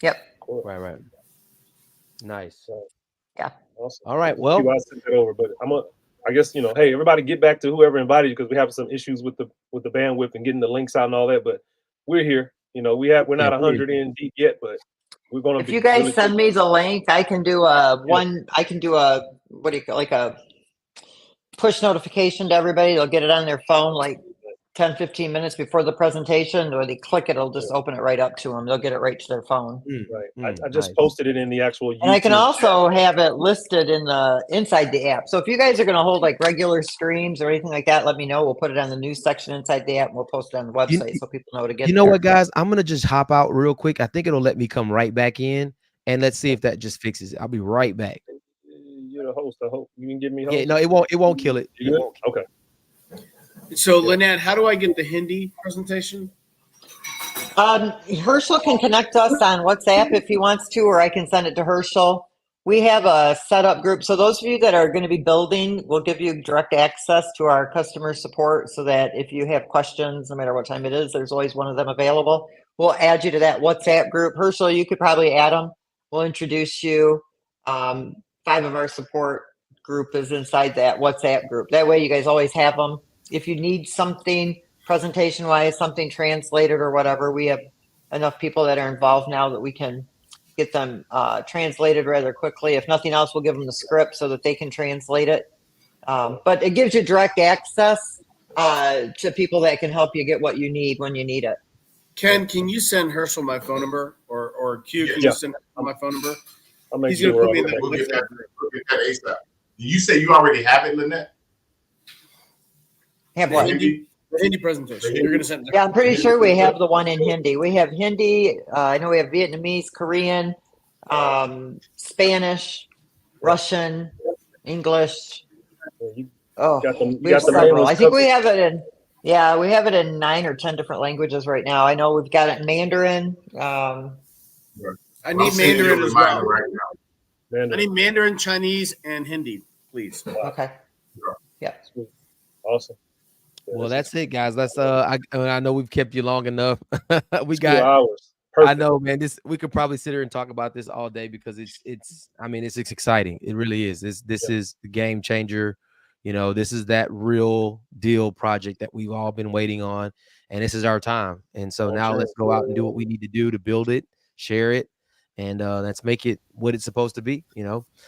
Yep. Cool. Right. Nice. Yeah. Awesome. All right. Well, I sent it over, but I guess hey, everybody, get back to whoever invited you because we have some issues with the bandwidth and getting the links out and all that. But we're here. We're not 100 in deep yet, but we're gonna. If you guys send me the link, I can do I can do a what do you call like a push notification to everybody. They'll get it on their phone like 10-15 minutes before the presentation, or they click it, it'll just open it right up to them. They'll get it right to their phone. Right. I just posted it in the actual YouTube. And I can also have it listed inside the app. So if you guys are going to hold like regular streams or anything like that, let me know. We'll put it on the news section inside the app and we'll post it on the website so people know to get. You know what, guys? I'm going to just hop out real quick. I think it'll let me come right back in, and let's see if that just fixes it. I'll be right back. You're the host. I hope you can give me host. Yeah, no, it won't kill it. You good? Okay. So, Lynette, how do I get the Hindi presentation? Herschel can connect us on WhatsApp if he wants to, or I can send it to Herschel. We have a setup group. So those of you that are going to be building, we'll give you direct access to our customer support so that if you have questions, no matter what time it is, there's always one of them available. We'll add you to that WhatsApp group. Herschel, you could probably add them. We'll introduce you. 5 of our support group is inside that WhatsApp group. That way you guys always have them. If you need something presentation-wise, something translated or whatever, we have enough people that are involved now that we can get them translated rather quickly. If nothing else, we'll give them the script so that they can translate it. But it gives you direct access to people that can help you get what you need when you need it. Ken, can you send Herschel my phone number? Or Q, can you send my phone number? He's going to put me in that. We'll get that ASAP. You say you already have it, Lynette? Have what? The Hindi presentation. You're going to send it. Yeah, I'm pretty sure we have the one in Hindi. We have Hindi. I know we have Vietnamese, Korean, Spanish, Russian, English. We have several. I think we have it in. Yeah, we have it in 9 or 10 different languages right now. I know we've got it in Mandarin. I need Mandarin as well. Right now. I need Mandarin, Chinese, and Hindi, please. Okay. Yeah. Awesome. Well, that's it, guys. Let's I know we've kept you long enough. We 2 got hours. Perfect. I know, man. We could probably sit here and talk about this all day because it's exciting. It really is. This is the game changer. This is that real deal project that we've all been waiting on, and this is our time. And so now let's go out and do what we need to do to build it, share it, and let's make it what it's supposed to be.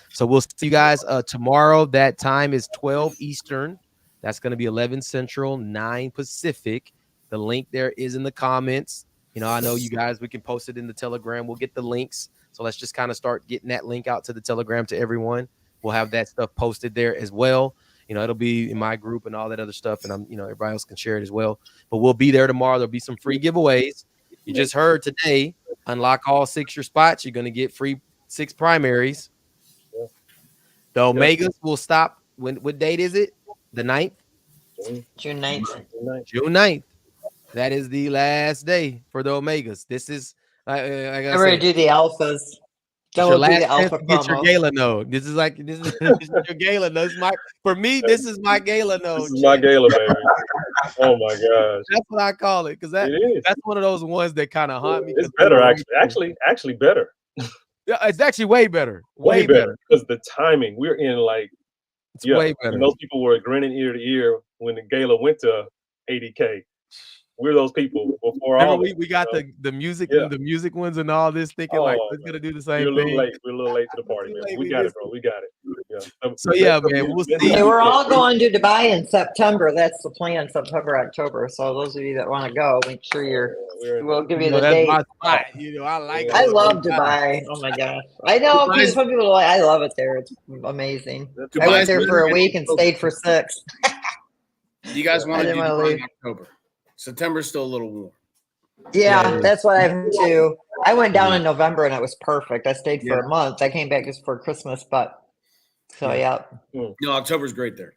So we'll see you guys tomorrow. That time is 12 Eastern. That's going to be 11 Central, 9 Pacific. The link there is in the comments. I know you guys, we can post it in the Telegram. We'll get the links. So let's just kind of start getting that link out to the Telegram to everyone. We'll have that stuff posted there as well. It'll be in my group and all that other stuff. And everybody else can share it as well. But we'll be there tomorrow. There'll be some free giveaways. You just heard today, unlock all 6 your spots. You're going to get free 6 primaries. The Omegas will stop. What date is it? The 9th? June 9th. June 9th. That is the last day for the Omegas. This is I'm ready to do the alphas. Don't do the alpha promo. Get your gala node. This is your gala node. For me, this is my gala node. This is my gala, baby. Oh my gosh. That's what I call it. Because that's one of those ones that kind of haunt me. It's better, actually better. Yeah, it's actually way better. Way better. Because the timing, we're in way better. Most people were grinning ear to ear when the gala went to 80K. We're those people before Remember all. we got the music ones and all this, thinking like it's gonna do the same We're a little thing. late. We're a little late to the party, man. We got it, bro. We got it. Yeah. So yeah, man, we'll see. Hey, we're all going to Dubai in September. That's the plan, September, October. So those of you that want to go, make sure we'll give you the that's date. my spot. I like. I love Dubai. Oh my gosh, I know some people are like, I love it there. It's amazing. I went there for a week and stayed for 6. You guys want to do Dubai in October? September's still a little warm. Yeah, that's what I've heard too. I went down in November and it was perfect. I stayed for a month. I came back just for Christmas, but yeah. No, October's great there.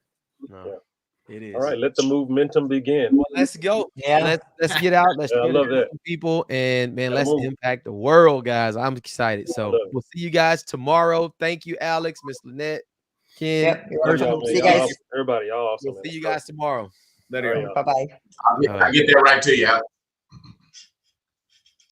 It is. All right, let the momentum begin. Well, let's go. Yeah, let's get out. Let's I love that. people, and man, let's impact the world, guys. I'm excited. So we'll see you guys tomorrow. Thank you, Alex, Miss Lynette, Ken. See you guys. Everybody, y'all awesome. We'll see you guys tomorrow. Later. Bye bye. I get that right to you.